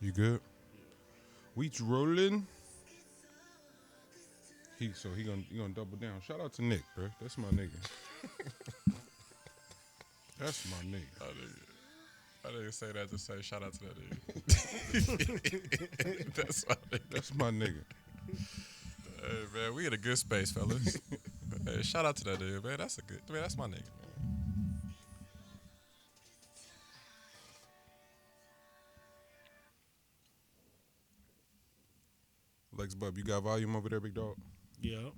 You good? We rolling. He gonna double down. Shout out to Nick, bro. That's my nigga. That's my nigga. I didn't say that to say shout out to that nigga. That's my nigga. That's my nigga. Hey, man, we in a good space, fellas. Hey, shout out to that nigga, man. That's my nigga, man. Lex Bub, you got volume over there, big dog? Yeah.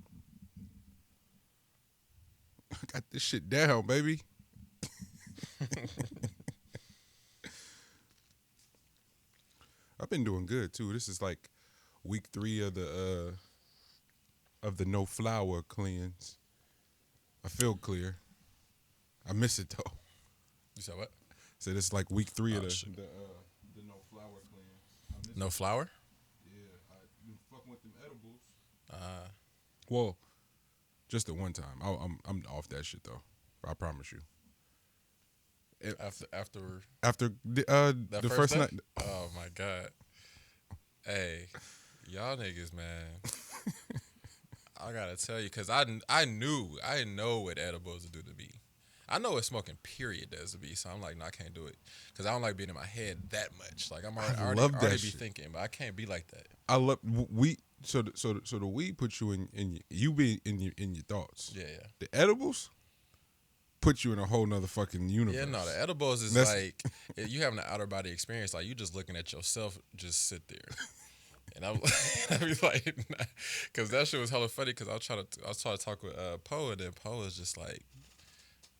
I got this shit down, baby. I've been doing good too. This is like week 3 of the no flour cleanse. I feel clear. I miss it though. You said what? So this is like week 3 of Oh, the shit. the no flour cleanse. I miss No it. flour? Yeah, I been fucking with them edibles. Uh, Well, just the one time. I'm off that shit though. I promise you. after After that the first first day? night, Oh my god. Hey, y'all niggas, man. I gotta tell you, cause I know what edibles do to me. I know what smoking period does to me, so I'm like, no, I can't do it, cause I don't like being in my head that much. Like love that already be shit. thinking, but I can't be like that. I love weed. So the weed puts you in you be in your thoughts. Yeah, yeah. The edibles put you in a whole nother fucking universe. Yeah, no, the edibles is That's- like you having an outer body experience. Like you just looking at yourself, just sit there. And I be like, because that shit was hella funny. Because I was trying to talk with Poe, and then Poe was just like,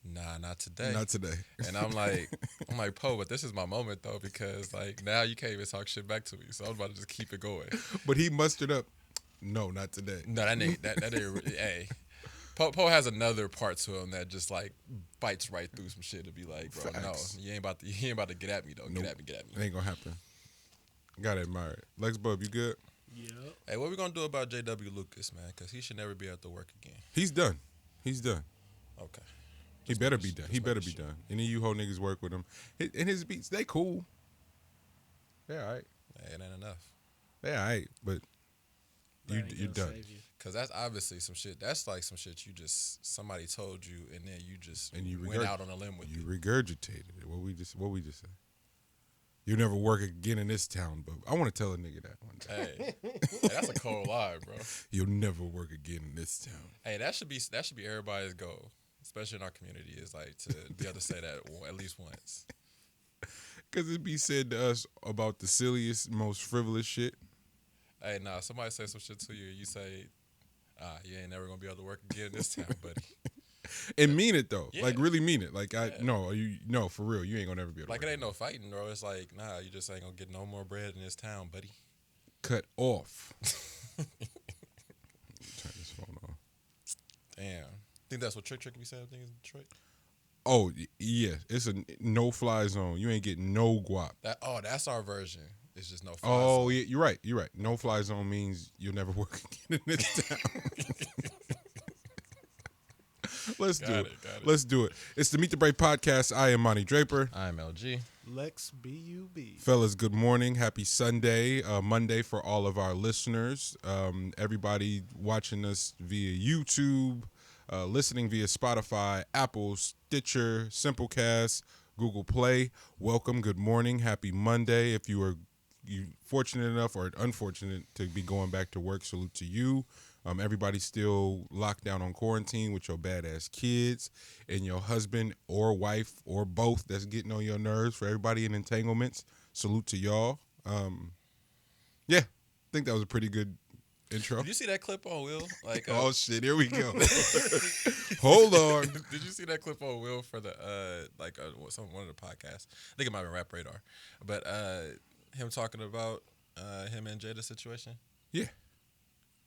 nah, not today. Not today. And I'm like, Poe, but this is my moment though, because like now you can't even talk shit back to me. So I'm about to just keep it going. But he mustered up. No, not today. No, that nigga, hey. Poe has another part to him that just like bites right through some shit to be like, bro, Facts. no, you ain't about to get at me though. Nope. Get at It me. ain't gonna happen. Gotta admire it. Lex Bub, you good? Yeah. Hey, what we gonna do about J.W. Lucas, man? Because he should never be at the work again. He's done. He's done. Okay. He Just better making be sure- done. just He better making be sure. done. Any of you whole niggas work with him. And his beats, they cool. They all right. Hey, it ain't enough. They all right. But That ain't you're gonna done. save you. Cause that's obviously some shit. That's like some shit you just somebody told you, and then you just And you went out on a limb with You it. regurgitated it. What we just said. You'll never work again in this town, but I want to tell a nigga that one day. Hey, that's a cold lie, bro. You'll never work again in this town. Hey, that should be everybody's goal, especially in our community, is like to be able to say that at least once. Because it be said to us about the silliest, most frivolous shit. Hey, nah, somebody say some shit to you, and you say, you ain't never gonna be able to work again in this town, buddy. And mean it, though. Yeah. Like, really mean it. Like, Yeah. no, for real. You ain't going to never be able to Like work it ain't no fighting, bro. It's like, nah, you just ain't gonna get no more bread in this town, buddy. Cut off. Turn this phone off. Damn. Think that's what Trick be saying things in Detroit? Oh, yeah. It's a no-fly zone. You ain't getting no guap. That's our version. It's just no fly Oh, zone. yeah, you're right. You're right. No-fly zone means you'll never work again in this town. Let's do it. Got it. Let's do it. It's the Meet the Break podcast. I am Monty Draper. I'm LG. Lex B-U-B. Fellas, good morning. Happy Sunday, Monday for all of our listeners. Everybody watching us via YouTube, listening via Spotify, Apple, Stitcher, Simplecast, Google Play. Welcome. Good morning. Happy Monday. If you are fortunate enough or unfortunate to be going back to work, salute to you. Everybody's still locked down on quarantine with your badass kids and your husband or wife or both that's getting on your nerves. For everybody in entanglements, salute to y'all. Yeah, I think that was a pretty good intro. Did you see that clip on Will? Like, Oh shit, here we go. Hold on. Did you see that clip on Will for the one of the podcasts? I think it might have been Rap Radar, but him talking about him and Jada's situation. Yeah,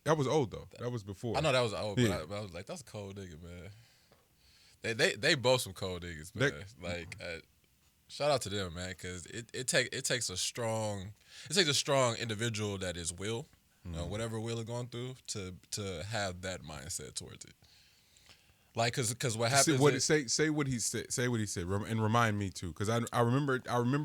that was old though. That was before. I know that was old, Yeah. but I was like, that's a cold nigga, man. They both some cold niggas, man. Shout out to them, man, because it takes a strong individual that is Will, whatever Will is going through, to have that mindset towards it. Like, cause what Say happens? what he said. Say what he said, and remind me too, because I remember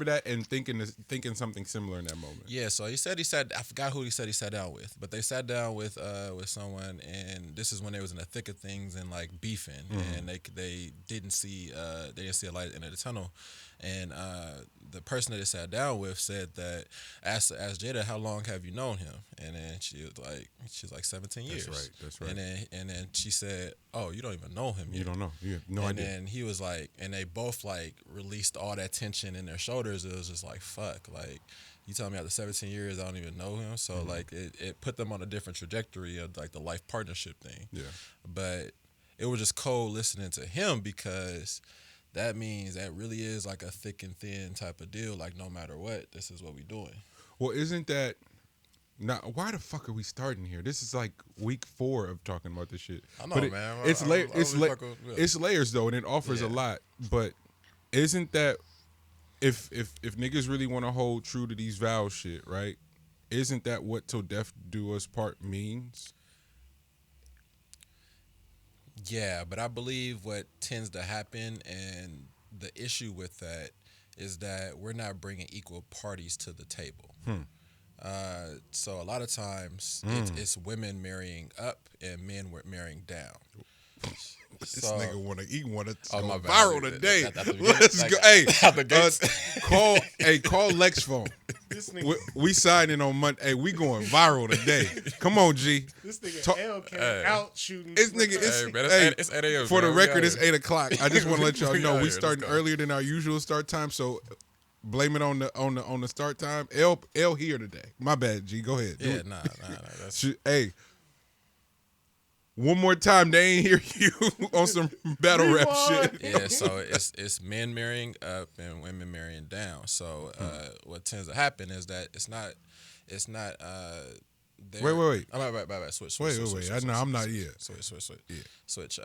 that and thinking something similar in that moment. Yeah, so he said I forgot who he said he sat down with, but they sat down with someone, and this is when they was in the thick of things and like beefing, and they didn't see a light at the end of the tunnel, and the person that they sat down with said that asked Jada, how long have you known him, and then she's like 17 years. That's right. And then she said, oh, you don't even know him yet. You don't know. You have no And idea. then he was like, and they both like released all that tension in their shoulders. It was just like, fuck, like you tell me after 17 years I don't even know him. So like it put them on a different trajectory of like the life partnership thing. Yeah. But it was just cold listening to him, because that means that really is like a thick and thin type of deal. Like, no matter what, this is what we doing. Well, isn't that now? Why the fuck are we starting here? This is like week 4 of talking about this shit. I know, but man. It's layers though, and it offers a lot. But isn't that if niggas really want to hold true to these vow shit, right? Isn't that what "till death do us part" means? Yeah, but I believe what tends to happen, and the issue with that, is that we're not bringing equal parties to the table. So a lot of times it's women marrying up and men marrying down. This nigga wanna Oh, my go bad. viral today. At the beginning, Let's like, go. Hey, out the gates. call Lex phone. This nigga, We signing on Monday. Hey, we going viral today. Come on, G. this nigga Talk- L came Hey. out shooting. This nigga, it's, Hey, man, it's 8 a.m. for the man. We record, out it's here. 8:00. I just want to let y'all We know out we here. starting Let's go. earlier than our usual start time. So blame it on the start time. L here today. My bad, G. Go ahead. Do Yeah, it. nah. That's Hey, one more time, they ain't hear you on some battle rap shit. yeah. So it's men marrying up and women marrying down. So what tends to happen is that it's not. Wait. Oh, right. Switch. Wait. I'm not yet. Switch. Yeah. Switch.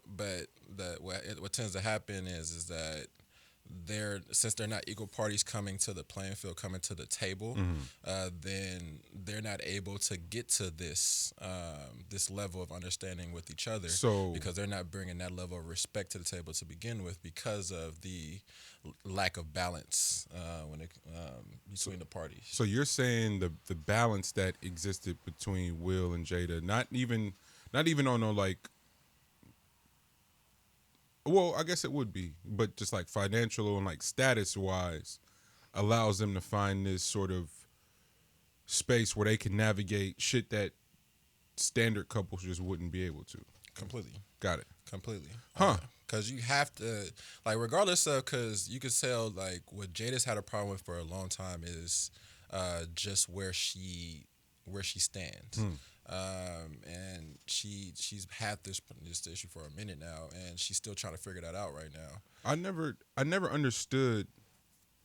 But what tends to happen is that since they're not equal parties coming to the playing field, coming to the table, then they're not able to get to this level of understanding with each other. So- because they're not bringing that level of respect to the table to begin with, because of the lack of balance between the parties. So you're saying the balance that existed between Will and Jada, not even on no like. Well, I guess it would be, but just like financial and like status wise, allows them to find this sort of space where they can navigate shit that standard couples just wouldn't be able to. Completely. Got it. Completely. Huh. Because you have to, like, regardless of, because you could tell, like, what Jada's had a problem with for a long time is just where she stands. And she's had this issue for a minute now, and she's still trying to figure that out right now. I never understood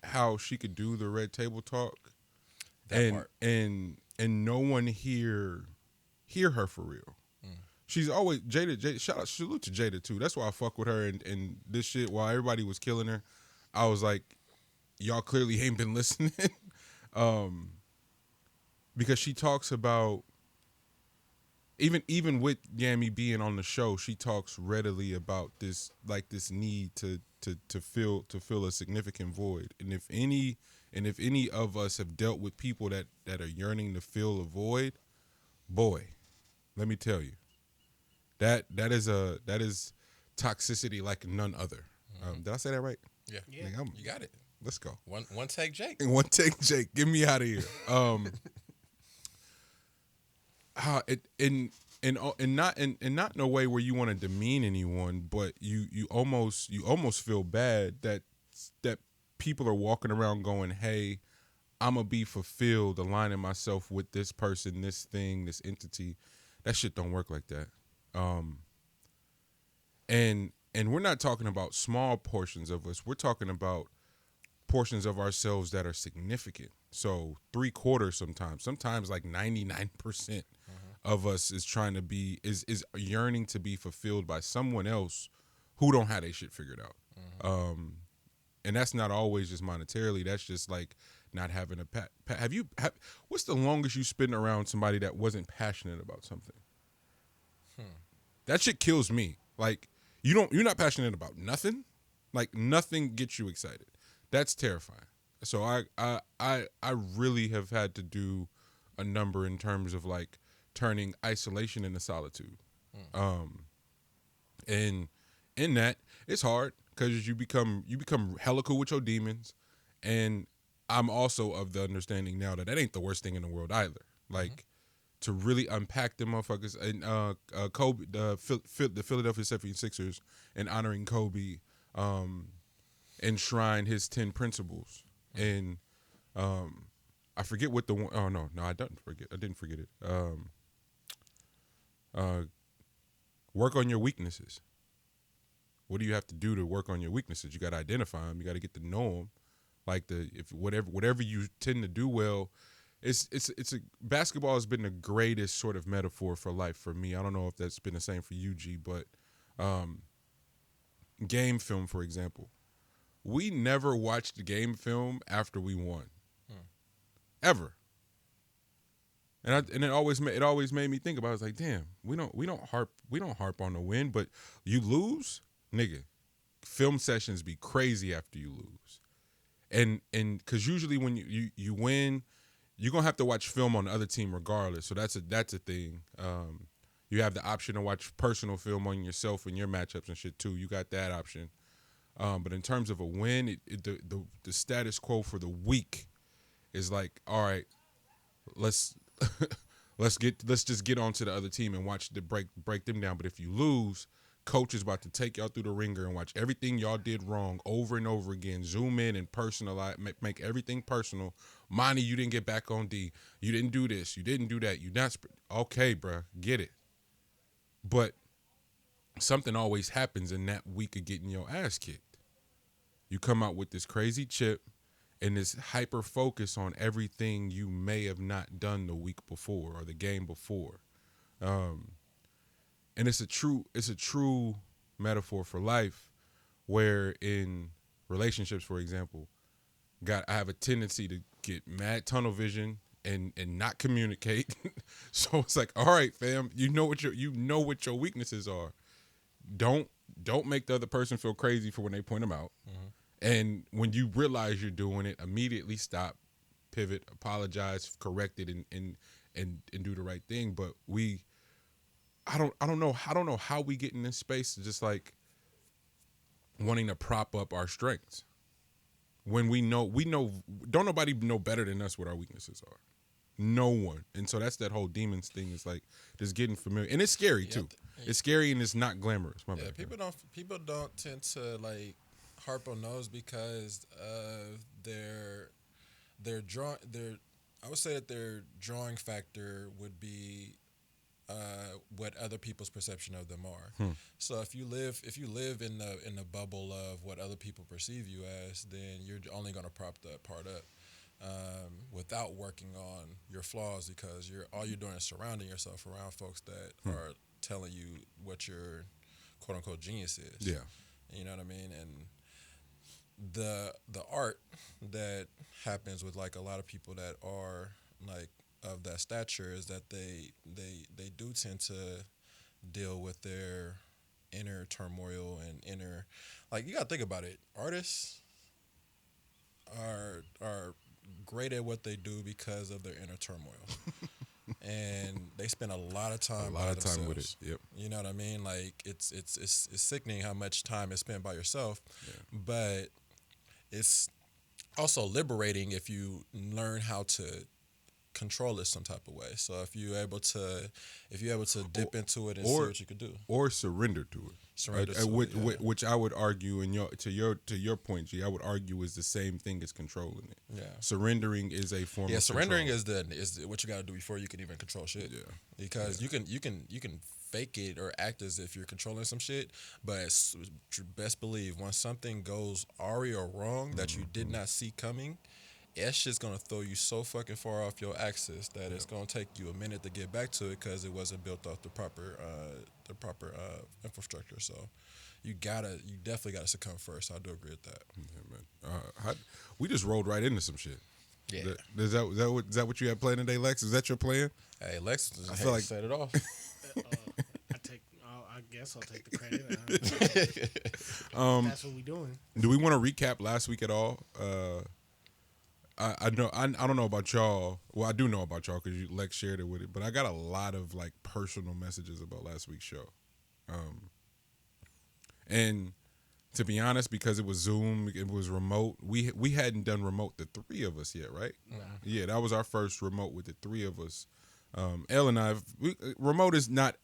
how she could do the red table talk, That part. and no one hear her for real. She's always Jada. Salute to Jada too. That's why I fuck with her and this shit. While everybody was killing her, I was like, y'all clearly ain't been listening, because she talks about even with Yami being on the show, she talks readily about this need to fill a significant void. And if any of us have dealt with people that are yearning to fill a void, boy, let me tell you, that is toxicity like none other. Did I say that right? Yeah. Nigga, You got it. let's go. One take, Jake. One take, Jake. Get me out of here. Not in a way where you want to demean anyone, but you almost feel bad that people are walking around going, "Hey, I'm gonna be fulfilled, aligning myself with this person, this thing, this entity." That shit don't work like that. And we're not talking about small portions of us. We're talking about portions of ourselves that are significant. So 3/4 sometimes like 99% of us is trying to be is yearning to be fulfilled by someone else who don't have their shit figured out. And that's not always just monetarily. That's just like not having a what's the longest you spent around somebody that wasn't passionate about something? That shit kills me. Like, you're not passionate about nothing. Like nothing gets you excited. That's terrifying. So I really have had to do a number in terms of like turning isolation into solitude. And in that, it's hard because you become hella cool with your demons, and I'm also of the understanding now that ain't the worst thing in the world either. Like to really unpack them motherfuckers and Kobe, the Philadelphia 76ers, and honoring Kobe, enshrine his 10 principles, and I forget what the one. Oh no, I didn't forget it. Work on your weaknesses. What do you have to do to work on your weaknesses? You got to identify them. You got to get to know them. Like if whatever you tend to do well, it's basketball has been the greatest sort of metaphor for life for me. I don't know if that's been the same for you, G, but game film, for example, we never watched the game film after we won, ever. And it always made me think about it. It's like, damn, we don't harp on the win, but you lose, nigga. Film sessions be crazy after you lose, and because usually when you win, you're gonna have to watch film on the other team regardless. So that's a thing. You have the option to watch personal film on yourself and your matchups and shit too. You got that option. But in terms of a win, the status quo for the week is like, all right, let's just get on to the other team and watch the break them down. But if you lose, coach is about to take y'all through the ringer and watch everything y'all did wrong over and over again. Zoom in and personalize, make everything personal. Monty, you didn't get back on D. You didn't do this. You didn't do that. You not okay, bruh. Get it. But something always happens in that week of getting your ass kicked. You come out with this crazy chip and this hyper focus on everything you may have not done the week before or the game before. And it's a true metaphor for life, where in relationships, for example, I have a tendency to get mad tunnel vision and not communicate. So it's like, all right, fam, you know what your weaknesses are. Don't make the other person feel crazy for when they point them out. And when you realize you're doing it, immediately stop, pivot, apologize, correct it, and do the right thing. But I don't know how we get in this space of just like wanting to prop up our strengths when we know don't nobody know better than us what our weaknesses are. No one. And so that's that whole demons thing, is like just getting familiar, and it's scary too. It's scary and it's not glamorous. My bad. People don't tend to like harp on those because their I would say that their drawing factor would be what other people's perception of them are. So if you live in the bubble of what other people perceive you as, then you're only going to prop that part up without working on your flaws, because all you're doing is surrounding yourself around folks that are telling you what your quote unquote genius is. Yeah, you know what I mean. And the art that happens with like a lot of people that are like of that stature is that they do tend to deal with their inner turmoil and inner, like, you gotta think about it. Artists are great at what they do because of their inner turmoil. And they spend a lot of time with it. Yep. You know what I mean? Like it's sickening how much time is spent by yourself. Yeah. But it's also liberating if you learn how to control it some type of way. So if you're able to dip into it and see what you could do, or surrender to it, which I would argue, to your point, G, I would argue is the same thing as controlling it. Yeah, surrendering is a form. of surrendering control. is what you got to do before you can even control shit. Yeah, because you can fake it or act as if you're controlling some shit, but best believe once something goes awry or wrong that you did not see coming, that shit's gonna throw you so fucking far off your axis that it's gonna take you a minute to get back to it because it wasn't built off the proper infrastructure. So you definitely gotta succumb first. I do agree with that. Yeah, man. We just rolled right into some shit. Yeah. Is that what you had planned today, Lex? Is that your plan? Hey, Lex, I feel like set it off. I guess I'll take the credit. That's what we doing. Do we want to recap last week at all? I know I don't know about y'all. Well, I do know about y'all because Lex shared it with it. But I got a lot of like personal messages about last week's show, and to be honest, because it was Zoom, it was remote. We hadn't done remote, the three of us yet, right? Nah. Yeah, that was our first remote with the three of us. Elle and I, remote is not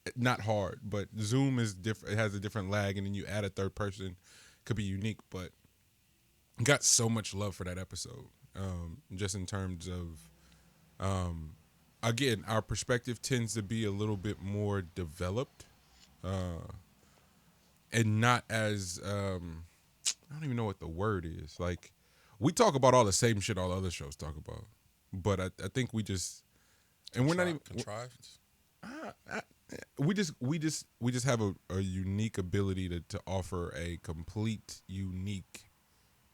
hard, but Zoom is different. It has a different lag, and then you add a third person, could be unique. But got so much love for that episode, just in terms of, again, our perspective tends to be a little bit more developed, and not as I don't even know what the word is. Like, we talk about all the same shit all the other shows talk about, but I think we just. And we're not even contrived. We just have a unique ability to offer a complete unique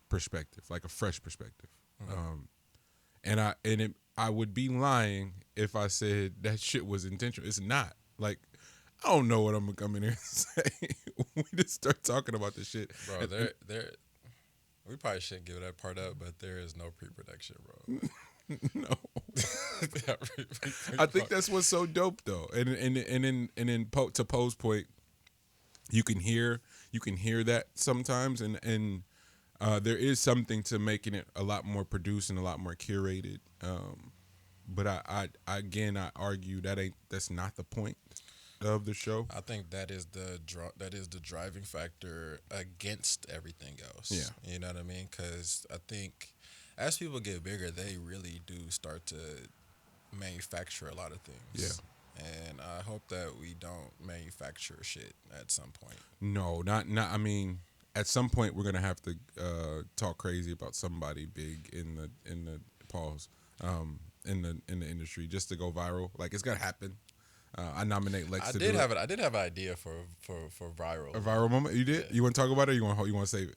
perspective, like a fresh perspective. Mm-hmm. I would be lying if I said that shit was intentional. It's not. Like, I don't know what I'm gonna come in here and say. We just start talking about this shit, bro. We probably shouldn't give that part up, but there is no pre-production, bro. No. I think that's what's so dope though. And then to Poe's point, you can hear that sometimes, and there is something to making it a lot more produced and a lot more curated. But I argue that's not the point of the show. I think that is the driving factor against everything else. Yeah, you know what I mean? Because I think as people get bigger, they really do start to manufacture a lot of things. Yeah. And I hope that we don't manufacture shit at some point. No, not. I mean, at some point we're gonna have to talk crazy about somebody big in the in the industry just to go viral. Like, it's gonna happen. I nominate Lex. I did have an idea for viral. A viral moment. You did. Yeah. You want to talk about it? Or you want to save it?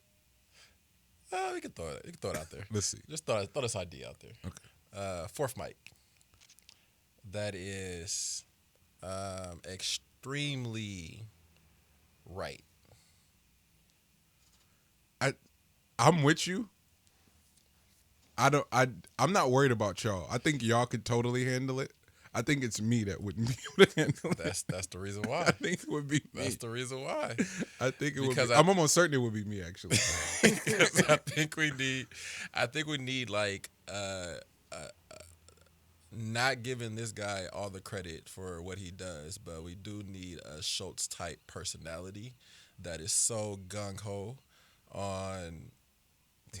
We can throw it out there. Let's see. Just throw this idea out there. Okay. Fourth mic. That is extremely right. I'm with you. I'm not worried about y'all. I think y'all could totally handle it. I think it's me that wouldn't be able to handle it. That's the reason why. I think it would be me. That's the reason why. I think it would be. I'm almost certain it would be me, actually. Because I think we need like not giving this guy all the credit for what he does, but we do need a Schultz type personality that is so gung ho on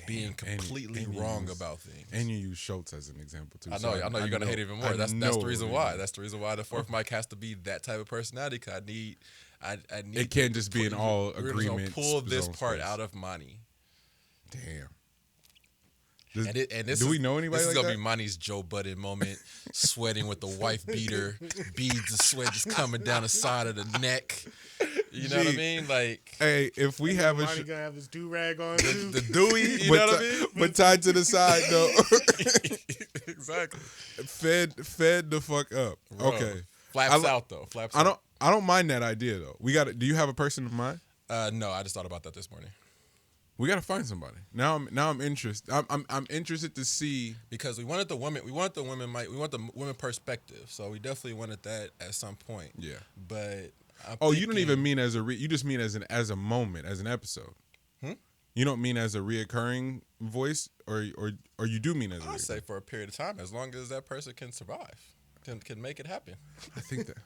being completely wrong about things. And you use Schultz as an example too. I know you're gonna hate it even more. That's the reason why. That's the reason why the fourth mic has to be that type of personality. Cause I need. It can't just be an all agreement. Pull this part out of Monty. Damn. Do we know anybody? This is gonna be Monty's Joe Budden moment, sweating with the wife beater, beads of sweat just coming down the side of the neck. You know what I mean? Like, hey, if we have Monty gonna have his do rag on the Dewey, you know what I mean? But tied to the side though. Exactly. Fed the fuck up. Bro, okay. Flaps out though. Flaps out. I don't mind that idea though. Do you have a person in mind? No, I just thought about that this morning. We gotta find somebody. Now I'm interested. I'm interested to see, because we wanted the women. We want the women perspective. So we definitely wanted that at some point. Yeah. But you don't even mean as you just mean as a moment, as an episode. You don't mean as a reoccurring voice, or you do mean as a. I'd say for a period of time, as long as that person can survive, can make it happen. I think that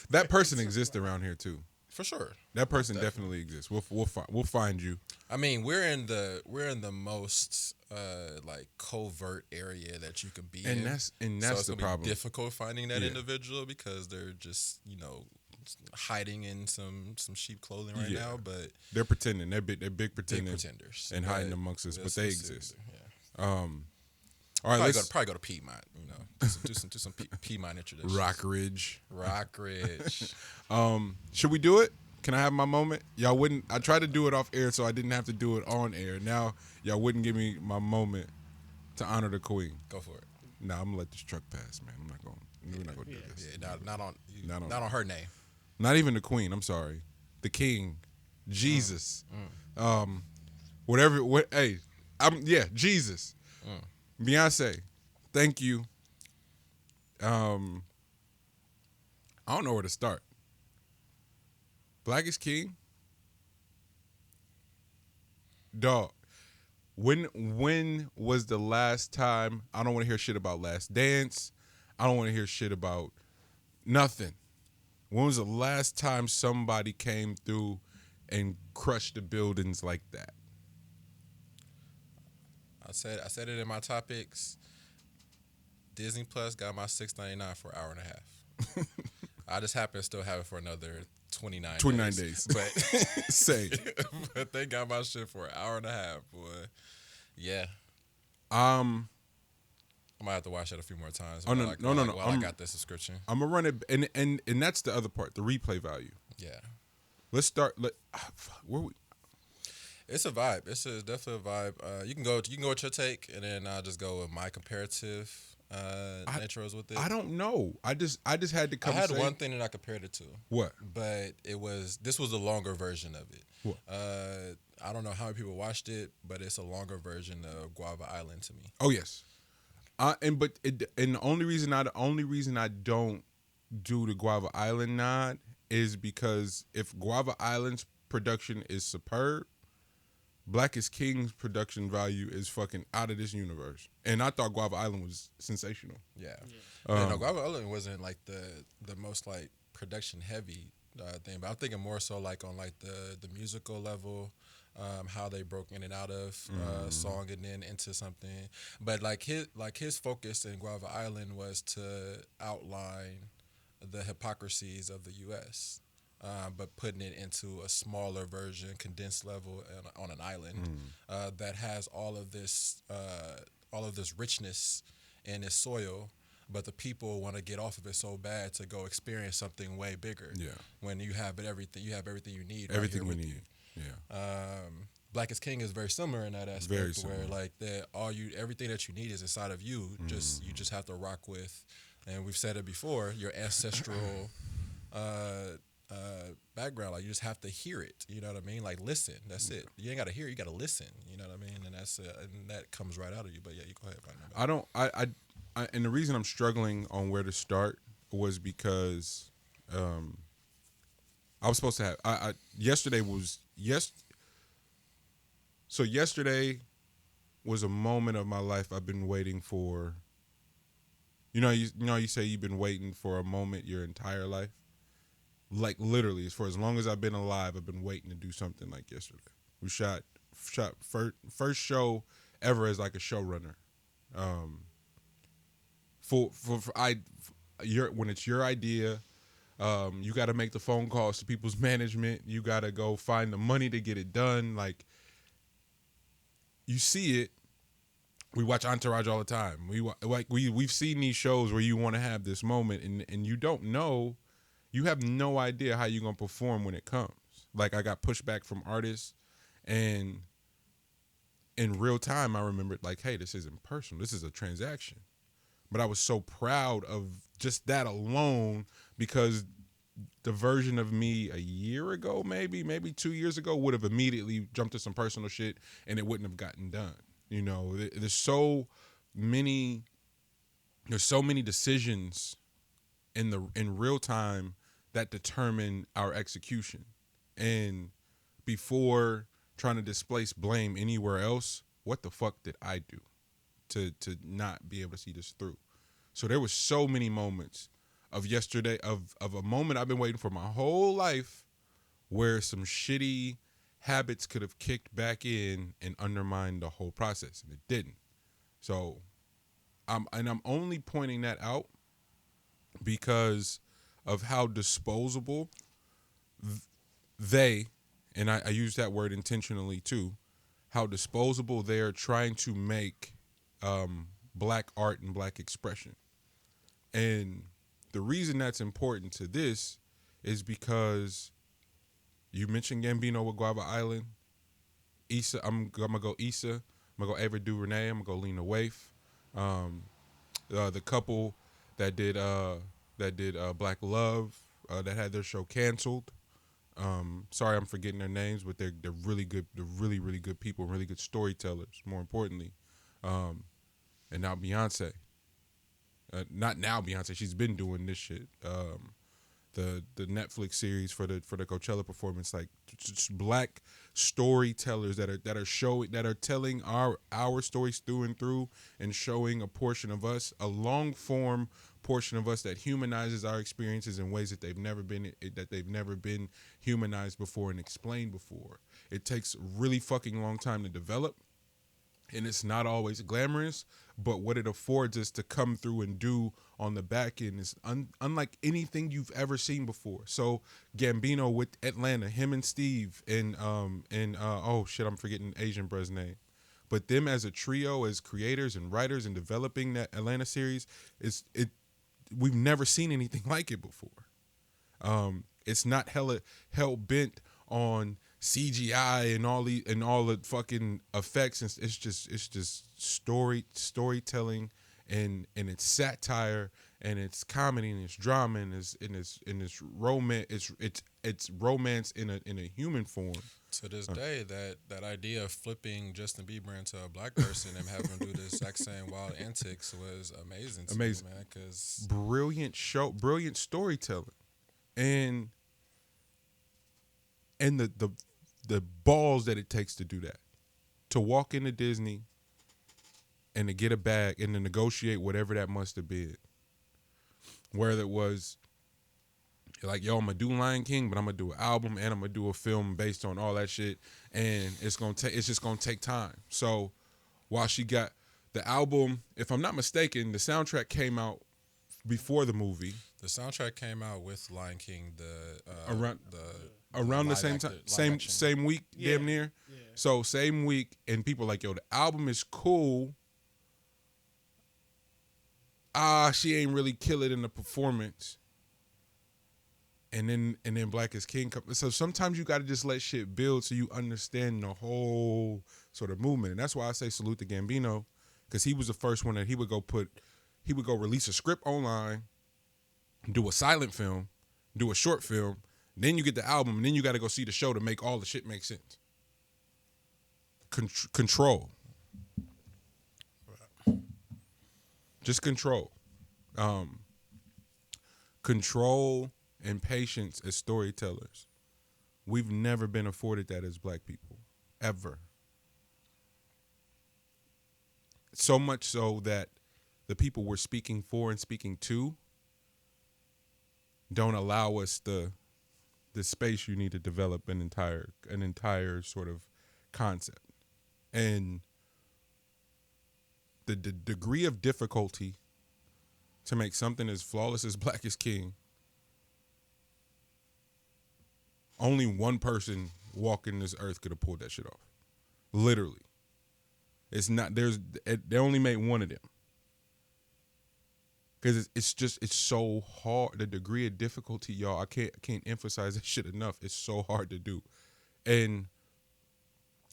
that person exists around here too. For sure. That person definitely exists. We'll find you. I mean, we're in the most like covert area that you can be in. That's so it's the problem. Be difficult finding that individual because they're just, hiding in some sheep clothing right now, but they're pretending. They're big pretenders and hiding amongst us, but they exist. Yeah. All right, let's probably go to Piedmont. Do some Piedmont traditions. Rockridge. Should we do it? Can I have my moment? Y'all wouldn't. I tried to do it off air, so I didn't have to do it on air. Now y'all wouldn't give me my moment to honor the queen. Go for it. Nah, I'm gonna let this truck pass, man. We're not gonna do this. Yeah, not on her name. Not even the queen. I'm sorry, the king, Jesus. Whatever. What? Hey, Jesus. Beyonce. Thank you. I don't know where to start. Black is King. Dog. When was the last time? I don't want to hear shit about Last Dance. I don't want to hear shit about nothing. When was the last time somebody came through and crushed the buildings like that? I said it in my topics. Disney Plus got my $6.99 for an hour and a half. I just happen to still have it for another 29 days. But Say. but they got my shit for an hour and a half, boy. Yeah. I might have to watch that a few more times. No. I got this subscription. I'm gonna run it, and that's the other part, the replay value. Yeah. Let's start. Where we? It's a vibe. It's definitely a vibe. You can go with your take, and then I'll just go with my comparative intros with it. I don't know. I just had to come. I had one thing that I compared it to. What? But this was a longer version of it. What? I don't know how many people watched it, but it's a longer version of Guava Island to me. Oh yes. The only reason I don't do the Guava Island nod is because if Guava Island's production is superb, Black is King's production value is fucking out of this universe. And I thought Guava Island was sensational. Yeah. No, Guava Island wasn't like the most like production heavy thing, but I'm thinking more so like on like the musical level, how they broke in and out of song and then into something. But like his focus in Guava Island was to outline the hypocrisies of the U.S. But putting it into a smaller version, condensed level on an island that has all of this richness in its soil, but the people want to get off of it so bad to go experience something way bigger. Yeah. When you have everything you need. Everything we need. Yeah. Black is King is very similar in that aspect, very similar. Where like everything that you need is inside of you. You just have to rock with, and we've said it before, your ancestral. Background, like you just have to hear it. You know what I mean? Like listen. That's it. You ain't got to hear. You got to listen. You know what I mean? And and that comes right out of you. But yeah, you go ahead. And the reason I'm struggling on where to start was because I was supposed to have. Yesterday was a moment of my life I've been waiting for. You say you've been waiting for a moment your entire life. Like literally, for as long as I've been alive, I've been waiting to do something like yesterday. We shot first show ever as like a showrunner. When it's your idea, you got to make the phone calls to people's management. You got to go find the money to get it done. Like you see it. We watch Entourage all the time. We've seen these shows where you want to have this moment, and you don't know. You have no idea how you're going to perform when it comes. Like, I got pushback from artists, and in real time, I remembered, like, hey, this isn't personal. This is a transaction. But I was so proud of just that alone because the version of me a year ago, maybe 2 years ago, would have immediately jumped to some personal shit, and it wouldn't have gotten done. You know, there's so many decisions in real time that determine our execution. And before trying to displace blame anywhere else, what the fuck did I do to not be able to see this through? So there was so many moments of yesterday, of a moment I've been waiting for my whole life where some shitty habits could have kicked back in and undermined the whole process, and it didn't. So I'm only pointing that out because of how disposable they, and I use that word intentionally too, how disposable they are trying to make black art and black expression. And the reason that's important to this is because you mentioned Gambino with Guava Island. Issa, I'm gonna go Issa. I'm gonna go Ava DuVernay. I'm gonna go Lena Waithe. The couple that did Black Love, that had their show canceled. Sorry, I'm forgetting their names, but they're really good. They're really good people, really good storytellers. More importantly, and now Beyonce. Not now Beyonce. She's been doing this shit. The Netflix series for the Coachella performance, like just black storytellers that are telling our stories through and through, and showing a portion of us, a long form portion of us that humanizes our experiences in ways that they've never been humanized before and explained before. It takes a really fucking long time to develop, and it's not always glamorous, but what it affords us to come through and do on the back end is unlike anything you've ever seen before. So Gambino with Atlanta, him and Steve, and oh shit, I'm forgetting Asian bruh's name. But them as a trio, as creators and writers and developing that Atlanta series, we've never seen anything like it before. It's not hell bent on CGI and all the fucking effects. It's just storytelling, and it's satire, and it's comedy, and it's drama, and it's romance. It's romance in a human form. To this day, that idea of flipping Justin Bieber into a black person and having him do the exact same wild antics was amazing to me, man. Because brilliant show, brilliant storytelling, and the balls that it takes to do that, to walk into Disney and to get a bag and to negotiate whatever that must have been. Whether it was like, yo, I'm gonna do Lion King, but I'm gonna do an album and I'm gonna do a film based on all that shit, and it's just gonna take time. So while she got the album, if I'm not mistaken, the soundtrack came out before the movie. The soundtrack came out with Lion King around the same time, same week, damn near. Yeah. So same week, and people like, yo, the album is cool. She ain't really kill it in the performance. And then Black is King. So sometimes you got to just let shit build so you understand the whole sort of movement. And that's why I say salute to Gambino, because he was the first one that he would go release a script online, do a silent film, do a short film, then you get the album, and then you got to go see the show to make all the shit make sense. Control. Just control. Control and patience as storytellers. We've never been afforded that as black people, ever. So much so that the people we're speaking for and speaking to don't allow us the space you need to develop an entire sort of concept. And the degree of difficulty to make something as flawless as Black is King, only one person walking this earth could have pulled that shit off. Literally. It's not, they only made one of them. Because it's so hard. The degree of difficulty, y'all, I can't emphasize that shit enough. It's so hard to do. And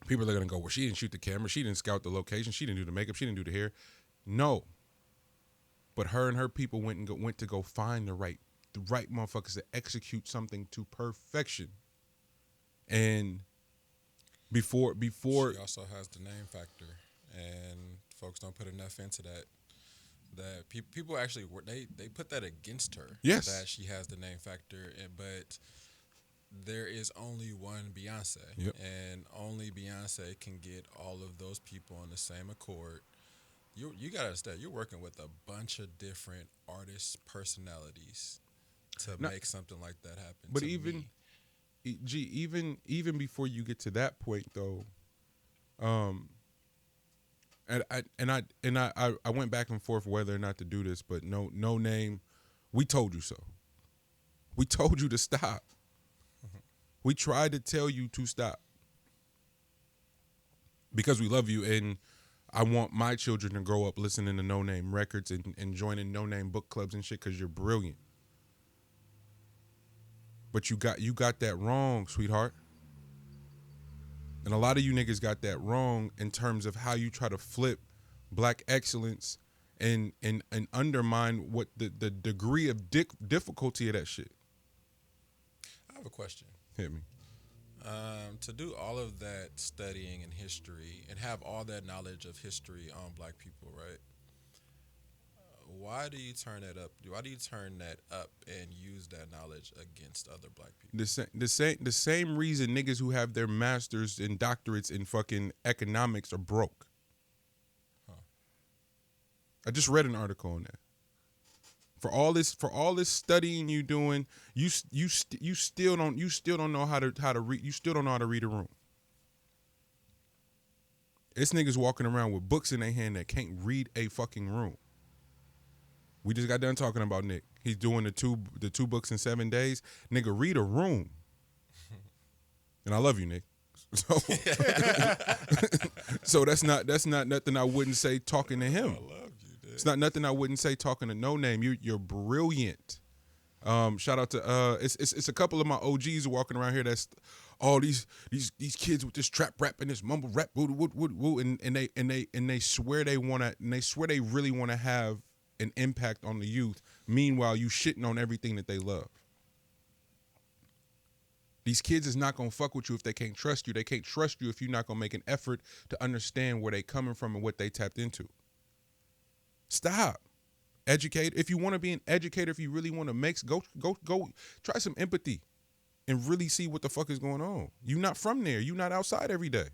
people are going to go, well, she didn't shoot the camera. She didn't scout the location. She didn't do the makeup. She didn't do the hair. No. But her and her people went to go find the right motherfuckers to execute something to perfection. And before she also has the name factor, and folks don't put enough into that. That people actually they put that against her. Yes, that she has the name factor, but there is only one Beyonce, yep. And only Beyonce can get all of those people on the same accord. You gotta understand, you're working with a bunch of different artists' personalities to make something like that happen. But even before you get to that point, though, and I went back and forth whether or not to do this, but no name, we told you so. We told you to stop. We tried to tell you to stop because we love you, and I want my children to grow up listening to No Name records and joining No Name book clubs and shit because you're brilliant. But you got that wrong, sweetheart. And a lot of you niggas got that wrong in terms of how you try to flip black excellence and undermine what the degree of difficulty of that shit. have a question. Hit me. To do all of that studying in history and have all that knowledge of history on black people, right? Why do you turn that up? Why do you turn that up and use that knowledge against other black people? The same reason niggas who have their masters and doctorates in fucking economics are broke. Huh. I just read an article on that. For all this studying you doing, you still don't know how to read. You still don't know how to read a room. It's niggas walking around with books in their hand that can't read a fucking room. We just got done talking about Nick. He's doing the two books in 7 days. Nigga, read a room. And I love you, Nick. So, so that's not nothing I wouldn't say talking to him. I love you, dude. It's not nothing I wouldn't say talking to No Name. You're brilliant. Shout out to it's a couple of my OGs walking around here that's all these kids with this trap rap and this mumble rap woo and they swear they really want to have an impact on the youth. Meanwhile, you shitting on everything that they love. These kids is not gonna fuck with you if they can't trust you. They can't trust you if you're not gonna make an effort to understand where they coming from and what they tapped into. Stop. Educate. If you want to be an educator, if you really want to go try some empathy and really see what the fuck is going on. You not from there. You not outside every day.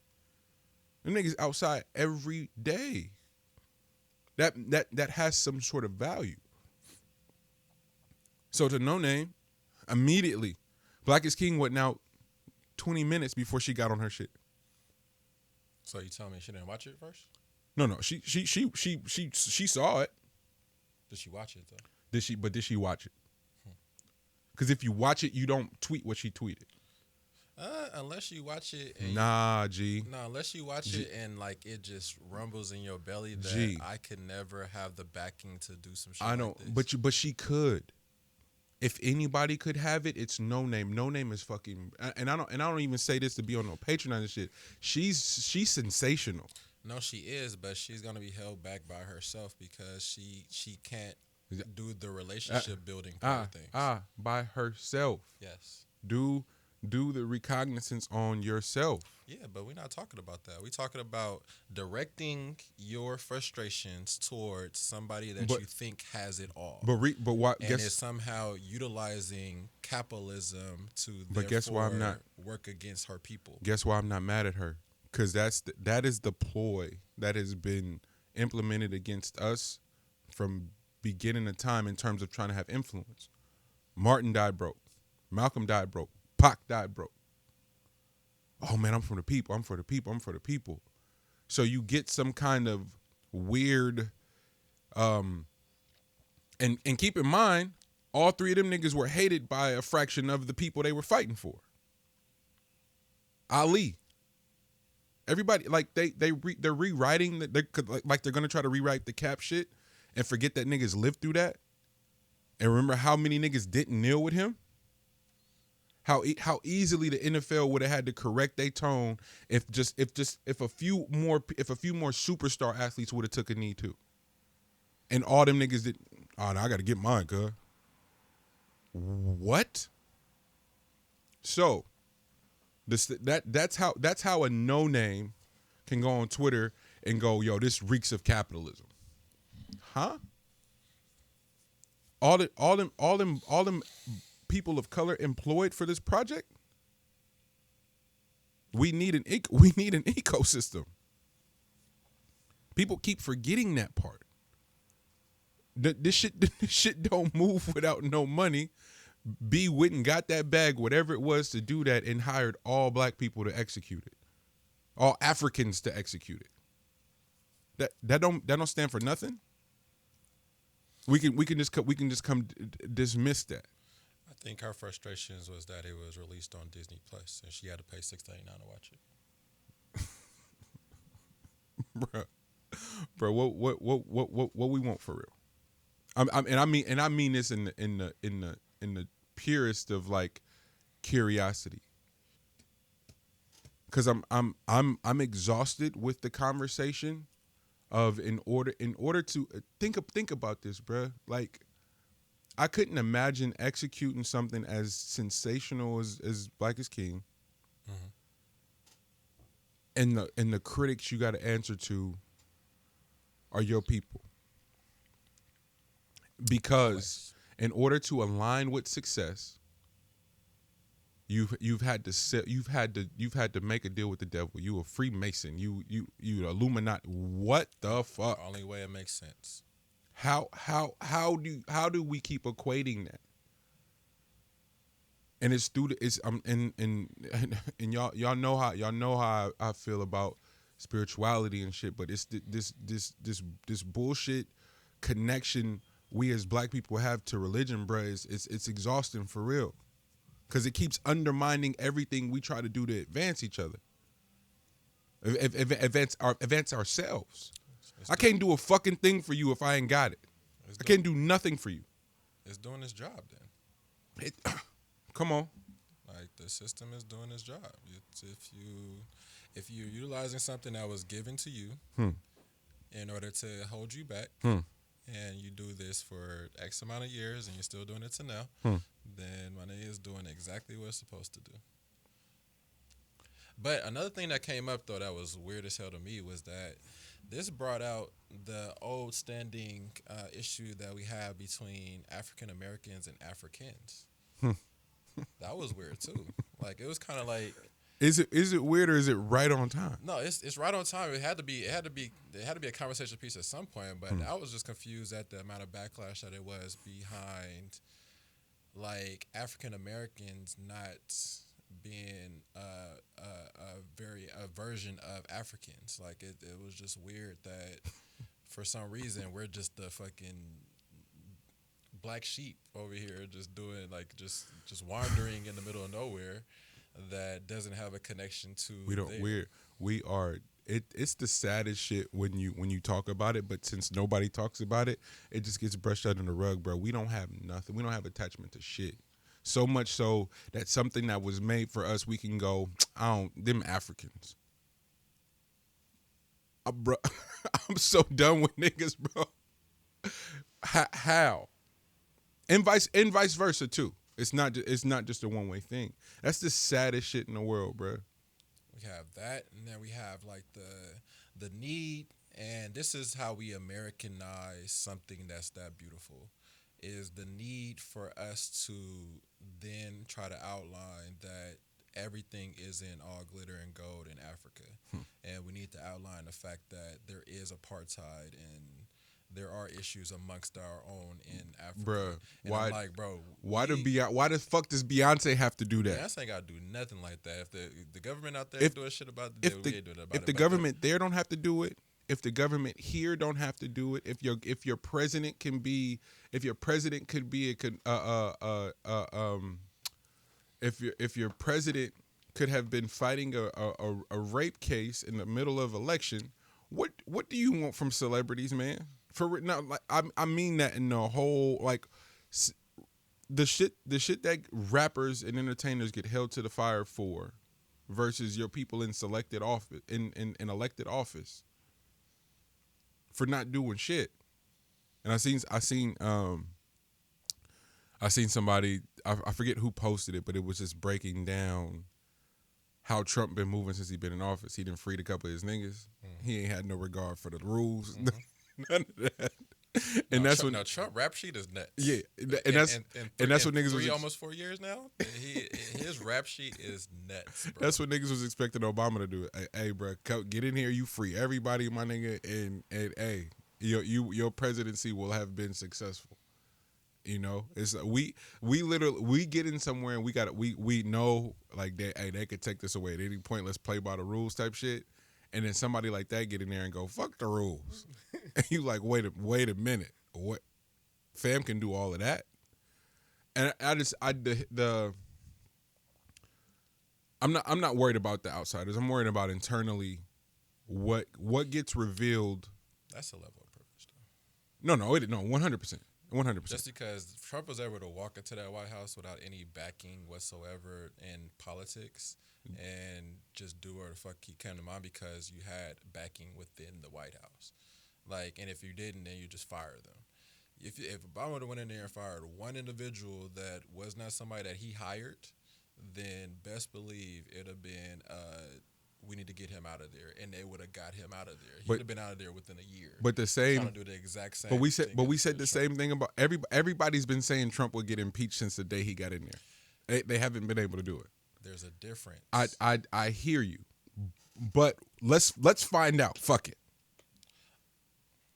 Them niggas outside every day. That has some sort of value. So to No Name, immediately, Black is King went out 20 minutes before she got on her shit. So you tell me she didn't watch it first? No, she saw it. Did she watch it though? Did she watch it? Because if you watch it, you don't tweet what she tweeted. Unless you watch it. And G. No, unless you watch it and like it just rumbles in your belly that G. I could never have the backing to do some shit. I know, like this. but she could. If anybody could have it, it's No Name. No Name is fucking, and I don't even say this to be on no patronizing shit. She's sensational. No, she is, but she's gonna be held back by herself because she can't do the relationship building part of things. By herself. Yes. Do the recognizance on yourself. Yeah, but we're not talking about that. We're talking about directing your frustrations towards somebody that you think has it all. But what? And is somehow utilizing capitalism to guess why I'm not work against her people. Guess why I'm not mad at her? Because that is the ploy that has been implemented against us from beginning of time in terms of trying to have influence. Martin died broke. Malcolm died broke. Pac died broke. Oh man, I'm for the people. I'm for the people. I'm for the people. So you get some kind of weird, and keep in mind, all three of them niggas were hated by a fraction of the people they were fighting for. Ali. Everybody, like they're rewriting that they're gonna try to rewrite the Cap shit and forget that niggas lived through that. And remember how many niggas didn't kneel with him? How easily the NFL would have had to correct their tone if a few more superstar athletes would have took a knee too. And all them niggas did. Oh, no, I got to get mine, cuz. What? So, that's how a No Name can go on Twitter and go, yo, this reeks of capitalism. Huh? All them people of color employed for this project? We need an ecosystem. People keep forgetting that part. This shit don't move without no money. B went and got that bag, whatever it was, to do that, and hired all black people to execute it, all Africans to execute it. That don't stand for nothing. We can just come dismiss that. I think her frustrations was that it was released on Disney Plus and she had to pay $6.99 to watch it. Bro, what we want for real? I mean this in the purest of like curiosity. Cause I'm exhausted with the conversation of in order to think about this, bro. Like I couldn't imagine executing something as sensational as Black is King. And the critics you got to answer to are your people. Because in order to align with success, you've had to make a deal with the devil. You a Freemason. You Illuminati. What the fuck? Only way it makes sense. How do we keep equating that? And it's through and y'all know how I feel about spirituality and shit, but it's this bullshit connection we as Black people have to religion, bruh. It's exhausting for real, because it keeps undermining everything we try to do to advance each other, advance ourselves. I can't do a fucking thing for you if I ain't got it. I can't do nothing for you. It's doing its job then. Come on. Like, the system is doing its job. It's if you're utilizing something that was given to you in order to hold you back, and you do this for X amount of years and you're still doing it to now, then money is doing exactly what it's supposed to do. But another thing that came up, though, that was weird as hell to me was that this brought out the old standing issue that we have between African Americans and Africans. That was weird too. Like, it was kind of like, is it weird, or is it right on time? no, it's right on time. It had to be a conversation piece at some point. But I was just confused at the amount of backlash that it was behind, like, African Americans not being a version of Africans. Like, it was just weird that for some reason we're just the fucking black sheep over here, just doing, like, just wandering in the middle of nowhere that doesn't have a connection to. We are. It's the saddest shit when you talk about it, but since nobody talks about it, it just gets brushed under the rug, bro. We don't have nothing. We don't have attachment to shit. So much so that something that was made for us, we can go, them Africans. Bro, I'm so done with niggas, bro. How? And vice versa too. It's not just a one way thing. That's the saddest shit in the world, bro. We have that, and then we have, like, the need, and this is how we Americanize something that's that beautiful, is the need for us to then try to outline that everything isn't all glitter and gold in Africa. And we need to outline the fact that there is apartheid and there are issues amongst our own in Africa. Bruh, and why? I'm like, bro, why the fuck does Beyonce have to do that? Beyonce ain't got to do nothing like that. If the government out there doing shit about it, we ain't doing about it. If the government there don't have to do it, if the government here don't have to do it, if your president could be if your president could have been fighting a rape case in the middle of election, what do you want from celebrities, man? For now, like, I mean that in the whole, like, the shit that rappers and entertainers get held to the fire for, versus your people in selected office in elected office for not doing shit. And I seen somebody, I forget who posted it, but it was just breaking down how Trump been moving since he been in office. He done freed a couple of his niggas. He ain't had no regard for the rules. None of that. And that's when Trump rap sheet is nuts. Yeah, and that's what niggas was almost 4 years now. His rap sheet is nuts, bro. That's what niggas was expecting Obama to do. Hey, bro, get in here. You free everybody, my nigga, and hey, your presidency will have been successful. You know, it's we literally get in somewhere and we know, like, they could take this away at any point. Let's play by the rules type shit. And then somebody like that get in there and go, fuck the rules. And you like, wait a minute. What? Fam can do all of that. And I'm not worried about the outsiders. I'm worried about internally what gets revealed. That's a level of privilege, though. No, 100%. 100%. Just because Trump was able to walk into that White House without any backing whatsoever in politics and just do whatever the fuck he came to mind because you had backing within the White House. Like, and if you didn't, then you just fire them. If Obama would have went in there and fired one individual that was not somebody that he hired, then best believe it'd have been we need to get him out of there, and they would have got him out of there. He'd have been out of there within a year. But the same, trying to do the exact same. But we said thing the as same thing about everybody's been saying Trump would get impeached since the day he got in there. They haven't been able to do it. There's a difference. I hear you, but let's find out. Fuck it.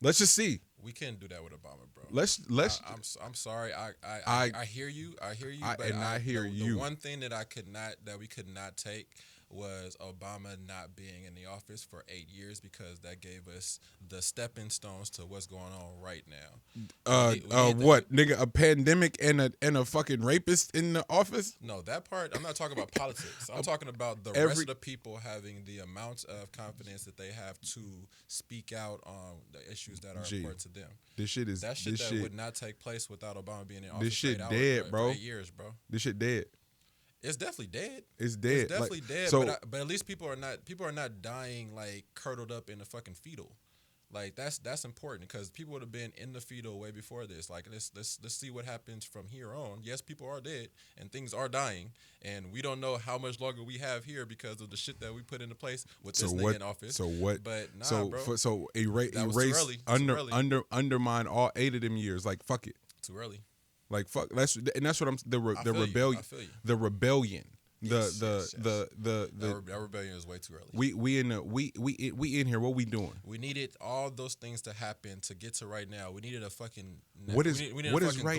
Let's just see. We can't do that with Obama, bro. Let's. I'm sorry. I hear you. I hear you. But I hear you. The one thing that we could not take was Obama not being in the office for 8 years, because that gave us the stepping stones to what's going on right now. What, nigga? A pandemic and a fucking rapist in the office? No, that part. I'm not talking about politics. I'm talking about the rest of the people having the amount of confidence that they have to speak out on the issues that are important to them. This shit would not take place without Obama being in office. This shit dead, bro. For 8 years, bro. This shit dead. It's definitely dead. It's dead. It's definitely dead. So, but at least people are not dying like curdled up in a fucking fetal. Like that's important, because people would have been in the fetal way before this. Like let's see what happens from here on. Yes, people are dead and things are dying, and we don't know how much longer we have here because of the shit that we put into place with this nigga in office. So what? But nah, bro. Erase undermine all 8 of them years. Like fuck it. Too early. Like fuck, that's what I'm. The rebellion, the rebellion, that rebellion is way too early. We in here. What we doing? We needed all those things to happen to get to right now. We needed a fucking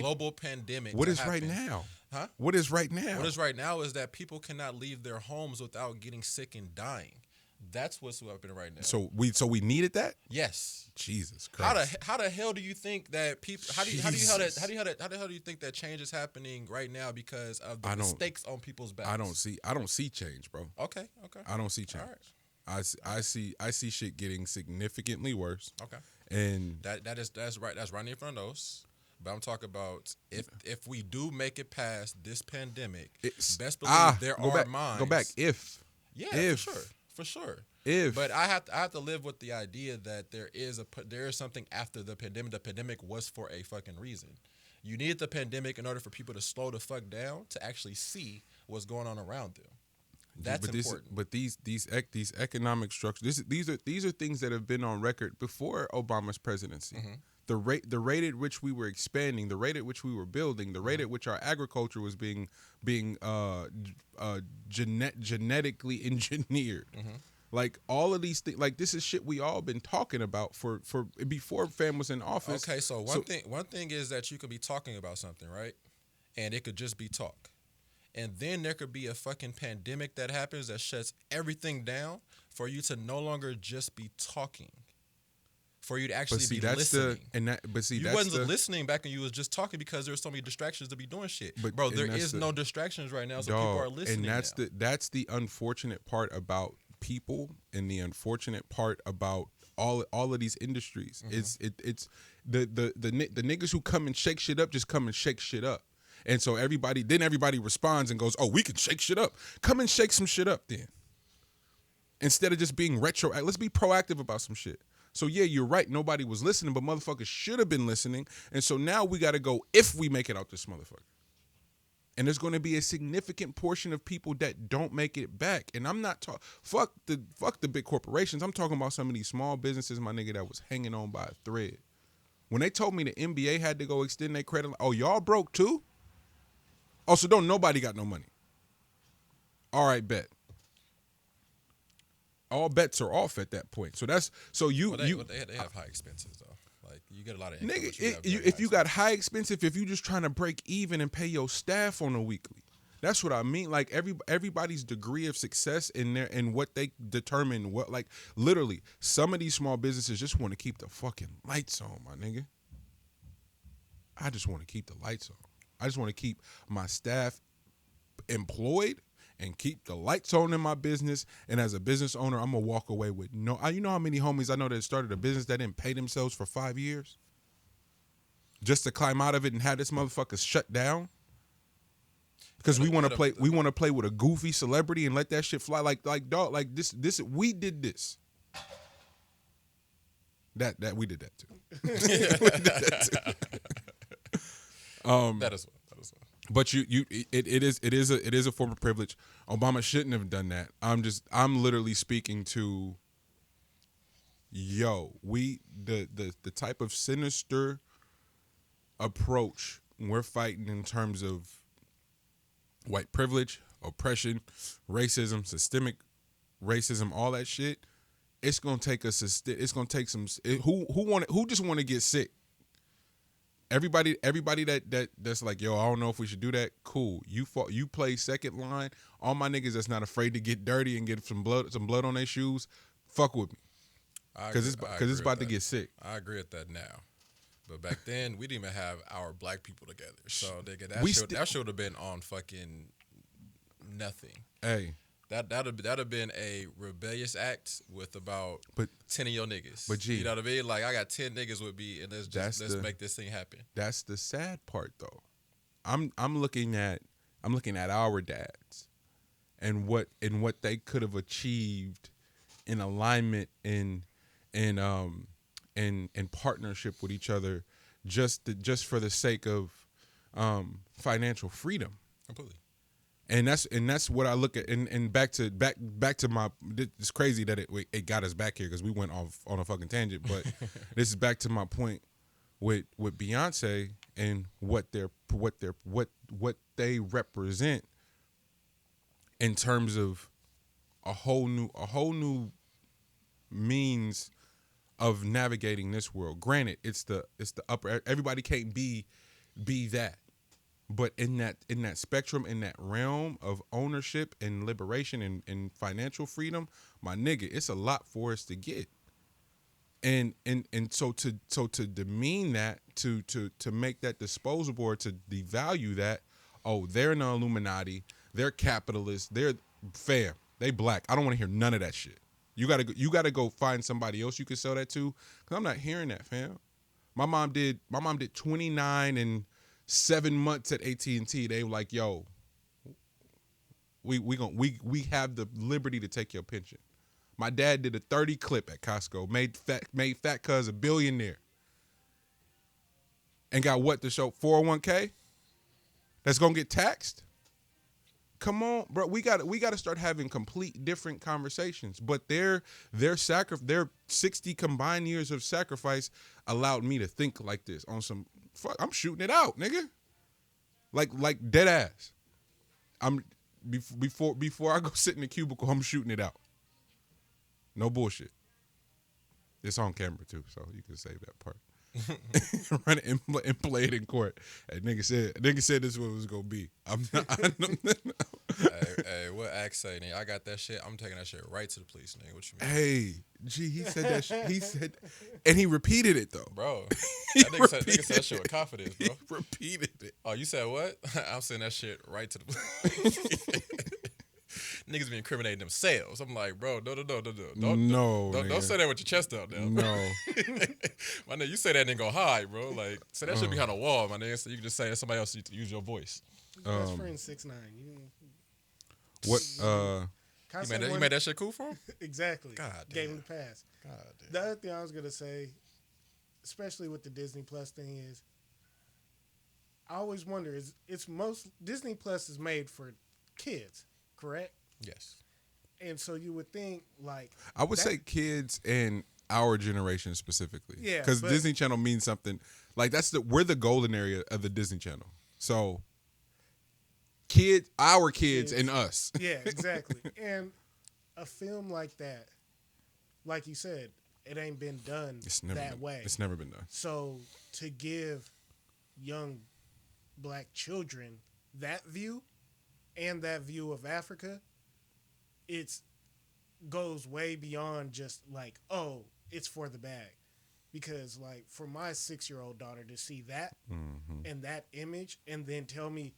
global pandemic. What is right now? Huh? What is right now? What is right now is that people cannot leave their homes without getting sick and dying. That's what's happening right now. So we needed that? Yes. Jesus Christ. How the hell do you think that people? How do you think that change is happening right now because of the mistakes on people's backs? I don't see change, bro. Okay. I don't see change. All right. I see shit getting significantly worse. Okay. And that's right. That's right in front of those. But I'm talking about if we do make it past this pandemic, best believe there are minds. Go back. For sure. But I have to live with the idea that there is something after the pandemic. The pandemic was for a fucking reason. You needed the pandemic in order for people to slow the fuck down to actually see what's going on around them. That's important. But these economic structures, these are things that have been on record before Obama's presidency. Mm-hmm. The rate at which we were expanding, the rate at which we were building, the rate at which our agriculture was being genetically engineered. Mm-hmm. Like all of these things, like this is shit we all been talking about for before Fam was in office. Okay, so one thing is that you could be talking about something, right? And it could just be talk. And then there could be a fucking pandemic that happens that shuts everything down for you to no longer just be talking. For you to actually be listening. You wasn't listening back when you was just talking because there were so many distractions to be doing shit. Bro, there is no distractions right now, so people are listening. And that's the unfortunate part about people, and the unfortunate part about all of these industries. Mm-hmm. It's the niggas who come and shake shit up just come and shake shit up. And so everybody responds and goes, "Oh, we can shake shit up. Come and shake some shit up then." Instead of just being retro, let's be proactive about some shit. So yeah, you're right. Nobody was listening, but motherfuckers should have been listening. And so now we got to go if we make it out this motherfucker. And there's going to be a significant portion of people that don't make it back. And I'm not talking fuck the big corporations. I'm talking about some of these small businesses, my nigga, that was hanging on by a thread. When they told me the NBA had to go extend their credit, oh, y'all broke too? Oh, so don't nobody got no money. All right, bet. All bets are off at that point. So they have high expenses though. Like you get a lot of income, nigga. If you got high expensive, if you just trying to break even and pay your staff on a weekly, that's what I mean. Like everybody's degree of success in there and what they determine. What like literally, some of these small businesses just want to keep the fucking lights on, my nigga. I just want to keep the lights on. I just want to keep my staff employed and keep the lights on in my business. And as a business owner, I'm going to walk away with no... You know how many homies I know that started a business that didn't pay themselves for 5 years? Just to climb out of it and have this motherfucker shut down? Because we want to play with a goofy celebrity and let that shit fly like dog. Like this we did this. That we did that too. We did that too. That is one. That is one. But it is a form of privilege. Obama shouldn't have done that. I'm literally speaking to, the type of sinister approach we're fighting in terms of white privilege, oppression, racism, systemic racism, all that shit. It's gonna take us. It's gonna take some. Who just want to get sick. Everybody that's like, yo, I don't know if we should do that. Cool. You play second line. All my niggas that's not afraid to get dirty and get some blood on their shoes. Fuck with me, because it's about to get sick. I agree with that now. But back then, we didn't even have our black people together. So, nigga, that should have been on fucking nothing. Hey, That'd have been a rebellious act with about 10 of your niggas. But G, you know what I mean? Like, I got 10 niggas with me, and let's make this thing happen. That's the sad part, though. I'm looking at our dads and what they could have achieved in alignment in partnership with each other, just for the sake of financial freedom. Completely. And that's what I look at. And back to my. It's crazy that it got us back here because we went off on a fucking tangent. But this is back to my point with Beyonce and what they represent in terms of a whole new means of navigating this world. Granted, it's the upper. Everybody can't be that. But in that spectrum, in that realm of ownership and liberation and financial freedom, my nigga, it's a lot for us to get. And so to demean that, to make that disposable or to devalue that, oh, they're in the Illuminati, they're capitalists, they're fam, they black. I don't want to hear none of that shit. You gotta go find somebody else you can sell that to, because I'm not hearing that, fam. My mom did 29 and 7 months at AT&T. They were like, yo, we have the liberty to take your pension. My dad did a 30 clip at Costco, made fat cuz a billionaire, and got what to show 401k that's gonna get taxed. Come on, bro. We got to start having complete different conversations. But their 60 combined years of sacrifice allowed me to think like this on some. Fuck, I'm shooting it out, nigga. Like dead ass. I'm before I go sit in the cubicle, I'm shooting it out. No bullshit. It's on camera too, so you can save that part. Run it and play it in court. And nigga said this is what it was gonna be. I'm not. Hey, what act say, nigga? I got that shit. I'm taking that shit right to the police, nigga. What you mean? Hey, gee, he said that shit. He said, and he repeated it though, bro. That nigga said that shit with confidence, bro. He repeated it. Oh, you said what? I'm sending that shit right to the police. Niggas be incriminating themselves. I'm like, bro, no. Don't say that with your chest out now. No. My nigga, you say that and go hide, bro. Like, say that shit behind a wall, my nigga, so you can just say that somebody else use your voice. Best friend 6ix9ine. What? You made that shit cool for him? Exactly. God damn. Gave him the pass. God damn. The other thing I was gonna say, especially with the Disney Plus thing, is I always wonder Disney Plus is made for kids, correct? Yes. And so you would think like I would say kids and our generation specifically. Yeah, because but- Disney Channel means something. Like we're the golden area of the Disney Channel. So our kids and us. Yeah, exactly. And a film like that, like you said, it ain't been done way. It's never been done. So to give young black children that view and that view of Africa, it goes way beyond just like, oh, it's for the bag. Because like for my 6-year-old daughter to see that and that image and then tell me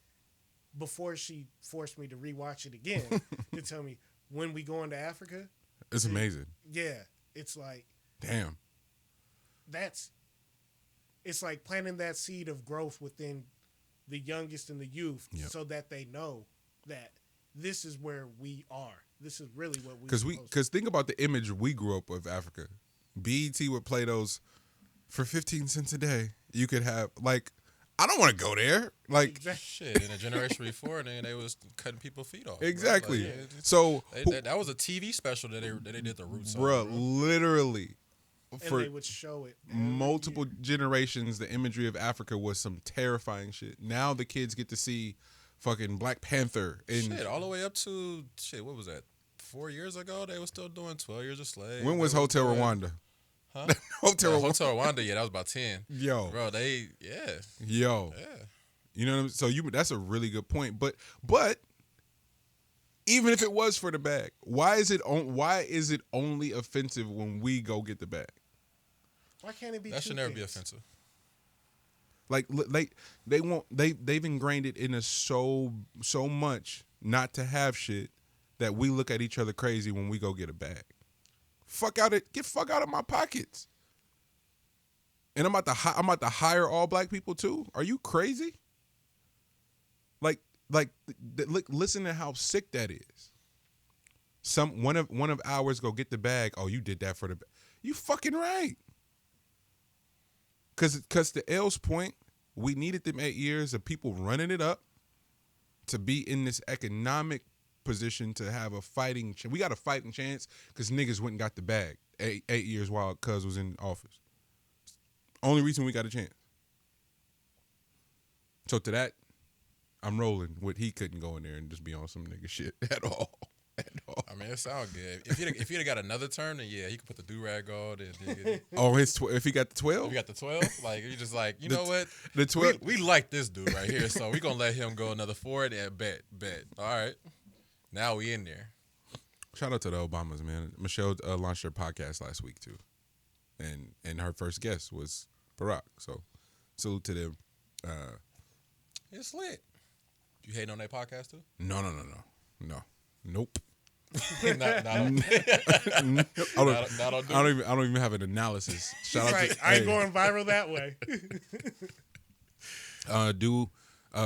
before she forced me to rewatch it again to tell me when we going to Africa. It's amazing. Yeah. It's like, damn. It's like planting that seed of growth within the youngest and the youth so that they know that this is where we are. This is really what we Because think about the image we grew up with Africa. BET would play those for 15 cents a day. You could have, like, I don't want to go there. Like, Exactly. Shit, in a generation before, then they was cutting people's feet off. bro. exactly. Like, So, that was a TV special that they did the roots on. bro, Bro. literally, And for they would show it every multiple year. generations, the imagery of Africa was some terrifying shit. Now the kids get to see fucking Black Panther and Shit, all the way up to what was that? 4 years ago, they were still doing 12 Years a Slave. when was They Hotel doing- Rwanda? Huh? Hotel Rwanda. Hotel Rwanda, yeah, that was about 10. Yo, Bro, yeah. yo. You know what I'm So that's a really good point. But even if it was for the bag, why is it only offensive when we go get the bag? Why can't it be? That two should never be things? offensive. Like they've ingrained it in us so much not to have shit that we look at each other crazy when we go get a bag. Get fuck out of my pockets. And I'm about to hire all black people too. Are you crazy? Look, listen to how sick that is. One of ours go get the bag. Oh, you did that for the bag. You fucking right. Cause to L's point, we needed them 8 years of people running it up to be in this economic position to have a fighting. We got a fighting chance because niggas went and got the bag 8 years while Cuz was in office. Only reason we got a chance. So to that, I'm rolling with he couldn't go in there and just be on some nigga shit at all. I mean, it sounds good. If he'd have got another term, then yeah, he could put the do-rag on. And Oh, if he got the 12? if he got the 12, like, you just like, you know what? The 12. We like this dude right here, so we're going to let him go another 4 and bet. All right. Now we in there. Shout out to the Obamas, man. Michelle launched her podcast last week too, and her first guest was Barack. So salute to them. It's lit. You hating on that podcast too? No, nope. not I don't even have an analysis. Shout He's out like, to I ain't going viral that way.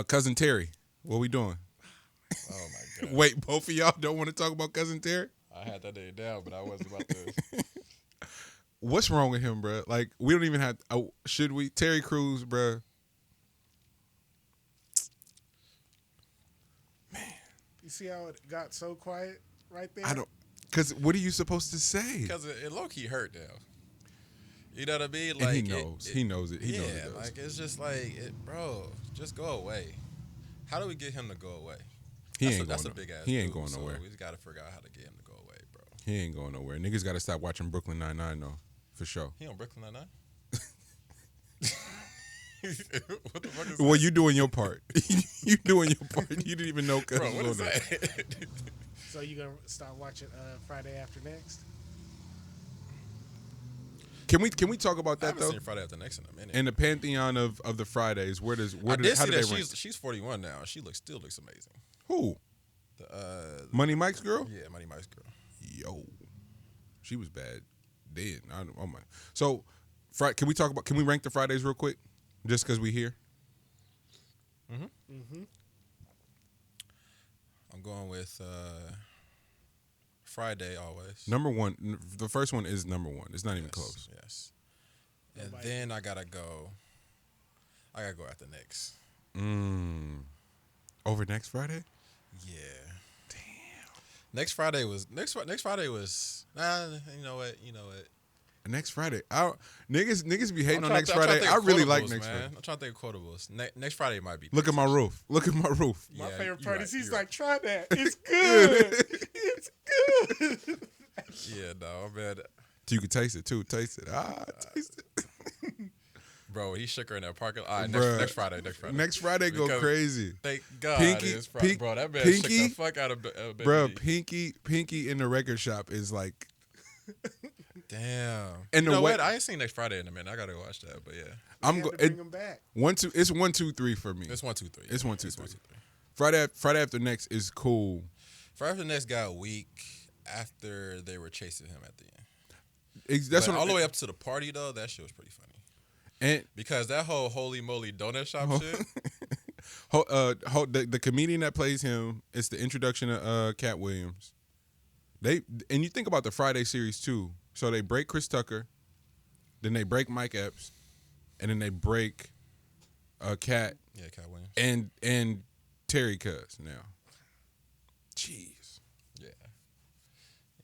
Cousin Terry. What we doing? Oh my god. Wait, both of y'all don't want to talk about Cousin Terry? I had that day down, but I wasn't about to. What's wrong with him, bro? Like, we don't even have. Should we? Terry Crews, bro. You see how it got so quiet right there? I don't. Cause what are you supposed to say? Because it low key hurt now. You know what I mean? And Like he knows. He knows it. He knows it does. like it's just like, bro, just go away. How do we get him to go away? That's a big ass. He ain't dude, going so nowhere. we just got to figure out how to get him to go away, bro. He ain't going nowhere. Niggas got to stop watching Brooklyn Nine-Nine though, for sure. He on Brooklyn Nine-Nine? What the fuck is Well, that? you doing your part. You doing your part. You didn't even know. Bro, what is that? So you gonna start watching Friday After Next? Can we talk about I that haven't though? seen Friday After Next in a minute. In the pantheon of the Fridays, I did how see do they that rank? she's 41 now. She still looks amazing. Who? The, Money Mike's girl? yeah, Money Mike's girl. Yo, she was bad. Then oh my. So, can we rank the Fridays real quick, just because we here? I'm going with Friday always. Number one, the first one is number one. It's not even close. Yes. And Nobody- then I gotta go after next. Over next Friday? Yeah. Damn. Next Friday was. Nah. You know what? Next Friday. Niggas be hating on I'm next trying to Friday. think I of really like quotables, next man. Friday. I'm trying to think of quotables. Next Friday might be. Look at my roof. Look at my roof. My Yeah, favorite you're part right, is he's you're like, try that. It's good. It's good. Yeah, no, man. You can taste it too. Taste it. Taste it. Bro, he shook her in that parking lot. All right, Bruh. next Friday. Next Friday go Because- crazy. Thank God Pinky- it's Friday. Bro, that man shook Pinky- the fuck out of Baby Bro, D. Pinky in the record shop is like, Damn. And you the know way- what? I ain't seen next Friday in a minute. I gotta go watch that. But yeah, I'm Had to go. bring him back. 1, 2. It's 1, 2, 3 for me. it's 1, 2, 3. It's 1, 2, It's 3. 1, 2, 3. Friday after next is cool. Friday After Next got weak after they were chasing him at the end. That's But what all the way up to the party though, that shit was pretty funny. And Because that whole holy moly donut shop shit. the comedian that plays him, it's the introduction of Cat Williams. And you think about the Friday series too. So they break Chris Tucker, then they break Mike Epps, and then they break Cat, Yeah, Cat Williams. and Terry Cuz now. Jeez. Yeah.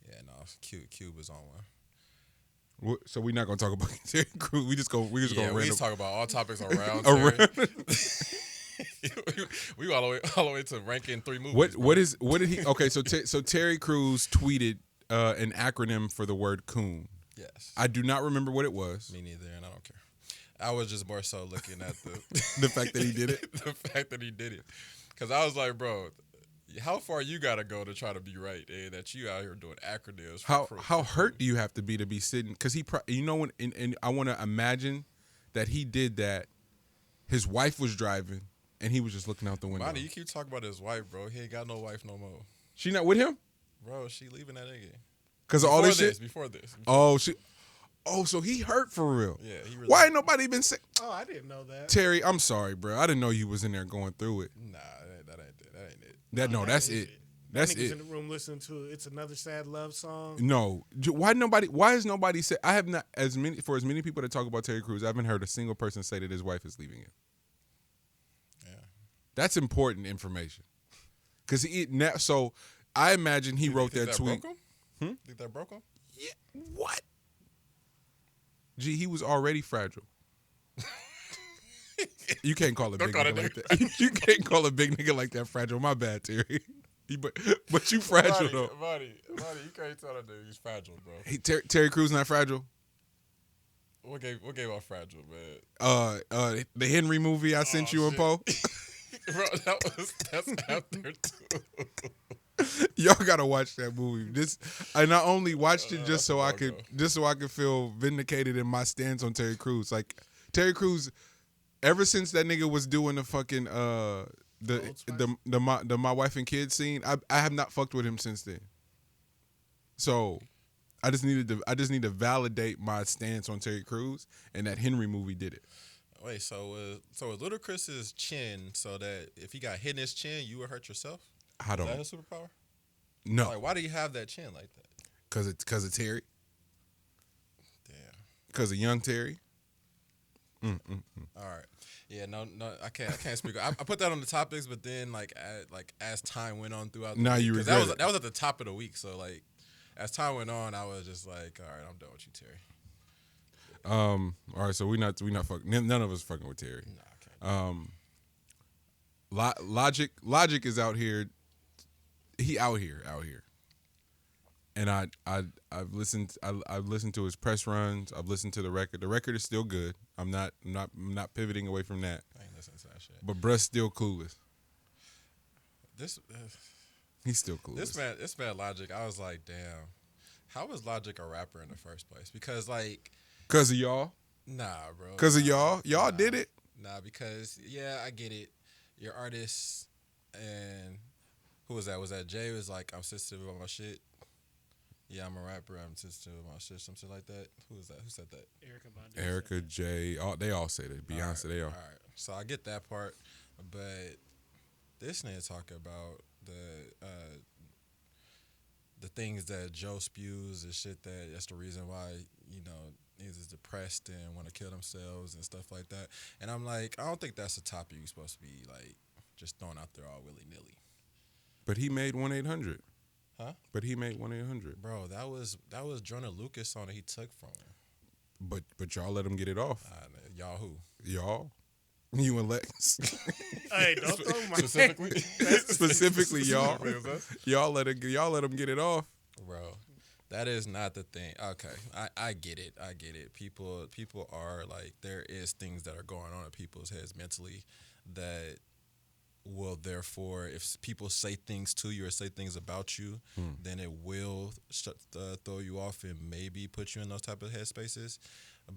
Yeah, no, Cube was on one. So we're not gonna talk about Terry Crews. We just Yeah, gonna we random just talk about all topics around around. Terry. we all the way to ranking 3 movies. What did he? Okay, so Terry Crews tweeted an acronym for the word coon. Yes. I do not remember what it was. Me neither, and I don't care. I was just more so looking at the The fact that he did it. the fact that he did it, because I was like, bro, how far you gotta go to try to be right, and that you out here doing acronyms? How hurt do you have to be sitting? Because when and I want to imagine that he did that. His wife was driving, and he was just looking out the window. Monty, you keep talking about his wife, bro. He ain't got no wife no more. She not with him? Bro, she leaving that nigga. Because of all this shit? Before this. So he hurt for real. Yeah, he really. Why ain't nobody been sick? Oh, I didn't know that. Terry, I'm sorry, bro. I didn't know you was in there going through it. Nah, that ain't it. That's it. That's Niggas it. in the room listening to It's Another Sad Love Song. No. Why has nobody said? I have not, as many people that talk about Terry Crews, I haven't heard a single person say that his wife is leaving him. Yeah. That's important information. So I imagine he wrote that tweet. Broke him? Think that broke him? Yeah. What? Gee, he was already fragile. You can't call a big nigga like that. You can't call a big nigga like that fragile. My bad, Terry. But you fragile though. Buddy, you can't tell that dude he's fragile, bro. Hey, Terry Crews not fragile. What game off fragile, man? The Henry movie I sent you and Poe. Bro, that's after too. Y'all gotta watch that movie. I not only watched it just so I could feel vindicated in my stance on Terry Crews. Like Terry Crews, ever since that nigga was doing the fucking the my wife and kids scene, I have not fucked with him since then. So I just need to validate my stance on Terry Crews, and that Henry movie did it. Wait, so was Ludacris's chin so that if he got hit in his chin, you would hurt yourself? I don't. Is that a superpower? No. Like, why do you have that chin like that? Because of Terry. Damn. Because of young Terry. All right. Yeah, no, I can't speak. I put that on the topics, but then as time went on throughout the now week, you regret it. That was at the top of the week. So as time went on, I was just like, all right, I'm done with you, Terry. All right, so we not fucking. None of us fucking with Terry. Nah, I can't. Logic is out here. He out here, and I've listened to his press runs. I've listened to the record. The record is still good. I'm not pivoting away from that. I ain't listening to that shit. But bruh's still clueless. He's still clueless. This man Logic. I was like, damn, how was Logic a rapper in the first place? Because Cause of y'all. Nah, bro. Cause of y'all. Y'all did it. Nah, because I get it. You're artists, and who was that? Was that Jay? Was like, I'm sensitive about my shit. Yeah, I'm a rapper. I'm sensitive about my shit. Something like that. Who was that? Who said that? Erica Jay. They all say that. Beyonce. They all. All right. So I get that part, but this nigga talking about the things that Joe spews and shit. That's the reason why niggas is depressed and want to kill themselves and stuff like that. And I'm like, I don't think that's a topic you're supposed to be like just throwing out there all willy nilly. But he made 1-800. Huh? But he made 1-800. Bro, that was Jonah Lucas song that he took from him. But y'all let him get it off. Y'all who? Y'all. You and Lex. Hey, don't throw my Specifically, y'all. Y'all let him get it off. Bro, that is not the thing. Okay, I get it. People are like, there is things that are going on in people's heads mentally that will therefore, if people say things to you or say things about you, then it will throw you off and maybe put you in those type of headspaces.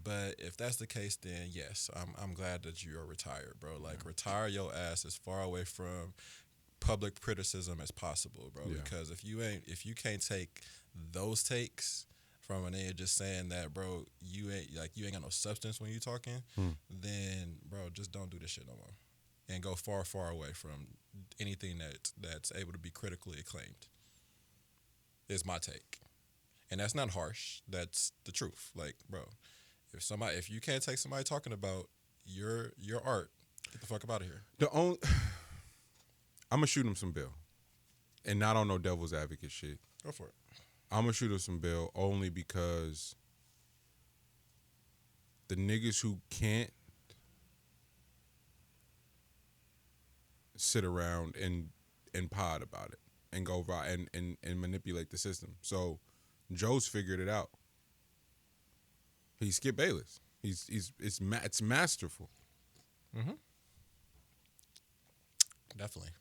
But if that's the case, then yes, I'm glad that you are retired, bro. Like, retire your ass as far away from public criticism as possible, bro. Yeah. Because if you can't take those takes from an nigga just saying that, bro, you ain't got no substance when you talking, then bro, just don't do this shit no more. And go far, far away from anything that's able to be critically acclaimed. Is my take. And that's not harsh. That's the truth. Like, bro, if you can't take somebody talking about your art. Get the fuck up out of here. I'm gonna shoot him some bill, and not on no devil's advocate shit. Go for it. I'm gonna shoot him some bill only because the niggas who can't sit around and pod about it and go and manipulate the system. So Joe's figured it out. He's Skip Bayless. It's masterful. Mm-hmm. Definitely.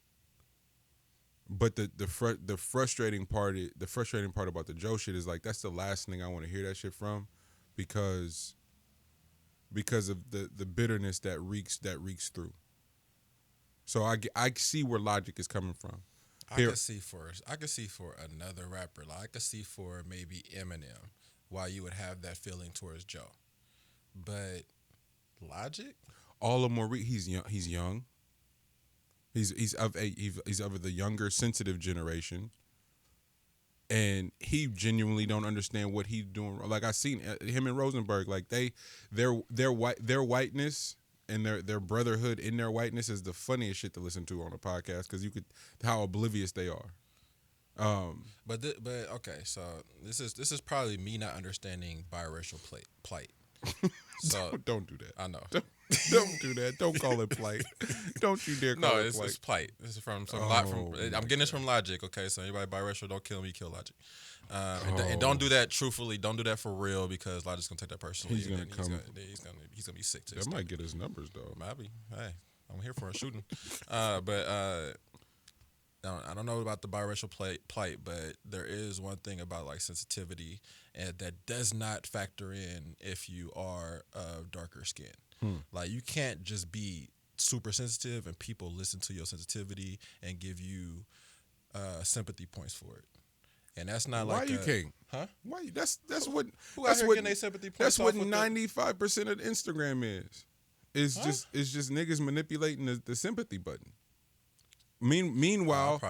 But the frustrating part about the Joe shit is like that's the last thing I want to hear that shit from, because of the bitterness that reeks through. So I see where logic is coming from. I could see for another rapper. Like I could see for maybe Eminem why you would have that feeling towards Joe, but Logic. All the more he's young. He's of the younger, sensitive generation, and he genuinely don't understand what he's doing. Like I seen him and Rosenberg. Like their whiteness and their brotherhood in their whiteness is the funniest shit to listen to on a podcast, because you could how oblivious they are. But okay, so this is probably me not understanding biracial plight. So don't do that. I know. Don't do that. Don't call it plight. Don't you dare call it plight. It's plight. This is from I'm getting this from Logic. Okay, so anybody biracial, don't kill me, kill Logic. And don't do that truthfully. Don't do that for real, because Logic's gonna take that personally. He's gonna He's gonna be sick to that his might stomach. get his numbers though. Might be. Hey, I'm here for a shooting. I don't know about the biracial plight, but there is one thing about like sensitivity, and that does not factor in if you are of darker skin. Like you can't just be super sensitive and people listen to your sensitivity and give you sympathy points for it. And that's not Why like you can't? Huh? Why? That's what. Who out That's here what. getting their sympathy points That's off what with 95% of Instagram is. It's Huh? just niggas manipulating the sympathy button. Meanwhile,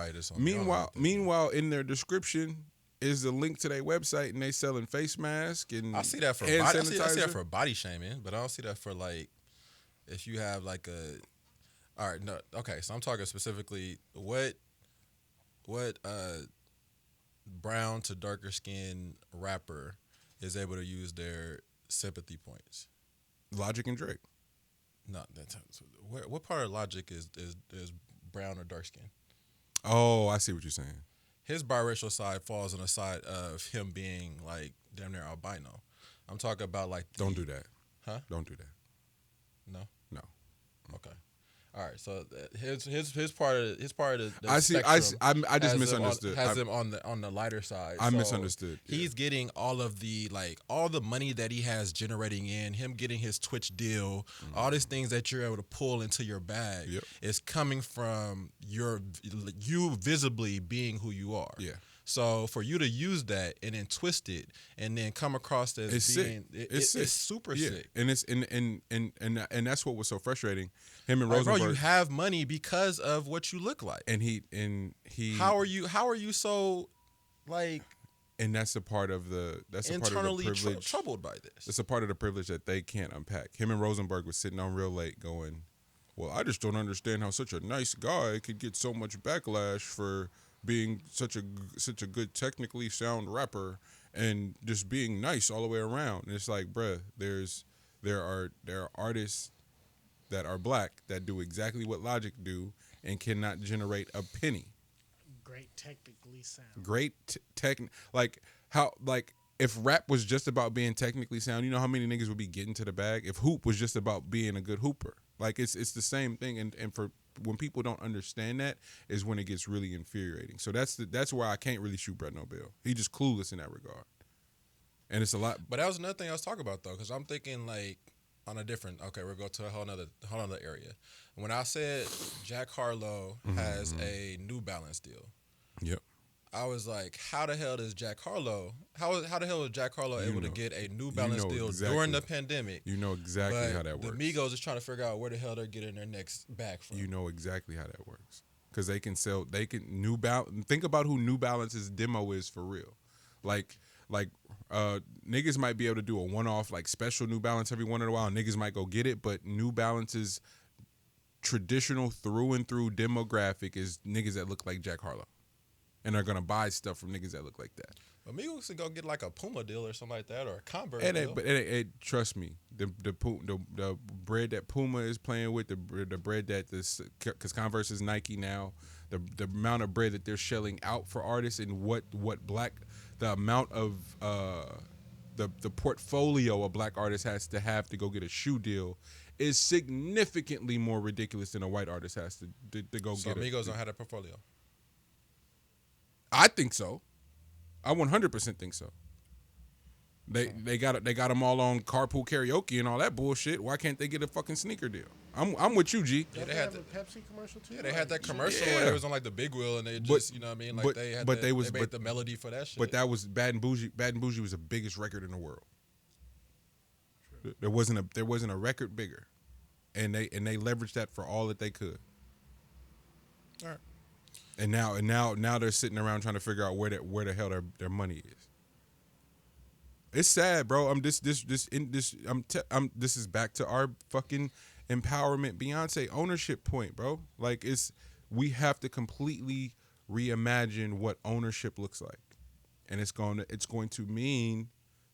in their description is a link to their website, and they selling face mask and I see that for hand body, I see that sanitizer. for body shaming, but I don't see that for like if you have like a. All right, no, okay. So I'm talking specifically what brown to darker skin rapper is able to use their sympathy points. Logic and Drake. No, what part of Logic is brown or dark skin? Oh, I see what you're saying. His biracial side falls on the side of him being like damn near albino. I'm talking about like Don't do that. Huh? Don't do that. No. No. Okay. All right. So his part of the I see. I just misunderstood. Has him on the lighter side. I So misunderstood. Yeah. He's getting all of the all the money that he has generating in him, getting his Twitch deal, all these things that you're able to pull into your bag is coming from you visibly being who you are. Yeah. So for you to use that and then twist it and then come across as It's being sick. it's super sick. And it's and that's what was so frustrating. Him and Like, Rosenberg. bro, you have money because of what you look like. and he How are you so like and that's a part of the internally privilege. troubled by this? It's a part of the privilege that they can't unpack. Him and Rosenberg was sitting on real late going, well, I just don't understand how such a nice guy could get so much backlash for being such a good technically sound rapper and just being nice all the way around. And it's like, bruh, there are artists that are black that do exactly what Logic do and cannot generate a penny. Great technically sound. Great if rap was just about being technically sound, you know how many niggas would be getting to the bag? If hoop was just about being a good hooper. Like it's the same thing, and for when people don't understand that is when it gets really infuriating. So that's where I can't really shoot Brett no bill. He just clueless in that regard. And it's a lot. But that was another thing I was talking about though, because I'm thinking like on a different. Okay, we'll go to a whole nother area. When I said Jack Harlow has a New Balance deal, Yep. I was like, how the hell is Jack Harlow? How the hell is Jack Harlow able to get a New Balance deal during the pandemic? You know exactly how that works. The Migos is trying to figure out where the hell they're getting their next bag from. You know exactly how that works. Because they can New Balance. Think about who New Balance's demo is for real. Like niggas might be able to do a one-off like special New Balance every once in a while. Niggas might go get it, but New Balance's traditional through and through demographic is niggas that look like Jack Harlow, and are gonna buy stuff from niggas that look like that. But Migos could go get like a Puma deal or something like that, or a Converse And deal. but trust me, the bread that Puma is playing with, the bread that this, because Converse is Nike now, the amount of bread that they're shelling out for artists, and the amount of the portfolio a black artist has to have go get a shoe deal is significantly more ridiculous than a white artist has to go So get. Migos don't have that portfolio. I think so. I 100% think so. They got them all on carpool karaoke and all that bullshit. Why can't they get a fucking sneaker deal? I'm with you, G. Yeah, Don't they they had have a Pepsi commercial too? Yeah, they had that commercial Yeah. where it was on like the big wheel, and they just, you know what I mean? Like they had they made the melody for that shit. But that was Bad and Bougie. Bad and Bougie was the biggest record in the world. There wasn't a record bigger, and they leveraged that for all that they could. All right. And now they're sitting around trying to figure out where the hell their money is. It's sad, bro. This is back to our fucking empowerment Beyonce ownership point, bro. Like we have to completely reimagine what ownership looks like. And it's going to mean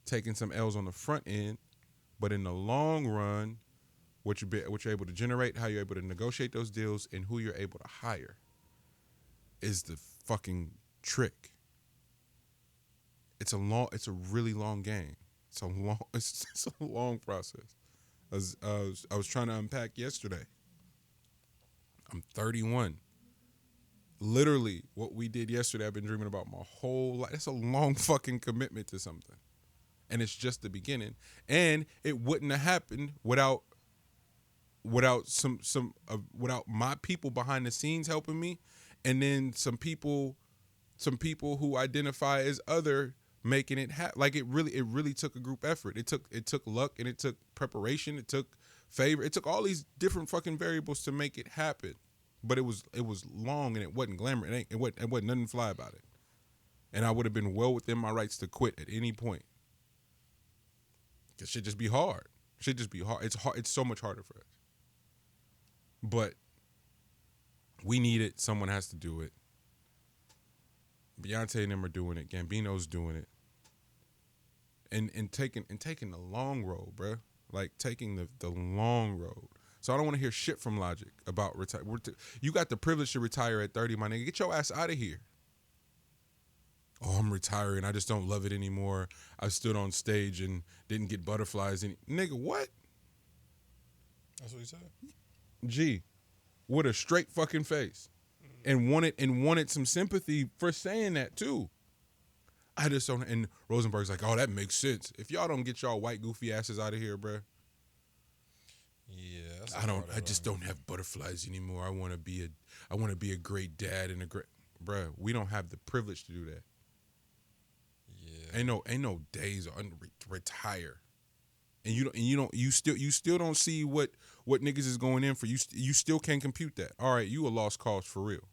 taking some L's on the front end, but in the long run, what you're able to generate, how you're able to negotiate those deals, and who you're able to hire is the fucking trick. It's a really long game. It's a long process. I was trying to unpack yesterday. I'm 31. Literally, what we did yesterday, I've been dreaming about my whole life. It's a long fucking commitment to something, and it's just the beginning. And it wouldn't have happened without without my people behind the scenes helping me, and then some people who identify as other making it happen. Like it really took a group effort. It took luck, and it took preparation. It took favor. It took all these different fucking variables to make it happen. But it was long, and it wasn't glamour. It wasn't nothing fly about it. And I would have been well within my rights to quit at any point. Cause shit just be hard. It's hard. It's so much harder for us. But we need it. Someone has to do it. Beyonce and them are doing it. Gambino's doing it. And taking the long road, bruh. Like taking the long road. So I don't want to hear shit from Logic about retire. You got the privilege to retire at 30, my nigga. Get your ass out of here. Oh, I'm retiring. I just don't love it anymore. I stood on stage and didn't get butterflies. Nigga, what? That's what he said. G, with a straight fucking face. And wanted some sympathy for saying that too. I just don't. And Rosenberg's like, oh, that makes sense. If y'all don't get y'all white goofy asses out of here, bruh. Yeah, I just don't have butterflies anymore. I want to be a great dad and a great bruh. We don't have the privilege to do that. Yeah. Ain't no days on retire. And you still don't see what niggas is going in for. You still can't compute that. All right, you a lost cause for real.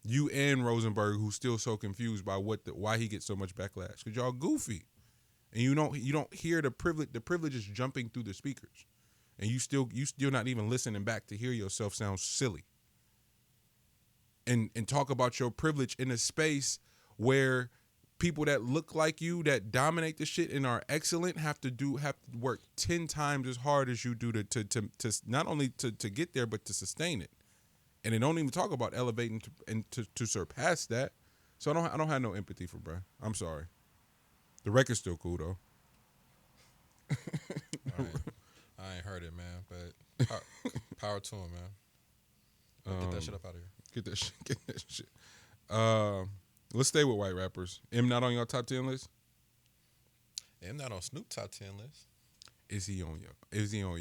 You and Rosenberg, who's still so confused by why he gets so much backlash, because y'all goofy, and you don't hear the privilege. The privilege is jumping through the speakers, and you still not even listening back to hear yourself sound silly. And talk about your privilege in a space where people that look like you, that dominate the shit and are excellent, have to work 10 times as hard as you do to not only to get there, but to sustain it. And they don't even talk about elevating to surpass that. So I don't have no empathy for bruh. I'm sorry. The record's still cool though. I ain't heard it, man. But power to him, man. Get that shit up out of here. Get that shit. Let's stay with white rappers. M not on your top 10 list? I'm not on Snoop top 10 list. Is he on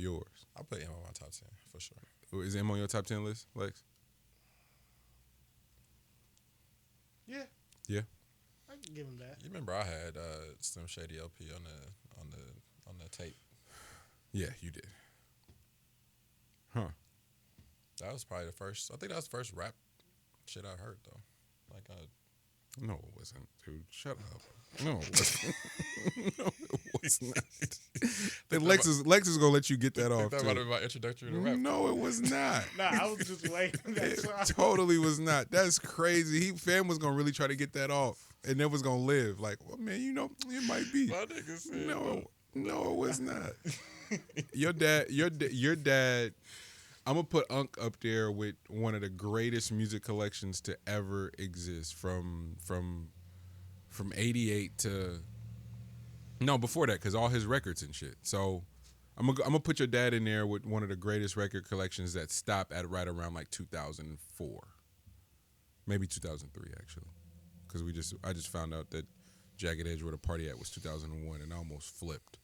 yours? I'll put him on my top 10 for sure. Is M on your top 10 list, Lex? Yeah, Yeah. I can give him that. You remember I had Slim Shady LP on the tape. Yeah, you did. Huh. That was probably the first. I think that was the first rap shit I heard though. Like No, it wasn't, dude. Shut up. No, it wasn't. No, it was not. And Lex is gonna let you get that off. That might have been my introductory to rap. No, it was not. Nah, I was just waiting. It totally was not. That's crazy. Fam was gonna really try to get that off, and it was gonna live. Like, well, man, you know, it might be. My nigga said No, it was not. Your dad. I'm gonna put Unc up there with one of the greatest music collections to ever exist. From '88 to before that, because all his records and shit. So I'm gonna put your dad in there with one of the greatest record collections that stopped at right around like 2004, maybe 2003 actually, because I just found out that Jagged Edge where the party at was 2001 and I almost flipped.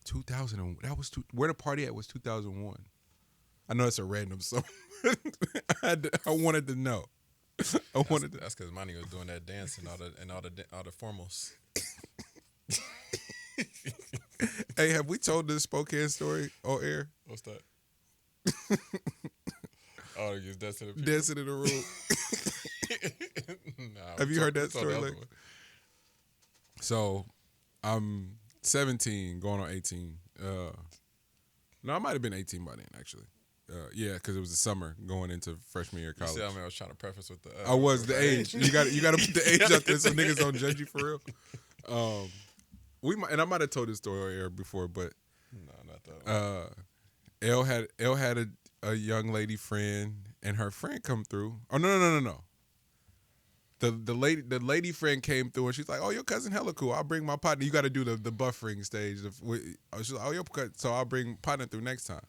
2000 that was where the party at was 2001. I know it's a random song. I wanted to know. That's because Monty was doing that dance and all the formals. Hey, have we told this Spokane story on air? What's that? Oh, you dancing in the Dancing in the room. Nah, have you heard that story? Like, so, I'm 17, going on 18. No, I might have been 18 by then, actually. Yeah, because it was the summer going into freshman year of college. You see, I was trying to preface with the. I was the age. You got to put the age out there so niggas don't judge you for real. I might have told this story on air before, but no, not that one. Elle had a young lady friend, and her friend come through. Oh no. The lady friend came through, and she's like, "Oh, your cousin hella cool. I'll bring my partner. You got to do the buffering stage." She's like, "Oh, your cousin, so I'll bring partner through next time."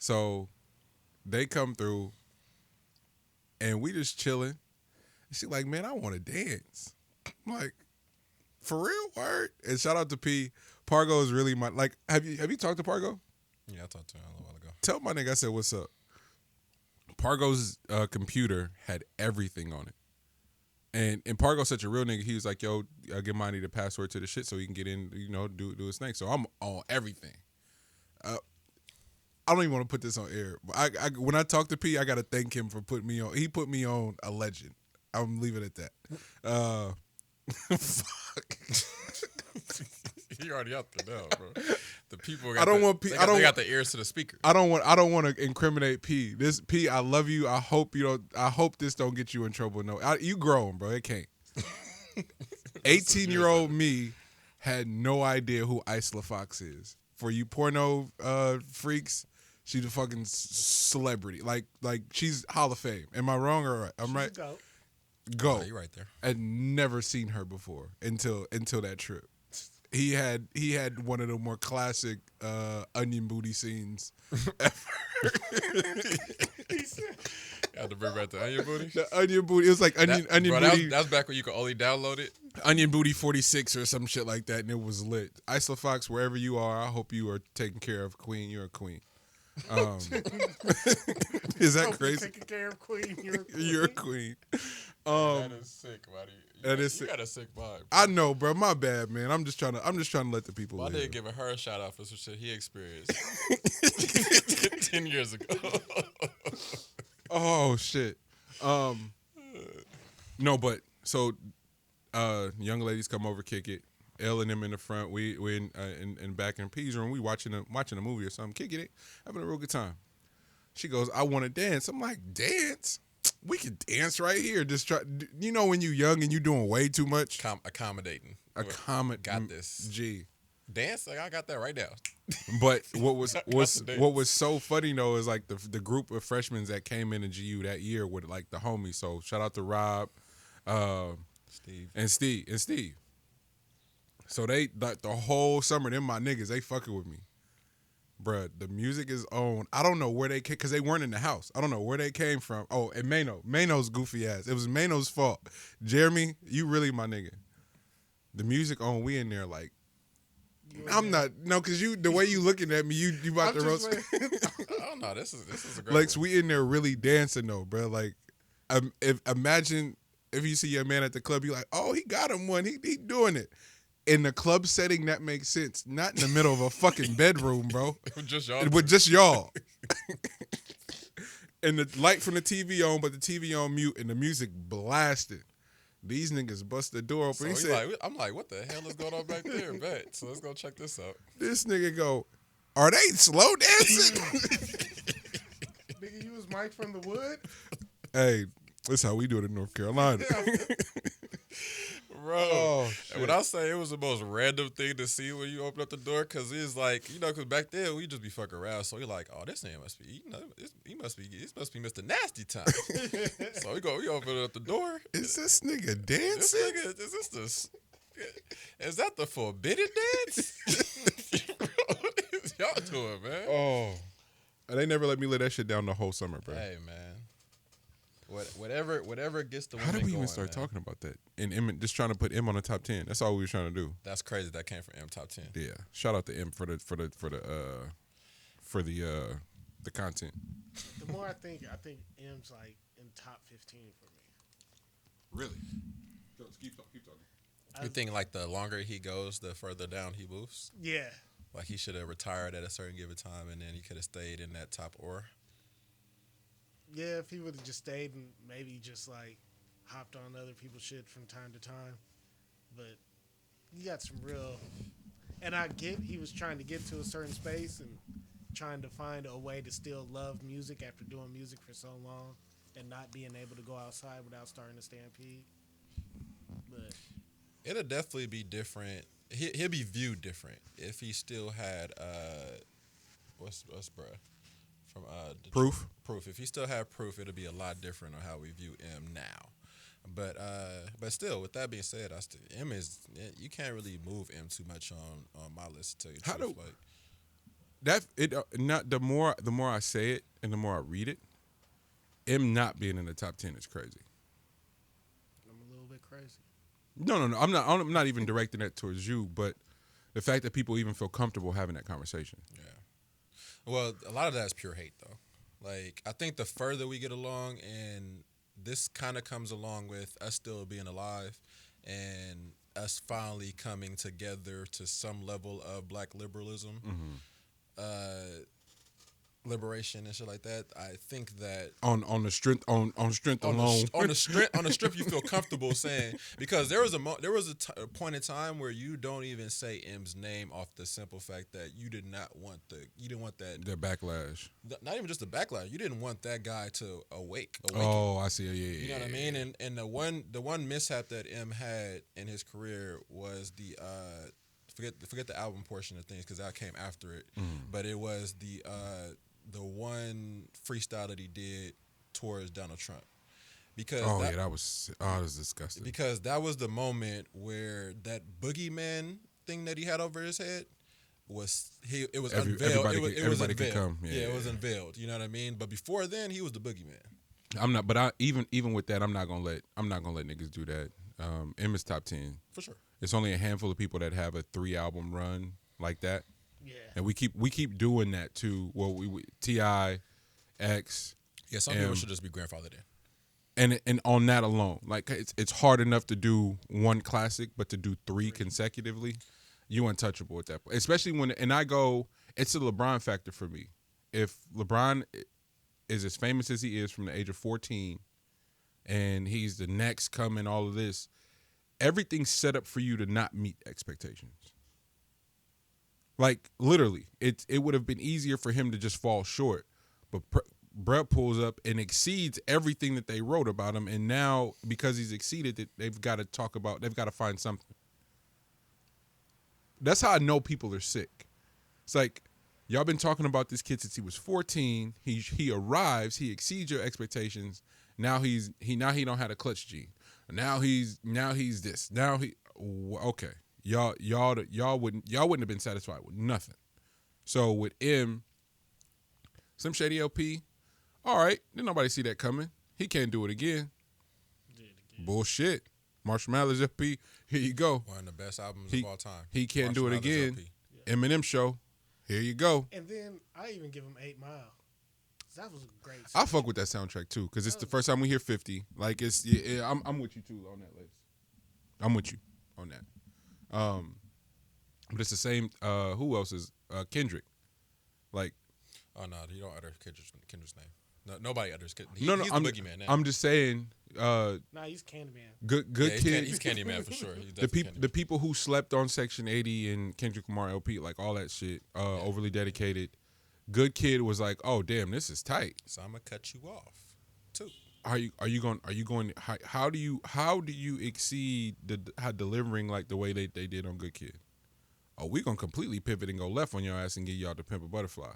So they come through, and we just chilling. She's like, "Man, I want to dance." I'm like, "For real, word?" And shout out to P. Pargo is really my like. Have you talked to Pargo? Yeah, I talked to him a while ago. Tell my nigga I said what's up. Pargo's computer had everything on it, and Pargo's such a real nigga. He was like, "Yo, give Monty the password to the shit so he can get in. You know, do his thing." So I'm on everything. I don't even want to put this on air. But when I talk to P, I got to thank him for putting me on. He put me on a legend. I'm leaving it at that. Fuck. You're already out there now, bro. The people got they got the ears to the speaker. I don't want to incriminate P. This P, I love you. I hope this don't get you in trouble. No, you grown, bro. It can't. 18-year-old me had no idea who Isla Fox is. For you porno freaks, she's a fucking celebrity. Like she's Hall of Fame. Am I wrong or right? I'm right. Go. Oh, you're right there. I'd never seen her before until that trip. He had one of the more classic onion booty scenes ever. Had to bring back the onion booty. The onion booty. It was like onion booty. That's back when you could only download it. Onion booty 46 or some shit like that, and it was lit. Isla Fox, wherever you are, I hope you are taken care of, queen. You're a queen. Is that crazy? Taking care of queen. You're a queen. That is sick, buddy. You got a sick vibe. Bro. I know, bro. My bad, man. I'm just trying to let the people. Well, live. I did giving her a shout out for some shit he experienced 10 years ago. Oh shit. No, but so young ladies come over, kick it. Elle and them in the front. We in back in P's room. We watching a movie or something, kicking it, having a real good time. She goes, "I want to dance." I'm like, "Dance? We can dance right here." Just try. You know when you young and you doing way too much. Accommodating. Got this. G. Dance? Like I got that right now. But what was so funny though is like the group of freshmen that came into GU that year with like the homies. So shout out to Rob, Steve. So they like the whole summer, them my niggas, they fucking with me. Bruh, the music is on. I don't know where they came, because they weren't in the house. I don't know where they came from. Oh, and Mano's goofy ass. It was Mano's fault. Jeremy, you really my nigga. The music on, we in there like, I'm not, no, because the way you looking at me, you about to roast. Oh no, this is a great Lex, we in there really dancing though, bro. Like, imagine if you see your man at the club, you like, oh, he got him one. He doing it. In the club setting, that makes sense. Not in the middle of a fucking bedroom, bro. With just y'all. And the light from the TV on, but the TV on mute and the music blasted. These niggas bust the door open. So He he said, like, I'm like, what the hell is going on back there? Bet. So let's go check this out. this nigga go, are they slow dancing? Nigga, you was Mike from the Wood? Hey, that's how we do it in North Carolina. Bro, Oh, and when I say it was the most random thing to see when you open up the door, because it's like, because back then we just be fucking around. So you're like, oh, this nigga must be, this must be Mr. Nasty Time. So we open up the door. Is this nigga This dancing? nigga, is that the forbidden dance? What is y'all doing, man? Oh. They never let me lay that shit down the whole summer, bro. Hey, man. Whatever gets the women How did we going, even start man. talking about that? And M, just trying to put M on the top 10. That's all we were trying to do. That's crazy. That came from M Top 10. Yeah. Shout out to M for the content. The more I think M's like in top 15 for me. Really? Keep talking. You think like the longer he goes, the further down he moves? Yeah. Like he should have retired at a certain given time, and then he could have stayed in that top or. Yeah, if he would have just stayed and maybe just like hopped on other people's shit from time to time. But he got some real. And I get he was trying to get to a certain space and trying to find a way to still love music after doing music for so long and not being able to go outside without starting to stampede. But It'll definitely be different. He'll be viewed different if he still had what's bruh from Proof? Proof. If he still had Proof, it'll be a lot different on how we view M now. But still, with that being said, M is, you can't really move M too much on my list. To tell you the truth. Like That it not the more I say it and the more I read it, M not being in the top 10 is crazy. I'm a little bit crazy. No. I'm not even directing that towards you, but the fact that people even feel comfortable having that conversation. yeah. Well, a lot of that is pure hate, though. Like, I think the further we get along, and this kind of comes along with us still being alive and us finally coming together to some level of black liberalism, liberation and shit like that. I think that On the strength alone. on the strip you feel comfortable saying, because there was a point in time where you don't even say M's name off the simple fact that you didn't want that the backlash. not even just the backlash, you didn't want that guy to awaken. Oh, I see. Yeah. You know what I mean? And the one mishap that M had in his career was the forget the album portion of things because that came after it, but it was the one freestyle that he did towards Donald Trump. Because that was disgusting. Because that was the moment where that boogeyman thing that he had over his head was unveiled. Everybody could come. Yeah, it was unveiled. You know what I mean? But before then, he was the boogeyman. I'm not. But even with that, I'm not gonna let niggas do that. M is top 10 For sure. It's only a handful of people that have a 3-album run like that. Yeah. And we keep doing that too. Well, we T.I., X. Yeah, some people should just be grandfathered in. And on that alone, like it's hard enough to do one classic, but to do 3 consecutively, you untouchable at that point. Especially when, and I go, it's a LeBron factor for me. If LeBron is as famous as he is from the age of 14, and he's the next coming, all of this, everything's set up for you to not meet expectations. Like, literally, it would have been easier for him to just fall short. But Brett pulls up and exceeds everything that they wrote about him. And now, because he's exceeded it, they've got to find something. That's how I know people are sick. It's like, y'all been talking about this kid since he was 14. He arrives, he exceeds your expectations. Now he don't have a clutch gene. Now he's this. Now okay. Y'all wouldn't have been satisfied with nothing. So with M, Slim Shady LP, all right, didn't nobody see that coming. He can't do it again. Bullshit. Marshall Mathers LP, here you go. One of the best albums of all time. He can't Marshall do it Mathers again. LP. Yeah. Eminem show, here you go. And then I even give him 8 Mile. That was a great I fuck with that soundtrack too, because it's the first time we hear 50. Like I'm with you too on that list. I'm with you on that. But it's the same. Who else is Kendrick? Like, Oh no, you don't utter Kendrick's name. No, nobody understands. No, He's the I'm boogeyman now. I'm just saying. Nah, he's Candyman. Good he's kid. He's Candyman for sure. He's The definitely the people who slept on Section 80 and Kendrick Lamar LP, like all that shit, overly dedicated. Good Kid was like, oh damn, this is tight. So I'm gonna cut you off, too. Are you going? How do you exceed how delivering like the way they did on Good Kid? Oh, we gonna completely pivot and go left on your ass and get y'all to Pimp a Butterfly.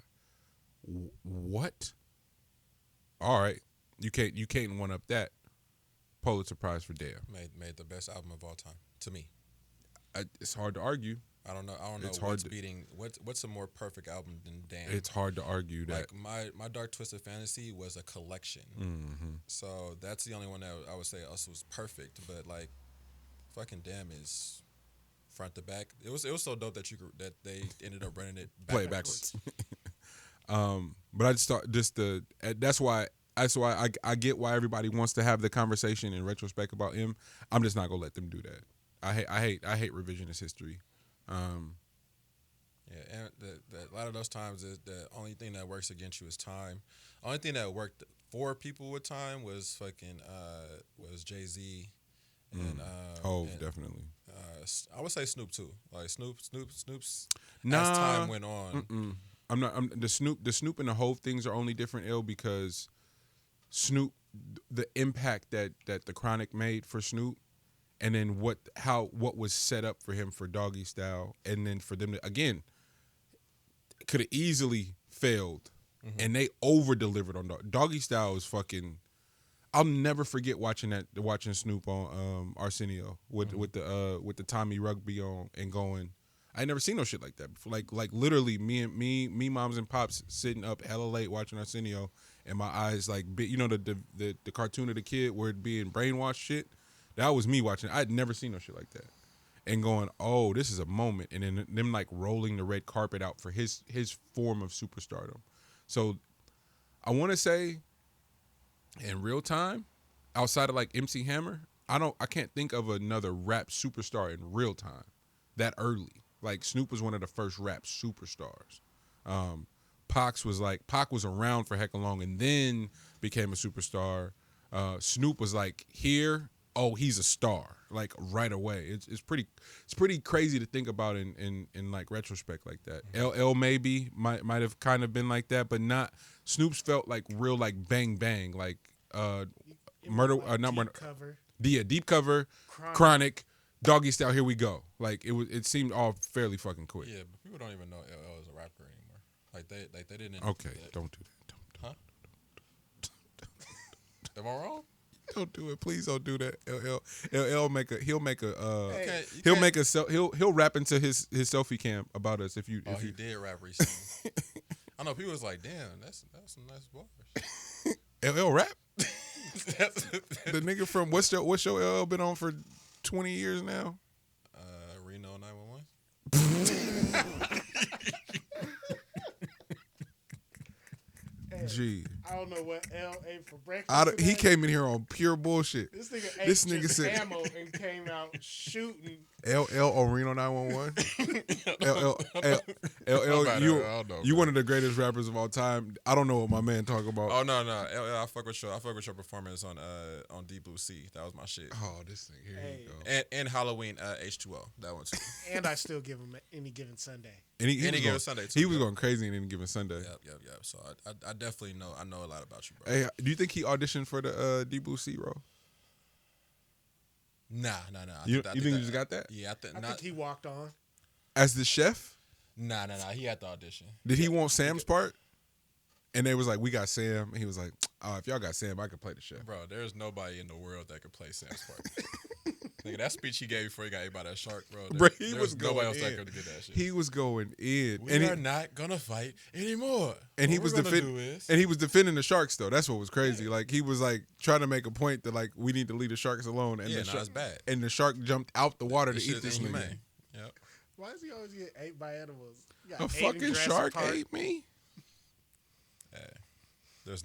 What? All right, you can't one up that. Pulitzer Prize for Damn. Made the best album of all time to me. It's hard to argue. I don't know It's what's hard beating what's a more perfect album than Damn. It's hard to argue that. Like my Dark Twisted Fantasy was a collection, so that's the only one that I would say also was perfect. But like, fucking Damn is front to back. It was so dope that they ended up running it Play it backwards. But I just thought that's why I get why everybody wants to have the conversation in retrospect about him. I'm just not gonna let them do that. I hate revisionist history. Yeah, and a lot of those times the only thing that works against you is time. Only thing that worked for people with time was fucking was Jay-Z and Hov, definitely. I would say Snoop too. Like Snoop's Nah, as time went on. The Snoop and the Hov things are only different, because Snoop, the impact that the Chronic made for Snoop, and then what was set up for him for Doggy Style, and then for them to, again, could have easily failed, and they over delivered on Doggy Style. Is fucking. I'll never forget watching Snoop on Arsenio with the Tommy Rugby on and going. I ain't never seen no shit like that before. Like literally me, moms and pops sitting up hella late watching Arsenio, and my eyes like the cartoon of the kid where it being brainwashed shit. That was me watching. I'd never seen no shit like that, and going, oh, this is a moment, and then them like rolling the red carpet out for his form of superstardom. So I want to say, in real time, outside of like MC Hammer, I can't think of another rap superstar in real time that early. Like Snoop was one of the first rap superstars. Pac was around for hecka long and then became a superstar. Snoop was like here, oh, he's a star, like right away. It's pretty crazy to think about in like retrospect like that. LL maybe might have kind of been like that, but not. Snoop's felt like real like bang bang like murder not murder Cover. Deep Cover, Chronic, Doggy Style, here we go. Like it seemed all fairly fucking quick. Yeah, but people don't even know LL is a rapper anymore. Like they didn't. Okay, don't do that. Huh? Am I wrong? Don't do it. Please don't do that. LL he'll rap into his selfie cam about us if you. He did rap recently. I know people was like, damn, that's some nice bars. LL rap? The nigga from what's your LL been on for 20 years now? Reno 911. Gee. I don't know what L ate for breakfast. He came in here on pure bullshit. This nigga ate just ammo and came out shooting. LL on Reno 911. LL, you one of the greatest rappers of all time. I don't know what my man talking about. Oh no, LL, I fuck with your performance on Deep Blue Sea. That was my shit. Oh, this thing here you go. And Halloween H2O. That one too. And I still give him Any Given Sunday. Any given Sunday too. He was going crazy in Any Given Sunday. Yep. So I definitely know. I know a lot about you, bro. Hey, do you think he auditioned for the Deep Blue Sea role? Nah. You think he just got that? Yeah, I think he walked on as the chef. Nah. He had the audition. Did he want Sam's part? And they was like, "We got Sam." And he was like, "Oh, if y'all got Sam, I could play the chef." Bro, there's nobody in the world that could play Sam's part. Nigga, that speech he gave before he got ate by that shark, bro. He was going nobody else in. that could get that shit. He was going in. We are not gonna fight anymore. And he was defending the sharks though. That's what was crazy. Yeah. Like he was like trying to make a point that like we need to leave the sharks alone. And it's bad. And the shark jumped out the water to eat this nigga. Yep. Why does he always get ate by animals? A fucking shark ate me. There's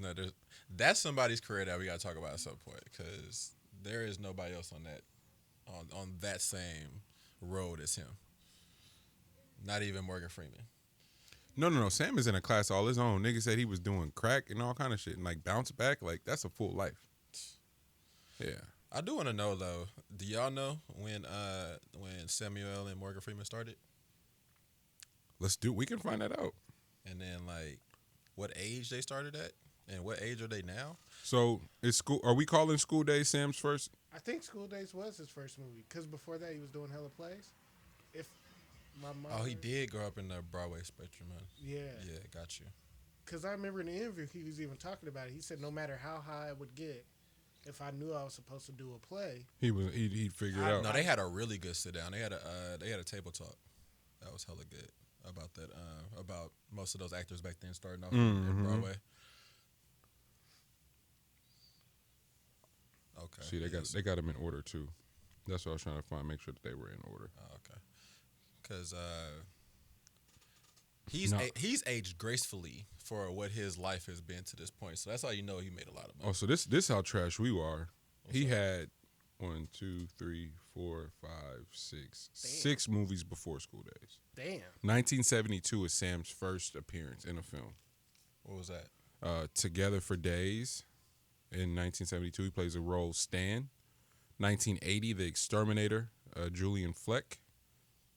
that's somebody's career that we gotta talk about at some point because there is nobody else on that same road as him. Not even Morgan Freeman. No. Sam is in a class all his own. Nigga said he was doing crack and all kind of shit and like bounce back. Like that's a full life. Yeah. I do want to know though. Do y'all know when Samuel and Morgan Freeman started? We can find that out. And then like what age they started at, and what age are they now? So is school? Are we calling School Days Sam's first? I think School Days was his first movie because before that he was doing hella plays. If my mom, Oh, he did grow up in the Broadway spectrum, man. Yeah. Yeah, got you. Because I remember in the interview he was even talking about it. He said no matter how high I would get, if I knew I was supposed to do a play, He'd figure it out. No, they had a really good sit down. They had a table talk. That was hella good about that. About most of those actors back then starting off in Broadway. Okay. See, they got them in order too. That's what I was trying to find. Make sure that they were in order. Oh, okay. Because he's aged gracefully for what his life has been to this point. So that's how you know he made a lot of money. Oh, so this how trash we are. He had 1, 2, 3, 4, 5, 6, 6 movies before School Days. damn. 1972 is Sam's first appearance in a film. What was that? Together for Days. In 1972, he plays a role Stan. 1980, The Exterminator, Julian Fleck.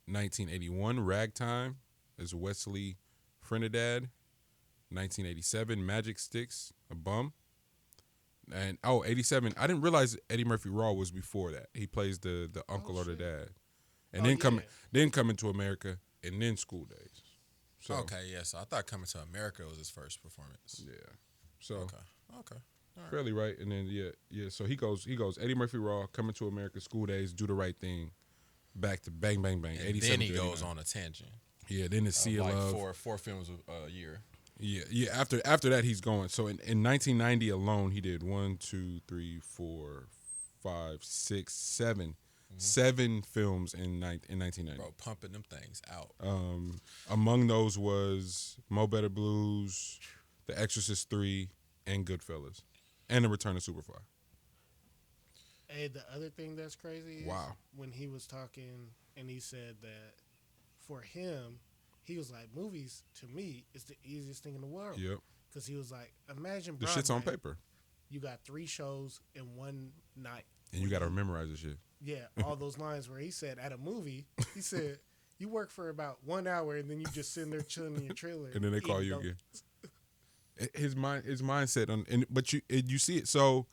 1981, Ragtime as Wesley Trinidad. 1987, Magic Sticks, a bum. And 87, I didn't realize Eddie Murphy Raw was before that. He plays the uncle or the dad. And then Coming to America and then School Days. So Okay, yeah. So I thought Coming to America was his first performance. yeah. So Okay. All right. fairly right. And then yeah. So he goes Eddie Murphy Raw, Coming to America, School Days, Do the Right Thing, back to Bang Bang Bang. And then he goes on a tangent. Yeah, then it's Sea of like Love. four films a year. Yeah. After that, he's going. So in 1990 alone, he did 1, 2, 3, 4, 5, 6, 7, 7 films in 1990. Bro, pumping them things out. Among those was Mo Better Blues, The Exorcist 3, and Goodfellas, and The Return of Superfly. Hey, the other thing that's crazy is Wow. when he was talking and he said that for him, he was like, movies to me is the easiest thing in the world. Yep. Because he was like, imagine The Broadway, shit's on paper, you got 3 shows in one night. and you got to memorize the shit. Yeah, all those lines where he said at a movie, he said, you work for about 1 hour and then you just sitting there chilling in your trailer. And then they call you eating again. His mindset but you see it. So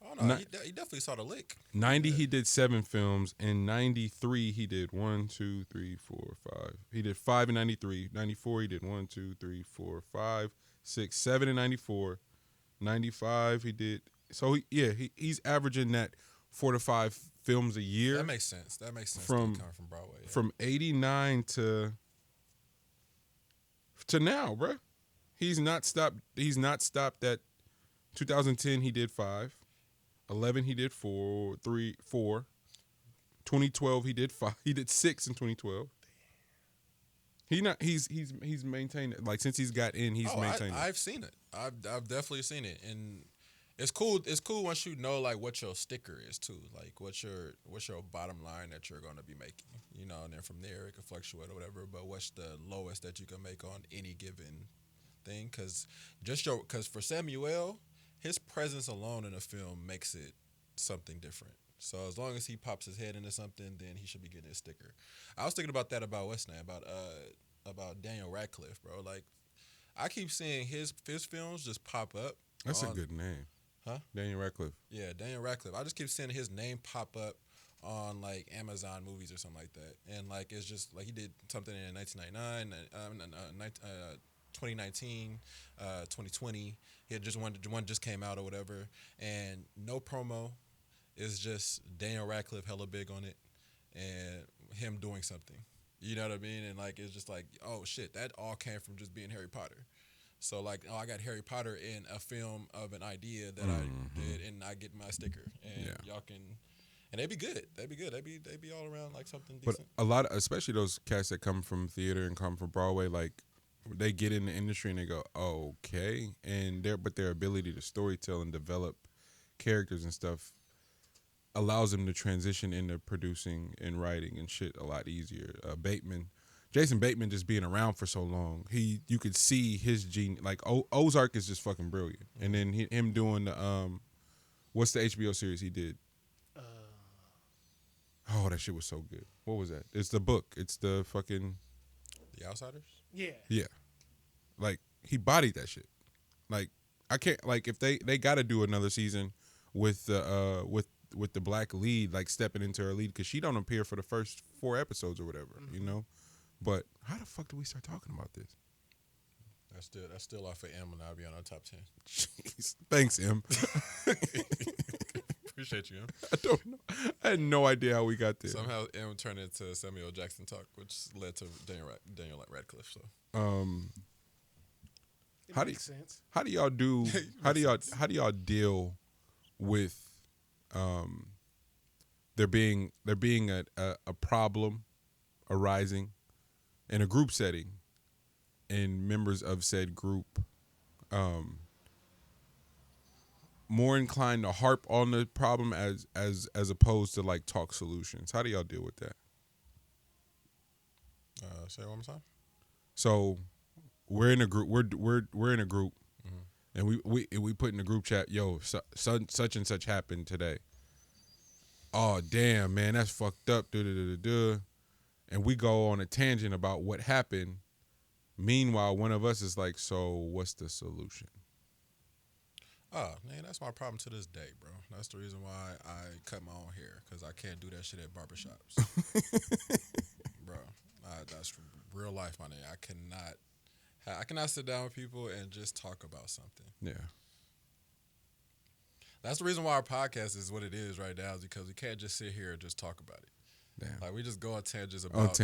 Oh no, he definitely saw the lick. 90 he did 7 films. In 93 he did 1, 2, 3, 4, 5. He did 5 in 93. 94 he did 1, 2, 3, 4, 5, 6, 7 in 94. 95 he did. So he's averaging that 4 to 5 films a year. That makes sense. That makes sense. From coming from Broadway. Yeah. from 89 to now, bruh. He's not stopped at 2010 he did 5. 11 he did 4. 2012 he did 5. He did 6 in 2012. He's maintained it. Like since he's got in, he's maintained it. I've seen it. I've definitely seen it, and it's cool. It's cool once you know like what your sticker is too. Like what's your bottom line that you're going to be making. You know, and then from there it can fluctuate or whatever. But what's the lowest that you can make on any given thing? Because for Samuel, his presence alone in a film makes it something different. So as long as he pops his head into something, then he should be getting his sticker. I was thinking about that about what's name about Daniel Radcliffe, bro. Like I keep seeing his films just pop up. That's a good name. Huh? Daniel Radcliffe. Yeah, Daniel Radcliffe. I just keep seeing his name pop up on like Amazon movies or something like that. And like it's just like he did something in 1999, 2019, 2020. He had just one just came out or whatever, and no promo. It's just Daniel Radcliffe hella big on it, and him doing something. You know what I mean? And like it's just like, oh shit, that all came from just being Harry Potter. So like, oh, I got Harry Potter in a film of an idea that I did, and I get my sticker, and y'all can, and they'd be good. They'd be all around like something decent. But a lot of, especially those cats that come from theater and come from Broadway, like they get in the industry and they go, oh, okay, and their ability to storytell and develop characters and stuff allows them to transition into producing and writing and shit a lot easier. Jason Bateman just being around for so long, you could see his gene. Like Ozark is just fucking brilliant, and then him doing the what's the HBO series he did? Oh, that shit was so good. What was that? It's the book. It's the fucking The Outsiders. yeah. Like he bodied that shit. Like I can't like if they got to do another season with the with the black lead like stepping into her lead because she don't appear for the first 4 episodes or whatever, you know. But how the fuck do we start talking about this? That's still off of M, and I'll be on our top 10. Jeez, thanks, M. Appreciate you, M. I don't know. I had no idea how we got there. Somehow M turned into Samuel Jackson talk, which led to Daniel Radcliffe. So It makes sense. How do y'all do? How do y'all deal with there being a problem arising in a group setting, and members of said group more inclined to harp on the problem as opposed to like talk solutions? How do y'all deal with that? Say it one more time. So we're in a group. We're in a group, and we put in the group chat, yo, such and such happened today. Oh damn, man, that's fucked up. And we go on a tangent about what happened. Meanwhile, one of us is like, so what's the solution? Oh, man, that's my problem to this day, bro. That's the reason why I cut my own hair, because I can't do that shit at barbershops. Bro, that's real life, my nigga. I cannot sit down with people and just talk about something. Yeah. That's the reason why our podcast is what it is right now, is because we can't just sit here and just talk about it. Damn. Like, we just go on tangents about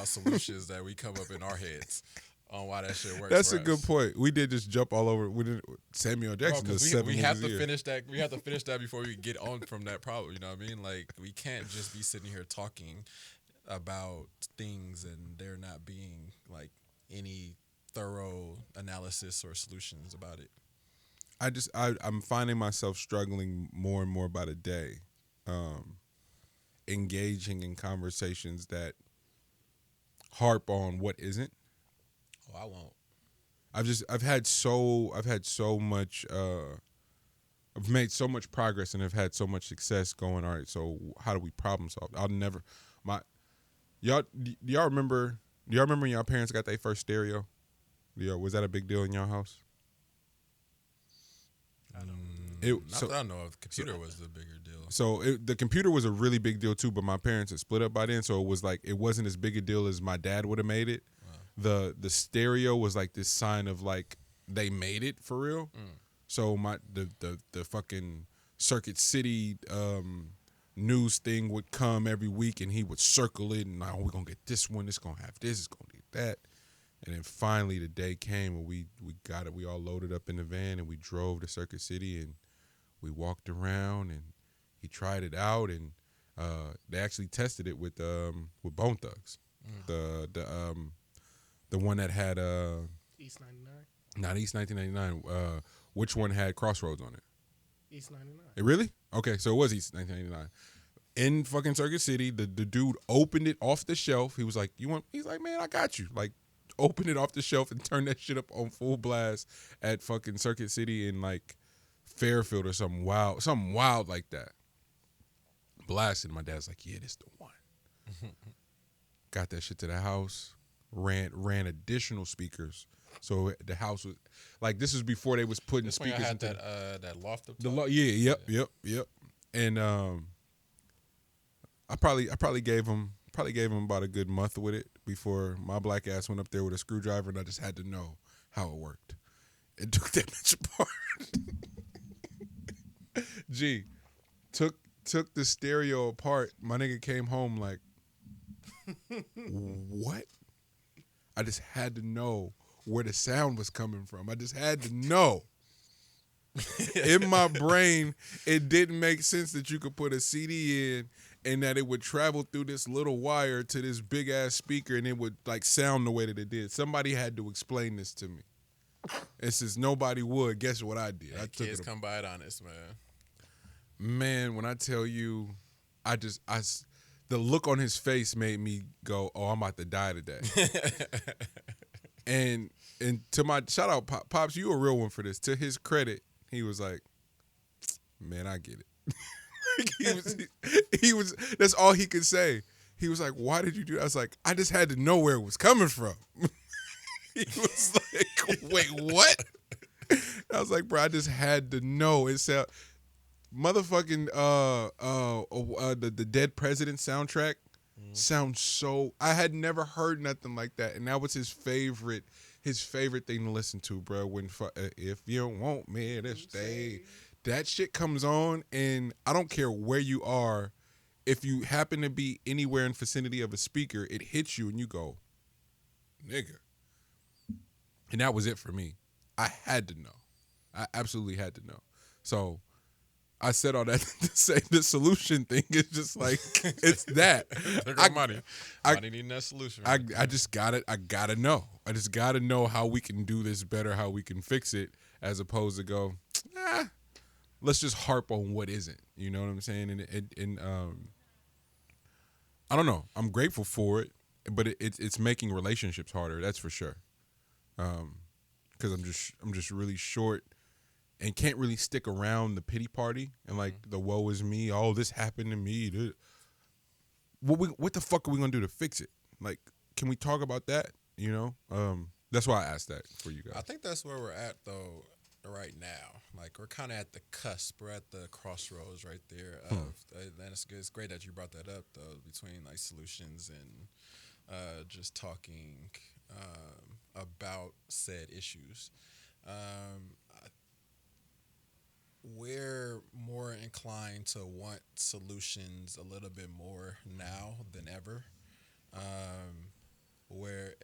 solutions that we come up in our heads on why that shit works. That's for a good us. point. We did just jump all over. We did Samuel Jackson. Bro, does 7 we movies have a to year. finish that. We have to finish that before we get on from that problem. You know what I mean? Like, we can't just be sitting here talking about things and there not being like any thorough analysis or solutions about it. I'm finding myself struggling more and more by the day, engaging in conversations that harp on what isn't. Oh, I won't. I've made so much progress and have had so much success going. All right, so how do we problem solve? Do y'all remember when y'all parents got their first stereo? Was that a big deal in y'all house? I don't. That I know of. The computer was the bigger deal. So the computer was a really big deal too, but my parents had split up by then, so it wasn't as big a deal as my dad would have made it. Wow. The stereo was like this sign of like they made it for real. So the fucking Circuit City news thing would come every week, and he would circle it, and now we're gonna get this one. It's gonna have this. It's gonna get that. And then finally the day came when we got it. We all loaded up in the van and we drove to Circuit City and we walked around and he tried it out, and they actually tested it with Bone Thugs. The one that had East 99. not East 1999. Which one had Crossroads on it? East 99. It really? Okay, so it was East 1999. In fucking Circuit City, the dude opened it off the shelf. He was like, "You want?" He's like, "Man, I got you." Like, opened it off the shelf and turned that shit up on full blast at fucking Circuit City in like Fairfield or something wild like that. Blasted. My dad's like, "Yeah, this the one." Got that shit to the house. Ran additional speakers, so the house was like, this was before they was putting This speakers. When I had into that loft up top. Yep. And I probably gave him about a good month with it before my black ass went up there with a screwdriver, and I just had to know how it worked. It took that bitch apart. Gee, took the stereo apart. My nigga came home like, what? I just had to know where the sound was coming from. I just had to know. In my brain, it didn't make sense that you could put a CD in and that it would travel through this little wire to this big ass speaker and it would like sound the way that it did. Somebody had to explain this to me. And since nobody would, guess what I did? Hey, I took kids it. come by it honest, man. Man, when I tell you, the look on his face made me go, "Oh, I'm about to die today." and to my shout out, Pops, you a real one for this. To his credit, he was like, "Man, I get it." he was. That's all he could say. He was like, "Why did you do that?" I was like, "I just had to know where it was coming from." He was like, "Wait, what?" I was like, "Bro, I just had to know." It sound motherfucking the Dead President soundtrack sounds so. I had never heard nothing like that, and that was his favorite thing to listen to, bro. When if you want me to stay, that shit comes on, and I don't care where you are. If you happen to be anywhere in vicinity of a speaker, it hits you, and you go, "Nigga." And that was it for me. I had to know. I absolutely had to know. So I said all that to say the solution thing is just like, it's that. Money needing that solution. I just got it. I gotta know. I just gotta know how we can do this better, how we can fix it, as opposed to go, let's just harp on what isn't. You know what I'm saying? And I don't know. I'm grateful for it, but it's making relationships harder. That's for sure. Because I'm just really short and can't really stick around the pity party and like the woe is me. Oh, this happened to me. What the fuck are we gonna do to fix it? Like, can we talk about that? You know, that's why I asked that for you guys. I think that's where we're at though right now. Like we're kind of at the cusp. We're at the crossroads right there. And it's great that you brought that up though, between like solutions and just talking about said issues. We're more inclined to want solutions a little bit more now than ever. Where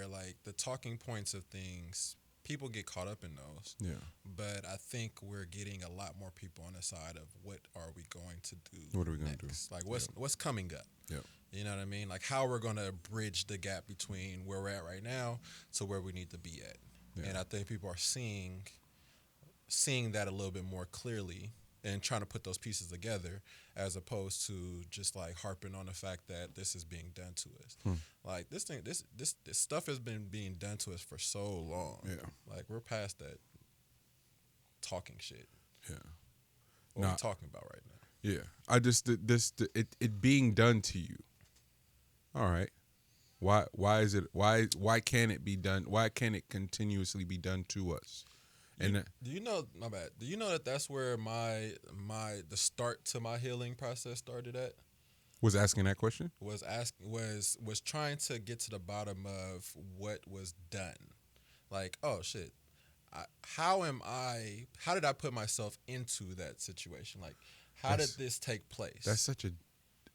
like the talking points of things, people get caught up in those. Yeah. But I think we're getting a lot more people on the side of what are we going to do? What are we going to do? Like what's coming up? Yeah. You know what I mean? Like how we're going to bridge the gap between where we're at right now to where we need to be at. Yeah. And I think people are seeing that a little bit more clearly and trying to put those pieces together as opposed to just like harping on the fact that this is being done to us. Like this stuff has been being done to us for so long. Yeah. Like we're past that talking shit. Yeah. What are we talking about right now? Yeah. I just it being done to you. All right. Why is it why can't it be done? Why can't it continuously be done to us? And do you know? My bad. Do you know that that's where the start to my healing process started at? Was asking that question? Was trying to get to the bottom of what was done. Like, oh shit, how did I put myself into that situation? Like, how did this take place? That's such a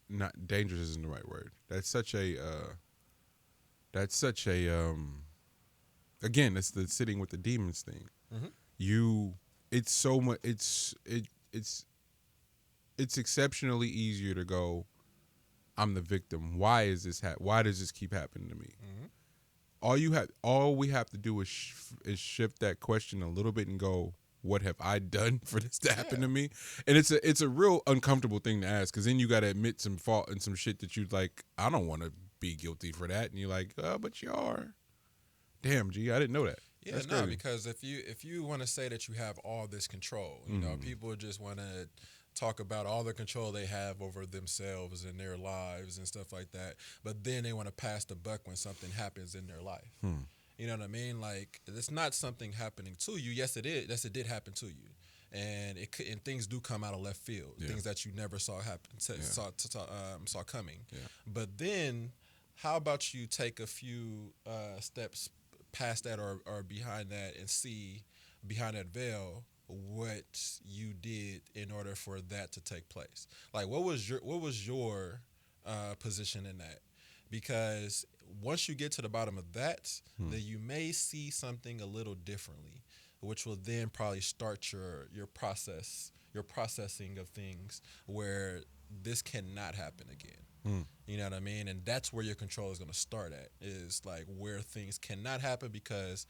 not dangerous isn't the right word. That's such a again, it's the sitting with the demons thing. Mm-hmm. It's so much. It's exceptionally easier to go, I'm the victim. Why is this? Why does this keep happening to me? Mm-hmm. All we have to do is shift that question a little bit and go, what have I done for this to happen to me? And it's a real uncomfortable thing to ask because then you got to admit some fault and some shit that you like. I don't want to be guilty for that, and you're like, but you are. Damn, G, I didn't know that. Yeah, no, because if you want to say that you have all this control, you know, people just want to talk about all the control they have over themselves and their lives and stuff like that, but then they want to pass the buck when something happens in their life. You know what I mean? Like, it's not something happening to you. Yes, it is. Yes, it did happen to you, and things do come out of left field, things that you never saw happen, saw coming. Yeah. But then, how about you take a few steps past that or behind that and see behind that veil what you did in order for that to take place? Like, what was your position in that? Because once you get to the bottom of that, then you may see something a little differently, which will then probably start your processing of things where this cannot happen again. You know what I mean? And that's where your control is going to start at, is like where things cannot happen because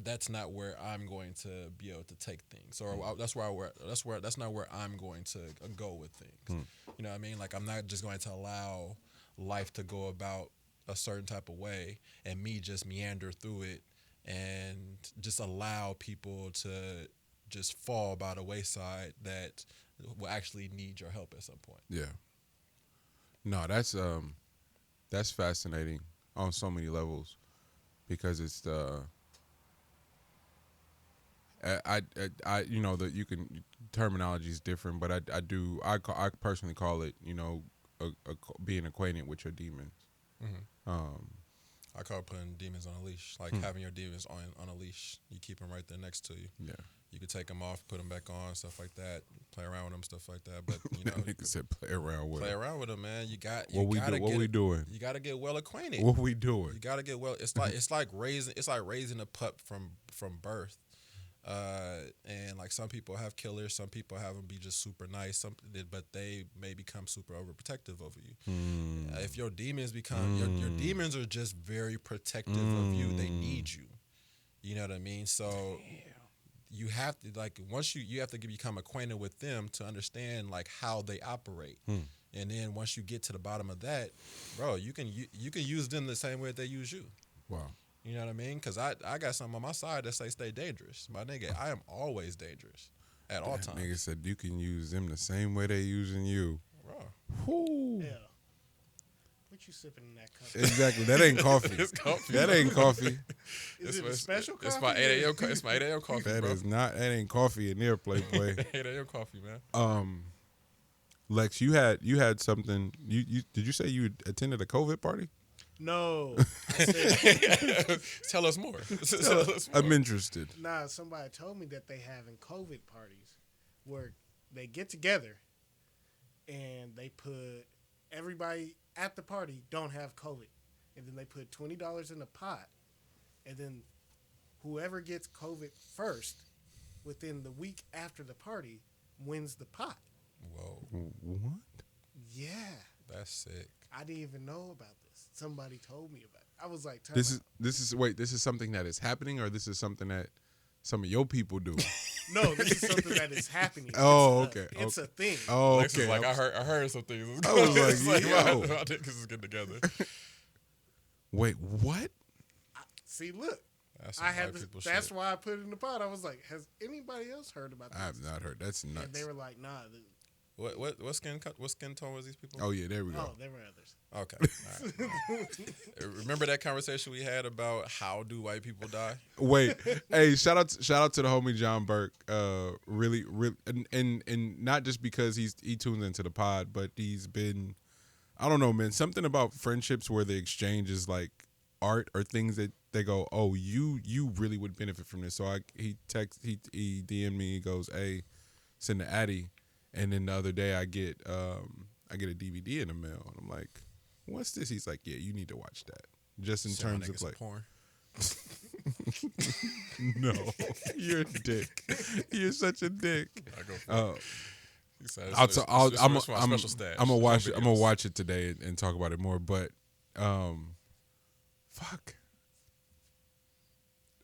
that's not where I'm going to be able to take things, or that's not where I'm going to go with things. You know what I mean? Like I'm not just going to allow life to go about a certain type of way and me just meander through it and just allow people to just fall by the wayside that will actually need your help at some point. Yeah. No, that's fascinating on so many levels because it's the I you know that you can terminology is different, but I personally call it being acquainted with your demons. I call putting demons on a leash, like having your demons on a leash. You keep them right there next to you. Yeah. You could take them off, put them back on, stuff like that. Play around with them, stuff like that. But you know, Nigga said play around with play them. around with them, man. What we doing? You gotta get well acquainted. What we doing? You gotta get well. It's like raising a pup from birth. And like some people have killers, some people have them be just super nice, but they may become super overprotective over you. If your demons become your demons are just very protective of you. They need you. You know what I mean? So you have to once you have to become acquainted with them to understand like how they operate. And then once you get to the bottom of that, bro, you can use them the same way that they use you. Wow. You know what I mean? Because I got something on my side that say stay dangerous. My nigga, I am always dangerous at all times. Nigga said you can use them the same way they using you. Bro. Whoo. Yeah. What you sipping in that cup? Exactly. That ain't coffee. It's coffee. That ain't coffee. Is it a special coffee? It's my 8 a.m. It's my 8 a.m. coffee, That bro. is not. That ain't coffee in there, Playboy. 8 a.m. coffee, man. Lex, you had something. You did you say you attended a COVID party? No. I said, Tell us more. I'm interested. nah, somebody told me that they having COVID parties where they get together and they put everybody at the party don't have COVID. And then they put $20 in a pot. And then whoever gets COVID first within the week after the party wins the pot. Whoa. What? Yeah. That's sick. I didn't even know about this. Somebody told me about it. I was like, This is something that is happening, or this is something that some of your people do? no, this is something that is happening. Oh, It's okay. It's a thing. Oh, Lex is okay. like I heard some things. I was like, It's like yo. my niggas is getting together. Wait, what? See, look. That's I had. people That's shit. why I put it in the pot. I was like, has anybody else heard about this? I have not heard. That's nuts. And they were like, nah. What skin tone was these people? Oh yeah, there we go. Oh, there were others. Okay. All right. Remember that conversation we had about how do white people die? Wait, hey, shout out to the homie John Burke. Really, and not just because he tunes into the pod, but he's been, I don't know, man, something about friendships where the exchange is like art or things that they go, oh, you really would benefit from this. So he DM'd me. He goes, hey, send the Addy, and then the other day I get a DVD in the mail, and I'm like, what's this? He's like, yeah, you need to watch that. Just in Sound terms of like porn. No, you're a dick. You're such a dick. I go for it. He said, I'm special stash. gonna watch it today and talk about it more. But, fuck.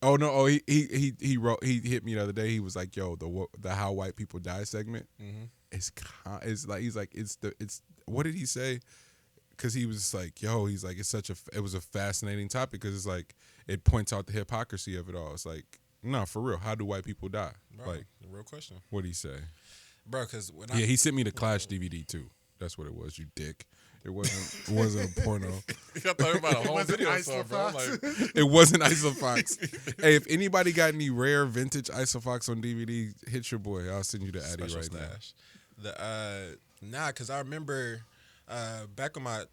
Oh no! Oh, he hit me the other day. He was like, "Yo, the how white people die segment is like he's like it's what did he say? Because he was like, yo, he's like it was a fascinating topic because it's like it points out the hypocrisy of it all. It's like, no, for real, how do white people die? Bro, like, the real question, what did he say? Bro, because when he sent me the Clash DVD too. That's what it was. You dick. It wasn't a porno. I thought about a whole video song, bro. Like, It wasn't Isofox. Hey, if anybody got any rare vintage Isofox on DVD, hit your boy. I'll send you the Addy special right stash. Because I remember back in my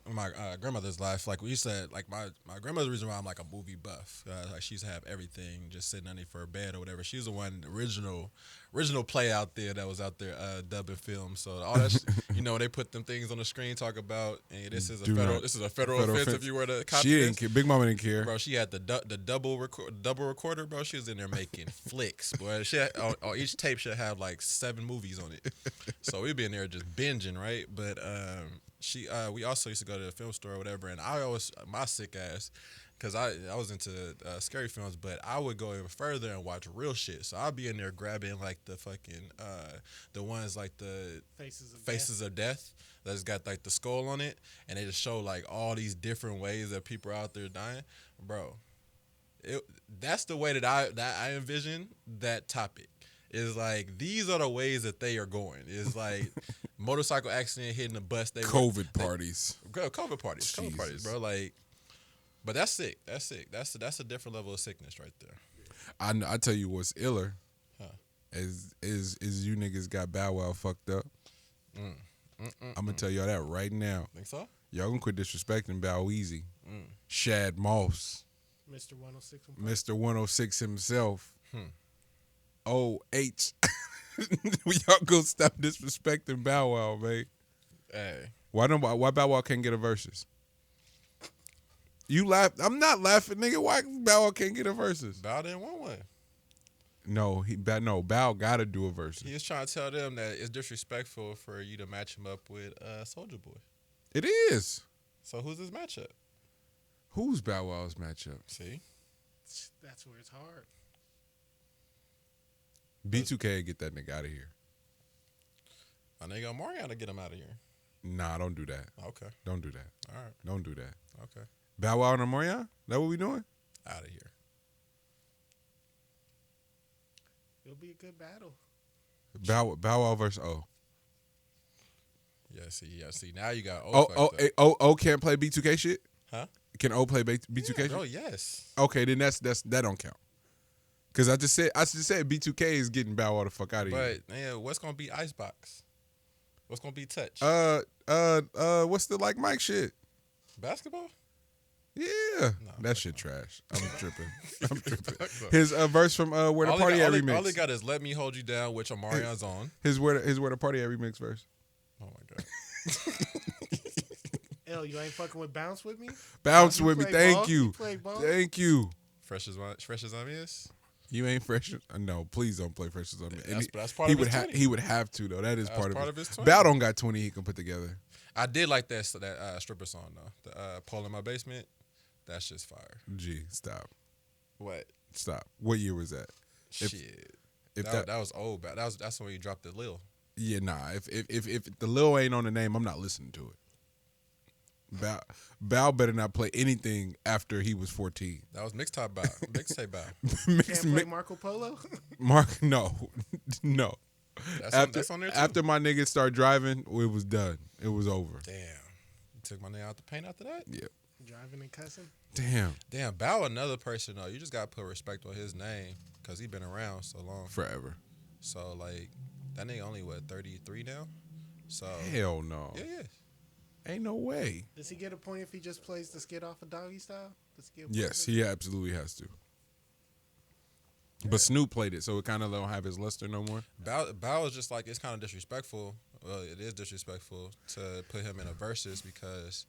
grandmother's life, like we used to, like my grandmother's reason why I'm like a movie buff. Like she used to have everything just sitting underneath her bed or whatever. She was the one original play out there that was out there dubbing film. So all that, they put them things on the screen, talk about, hey, this is a federal offense if you were to copy She this. didn't care. Big Mama didn't care. Bro, she had the double recorder, bro. She was in there making flicks, boy. She had, on each tape should have like 7 movies on it. So we'd be in there just binging, right? But we also used to go to the film store or whatever, and my sick ass because I was into scary films, but I would go even further and watch real shit. So I'd be in there grabbing like the fucking the ones like the Faces of Death that's got like the skull on it, and they just show like all these different ways that people are out there dying, bro. That's the way that I envision that topic. Is like these are the ways that they are going. Is like motorcycle accident, hitting the bus. COVID parties. COVID parties, bro. Like, but that's sick. That's sick. That's a different level of sickness right there. I tell you what's iller. Huh. Is you niggas got Bow Wow fucked up. I'm gonna tell y'all that right now. Think so? Y'all gonna quit disrespecting Bow Weezy. Shad Moss. Mr. 106. Mr. 106 himself. OH. Y'all go stop disrespecting Bow Wow, man. Hey. Why Bow Wow can't get a versus? You laugh. I'm not laughing, nigga. Why Bow Wow can't get a versus? Bow didn't want one. No, Bow gotta do a versus. He was trying to tell them that it's disrespectful for you to match him up with Soulja Boy. It is. So who's his matchup? Who's Bow Wow's matchup? See? That's where it's hard. B2K get that nigga out of here. My nigga Omarion to get him out of here. Nah, don't do that. Okay. Don't do that. All right. Don't do that. Okay. Bow Wow and Omarion? That what we doing? Out of here. It'll be a good battle. Bow Wow versus O. Yeah, see. Now you got O. O can't play B2K shit? Huh? Can O play B2K shit? Bro, yes. Okay, then that don't count. Cause I just said B2K is getting Bow Wow the fuck out of here. But yeah, what's gonna be Icebox? What's gonna be Touch? What's the like Mike shit? Basketball? Yeah, that shit trash. I'm tripping. His verse from Where the Party At remix. All he got is Let Me Hold You Down, which Omarion's on. His Where the Party At remix verse. Oh my god. L, you ain't fucking with Bounce with me? Bounce You with me. play Thank ball? you. You play ball? Thank you. Fresh as obvious. You ain't fresh. No, please don't play fresh as on me. That's part of his 20. He would have to though. That is part of his 20. Bow don't got 20 he can put together. I did like that stripper song though. The Pole in My Basement. That's just fire. Gee, stop. What? Stop. What year was that? Shit. If that was old. That's when you dropped the Lil. Yeah, nah. If the Lil ain't on the name, I'm not listening to it. Bow better not play anything after he was 14. That was mixtape Bow. Mixtape Bow. Can't play Marco Polo? No. That's on there too. After my niggas start driving, it was done. It was over. Damn. You took my name out the paint after that? Yeah. Driving and cussing? Damn. Bow another person though. You just gotta put respect on his name because he been around so long. Forever. So like that nigga only 33 now. So hell no. Yeah. Ain't no way. Does he get a point if he just plays the skit off of Doggy Style? Yes, he absolutely has to. But Snoop played it, so it kind of don't have his luster no more. Bow is just like, it's kind of disrespectful. Well, it is disrespectful to put him in a versus because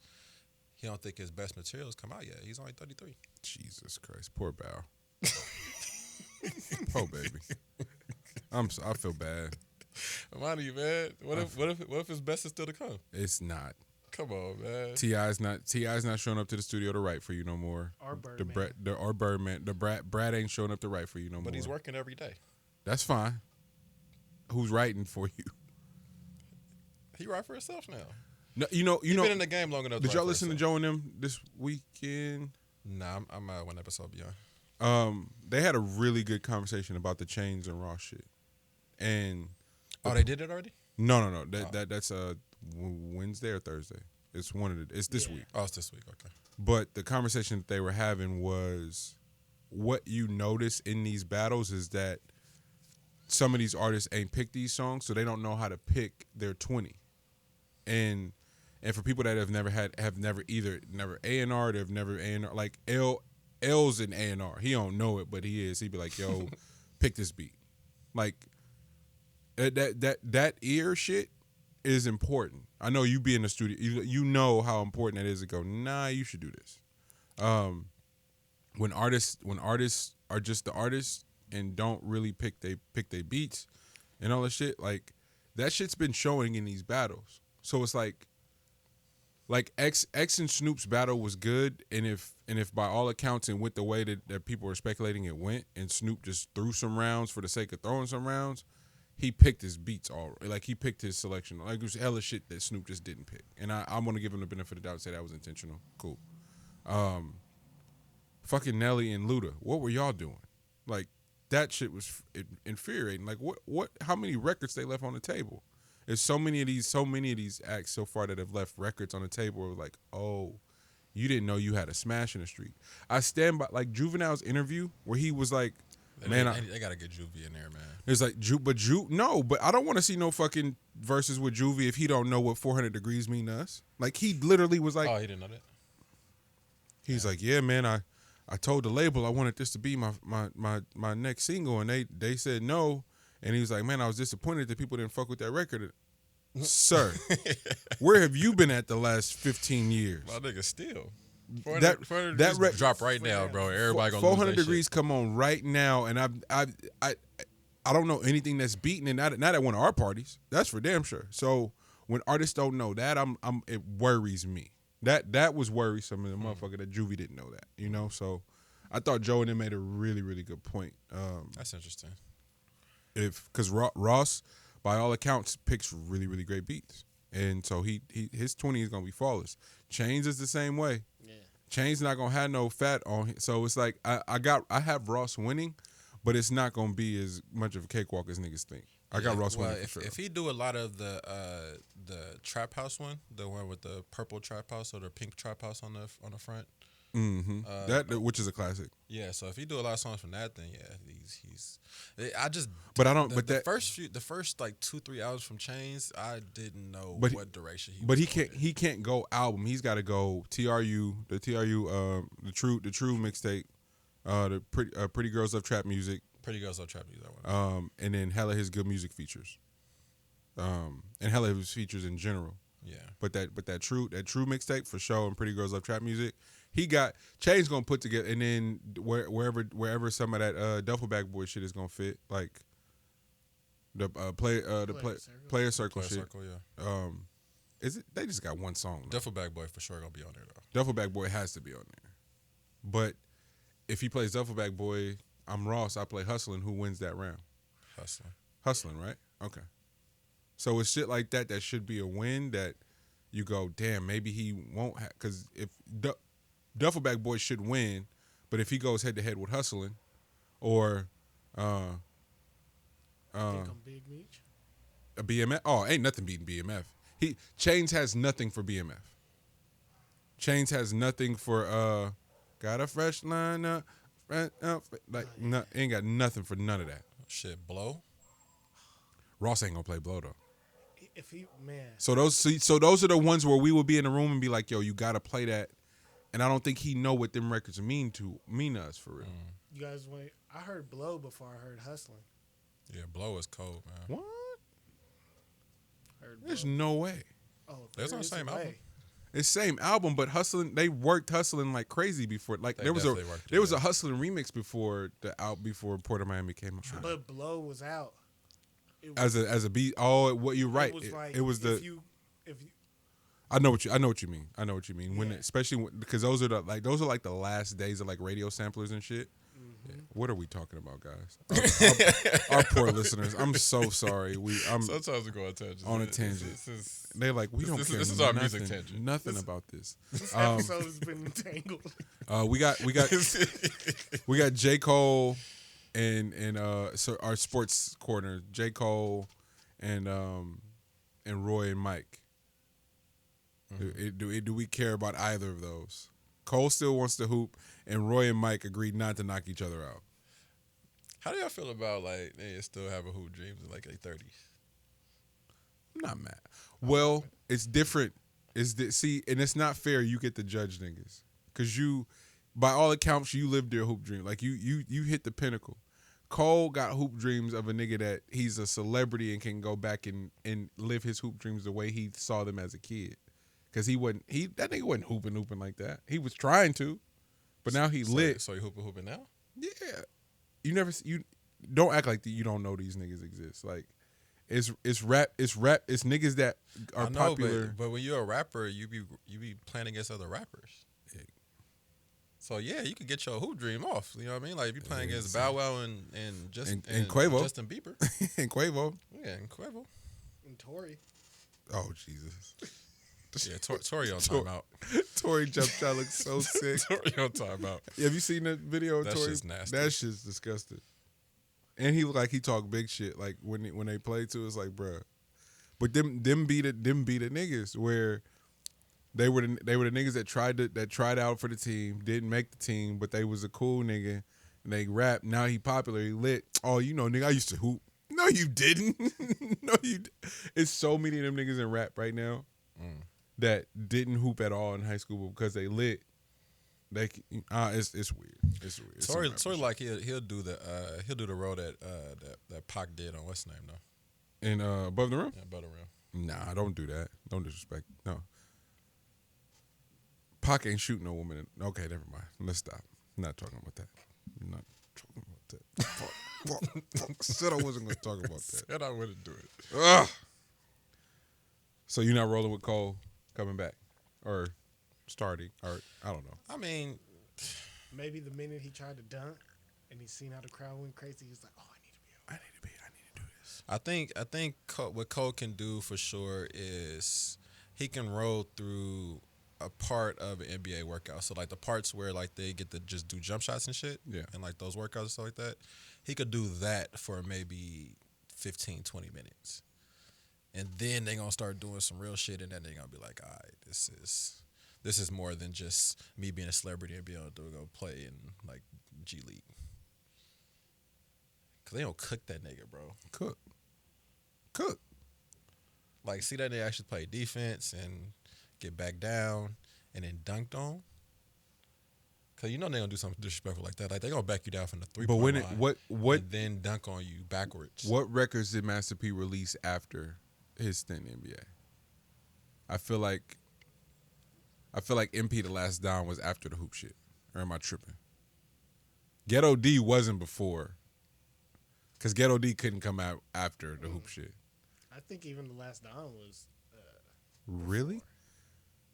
he don't think his best materials come out yet. He's only 33. Jesus Christ, poor Bow. Oh baby, I feel bad. Mind you, man. What if his best is still to come? It's not. Come on, man. T.I.'s not showing up to the studio to write for you no more. Or Birdman. Birdman. Brad ain't showing up to write for you no more. But he's working every day. That's fine. Who's writing for you? He write for himself now. No, you know. He's been in the game long enough. Did y'all listen to Joe and them this weekend? Nah, I'm one episode beyond. They had a really good conversation about the Chains and Raw shit. And they did it already? No. That's Wednesday or Thursday. It's it's this week. Oh, it's this week. Okay. But the conversation that they were having was what you notice in these battles is that some of these artists ain't picked these songs, so they don't know how to pick their 20. And for people that have never A&R, they've never A&R, like L's an A&R. He don't know it, but he is. He'd be like, yo, pick this beat. Like that ear shit is important. I know you be in the studio, you know how important that is to go, nah, you should do this. When artists are just the artists and don't really pick they beats and all that shit, like that shit's been showing in these battles. So it's like like X and Snoop's battle was good, and if by all accounts it went the way that people were speculating it went, and Snoop just threw some rounds for the sake of throwing some rounds, he picked his beats all like he picked his selection. Like it was hella shit that Snoop just didn't pick, and I'm gonna give him the benefit of the doubt and say that was intentional. Cool. Fucking Nelly and Luda, what were y'all doing? Like that shit was infuriating. Like what? How many records they left on the table? There's so many of these acts so far that have left records on the table where like, oh, you didn't know you had a smash in the street. I stand by like Juvenile's interview where he was like, man, they gotta get Juvie in there, man. it's like but I don't want to see no fucking verses with Juvie if he don't know what 400 degrees mean to us. Like he literally was like, oh, he didn't know that. He's like, yeah, man, I told the label I wanted this to be my next single, and they said no. And he was like, man, I was disappointed that people didn't fuck with that record. Sir, where have you been at the last 15 years? My nigga still. That drop right now, bro. Everybody gonna 400 lose that degrees shit. come on right now, and I don't know anything that's beaten it. Not at one of our parties. That's for damn sure. So when artists don't know that, it worries me. That was worrisome in the motherfucker that Juvie didn't know that. You know, so I thought Joe and them made a really, really good point. That's interesting. Because Ross, by all accounts, picks really, really great beats, and so his 20 is gonna be flawless. Chains is the same way. Yeah. Chains not gonna have no fat on him, so it's like I have Ross winning, but it's not gonna be as much of a cakewalk as niggas think. I got Ross winning for sure. If he do a lot of the trap house one, the one with the purple trap house or the pink trap house on the front. Mm-hmm. That which is a classic. Yeah, so if he do a lot of songs from that, then yeah, he's. I just. But I don't. The first like 2-3 hours from Chains, I didn't know what direction he. But was he can't go album. He's got to go TRU, the true mixtape, the Pretty Girls Love Trap Music. Pretty Girls Love Trap Music. That one. And then hella his good music features. And hella his features in general. Yeah. But that true mixtape for sure and Pretty Girls Love Trap Music. He got Chain's gonna put together, and then wherever some of that Duffel Bag Boy shit is gonna fit, like the player circle shit. Circle, yeah. Is it? They just got one song. Duffel Bag Boy for sure gonna be on there though. Duffel Bag Boy has to be on there, but if he plays Duffel Bag Boy, I'm Ross. I play Hustlin'. Who wins that round? Hustlin', right? Okay. So it's shit like that should be a win. That you go, damn, maybe he won't have, because if Duffel Bag Boy should win, but if he goes head to head with Hustlin', or I think I'm Big Meech. a BMF, ain't nothing beating BMF. Chains has nothing for BMF. Chains has nothing for got a fresh line up, ain't got nothing for none of that. Shit, Blow. Ross ain't gonna play Blow though. If he man. So those are the ones where we will be in the room and be like, yo, you gotta play that. And I don't think he know what them records mean to us for real. You guys wait. I heard Blow before I heard Hustling. Yeah, Blow is cold, man. What? Heard There's Blow. no way. Oh, That's on the same album. It's same album, but Hustlin', they worked Hustlin' like crazy before. Like They there was definitely worked it, a yeah. Hustlin' remix before Port of Miami came out. But Blow was out. It As a beat, what you're right. It was the. if you I know what you mean. When especially because those are like the last days of like radio samplers and shit. Yeah. What are we talking about, guys? Our poor listeners. I'm so sorry. Sometimes we go on tangents. On a tangent. They're like, we don't care. This is our music tangent. Nothing about this. this episode has been entangled. We got J. Cole and so our sports corner, J. Cole and Roy and Mike. Do we care about either of those? Cole still wants to hoop, and Roy and Mike agreed not to knock each other out. How do y'all feel about like they still have a hoop dreams in like their 30s? I'm not mad. Well, it's different. And it's not fair. You get to judge niggas because you, by all accounts, you lived their hoop dream. Like you hit the pinnacle. Cole got hoop dreams of a nigga that he's a celebrity and can go back and live his hoop dreams the way he saw them as a kid. Because that nigga wasn't hooping like that. He was trying to, but now he lit. So you hooping now? Yeah. You don't act like you don't know these niggas exist. Like, It's rap. It's niggas that are I know, popular. but when you're a rapper, you be playing against other rappers. So yeah, you could get your hoop dream off. You know what I mean? Like if you playing against Bow Wow and Quavo. Justin Bieber, and Quavo. yeah, and Quavo, And Tory. Oh Jesus. yeah, Tory on timeout. Tory jump shot looks so sick. Tory on timeout. Have you seen that video of That Tory? shit's nasty. That shit's disgusting. And he look like he talk big shit. Like when they play too, it's like, bruh. But them be the niggas where they were the niggas that tried out for the team, didn't make the team, but they was a cool nigga and they rap. Now he popular, he lit. Oh, you know, nigga, I used to hoop. No, you didn't. No, it's so many of them niggas in rap right now that didn't hoop at all in high school, but because they lit. It's weird. It's weird. Tory like he'll do the role that Pac did on what's the name though? And Above the Rim? Yeah, Above the Rim. Nah, don't do that. Don't disrespect. No. Pac ain't shooting no woman. Okay, never mind. Let's stop. I'm not talking about that. I'm not talking about that. Fuck. Said I wasn't going to talk about that. Said I wouldn't do it. Ugh. So you're not rolling with Cole coming back? Or starting? Or I don't know. I mean, Maybe the minute he tried to dunk and he seen how the crowd went crazy, he was like, oh, I need to do this. I think what Cole can do for sure is he can roll through a part of an NBA workout. So like the parts where like they get to just do jump shots and shit. Yeah. And like those workouts and stuff like that. He could do that for maybe 15, 20 minutes. And then they're gonna start doing some real shit and then they're gonna be like, all right, this is more than just me being a celebrity and being able to go play in like G League. Cause they don't cook that nigga, bro. Cook. Like, see that they actually play defense and get back down and then dunked on. Cause you know they gonna do something disrespectful like that. Like they gonna back you down from the 3-point line. What and then dunk on you backwards. What records did Master P release after his stint in the NBA? I feel like MP The Last Don was after the hoop shit. Or am I tripping? Ghetto D wasn't before. Because Ghetto D couldn't come out after the hoop shit. I think even the last Dawn was. Really?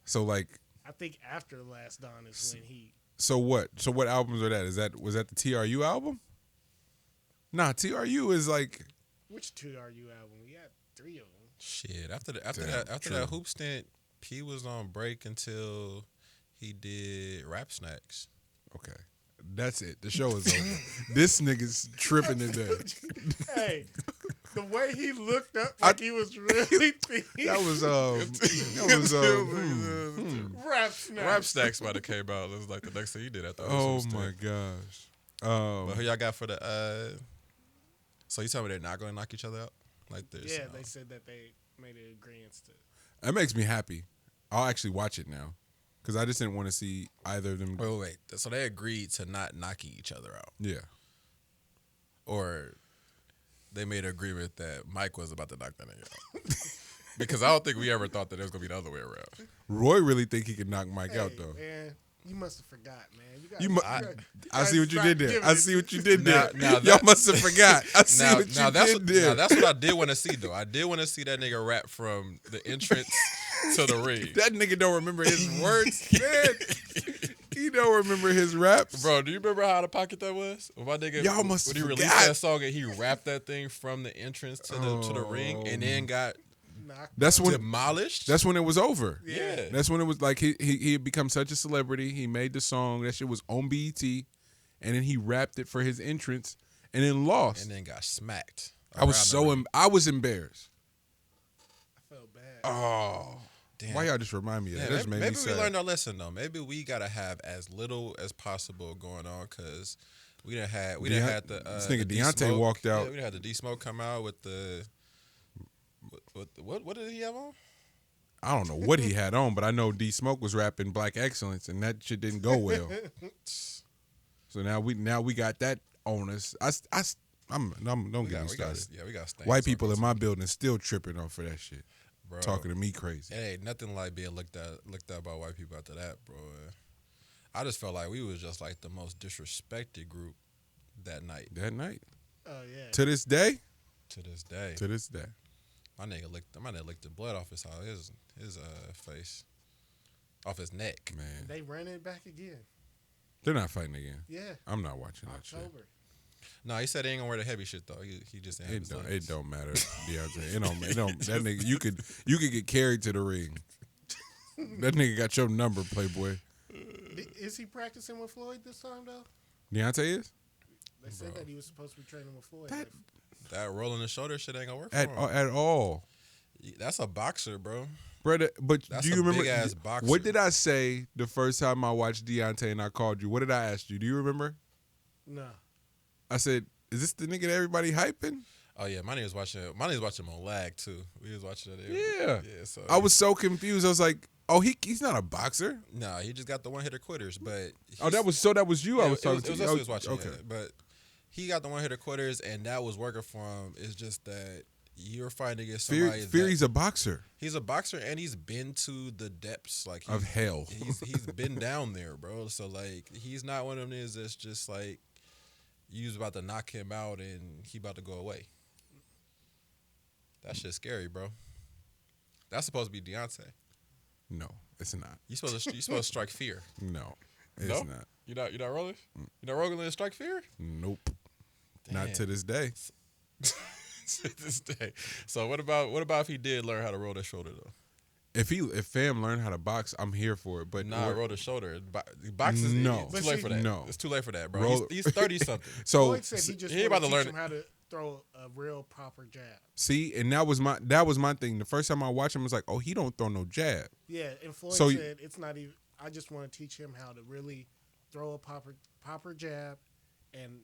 So like. I think after the last Dawn is when he. So what? So what albums are that? Was that the TRU album? Nah, TRU is like. Which 2RU album? We got 3 of them. Shit. After that hoop stint, P was on break until he did Rap Snacks. Okay. That's it. The show is over. This nigga's tripping today. Hey, the way he looked up like he was really thinking. That was Rap Snacks. Rap Snacks might have came out. It was like the next thing he did after. Oh my gosh. But who y'all got for the? So you tell me they're not going to knock each other out? Like this? Yeah, they said that they made an agreement to. That makes me happy. I'll actually watch it now. Because I just didn't want to see either of them. Wait. So they agreed to not knocking each other out. Yeah. Or they made an agreement that Mike was about to knock that nigga out. Because I don't think we ever thought that it was going to be the other way around. Roy really think he can knock Mike out, though. Man, you must have forgot, man. I see what you did there. I see what you did there. Now Y'all must have forgot. I see what you did there. Now that's what I did want to see, though. I did want to see that nigga rap from the entrance to the ring. That nigga don't remember his words, man. He don't remember his raps. Bro, do you remember how out of pocket that was? When my nigga, Y'all must when he have released forgot. that song and he rapped that thing from the entrance to the ring and then got That's when demolished. That's when it was over. Yeah. That's when it was like he had become such a celebrity. He made the song. That shit was on BET, and then he rapped it for his entrance, and then lost. And then got smacked. I was embarrassed. I felt bad. Oh, damn. Why y'all just remind me of that? That just made me maybe sad. we learned our lesson though. Maybe we gotta have as little as possible going on because we didn't have the this nigga the Deontay D-Smoke. walked out. Yeah, we done had the D Smoke come out with the what did he have on? I don't know what he had on, but I know D Smoke was rapping Black Excellence, and that shit didn't go well. So now we got that on us. Don't get me started. We got White people in my building still tripping off for that shit. Bro, Talking to me crazy. it ain't nothing like being looked at by white people after that, bro. I just felt like we was just like the most disrespected group that night. That night. Oh yeah. To this day. To this day. To this day. My nigga licked the blood off his face, off his neck. Man, They ran it back again. they're not fighting again. Yeah. I'm not watching that shit. October. No, he said he ain't gonna wear the heavy shit though. He just didn't have his legs. It don't matter, Beyonce. It don't. That nigga, you could get carried to the ring. That nigga got your number, Playboy. Is he practicing with Floyd this time though? Deontay is They said that he was supposed to be training with Floyd. That rolling the shoulder shit ain't gonna work for at him. at all, That's a boxer, bro. brother. But That's do you a remember? big-ass boxer. What did I say the first time I watched Deontay and I called you? What did I ask you? Do you remember? No. I said, "Is this the nigga that everybody hyping?" Oh yeah, my nigga was watching him on lag too. We was watching that. Yeah. Yeah. So I was so confused. I was like, "Oh, he's not a boxer." Nah, he just got the one hitter quitters. But Oh, that was you. yeah, I was talking it was to. us Oh, who was watching. okay. Yeah, but he got the one hitter quitters, and that was working for him. It's just that you're fighting against somebody. Fury's a boxer He's a boxer, and he's been to the depths like of hell. He's been down there, bro. So like, he's not one of them niggas that's just like you was about to knock him out and he about to go away. That shit's scary, bro. That's supposed to be Beyonce. No, it's not. You supposed to strike fear. No, it's No? not. You're not rolling. You're not rolling to strike fear. Nope. Not Damn. to this day. To this day. So what about if he did learn how to roll that shoulder though? If fam learned how to box, I'm here for it. But Nah, roll the shoulder. Boxing. No. It's too late for that. No. It's too late for that, bro. Roll- He's 30 something. so Floyd said he just he ain't wanted about to to teach learn him how to throw a real proper jab. see, and that was my thing. The first time I watched him, I was like, oh, he don't throw no jab. Yeah, and Floyd So said it's not even. I just want to teach him how to really throw a proper jab and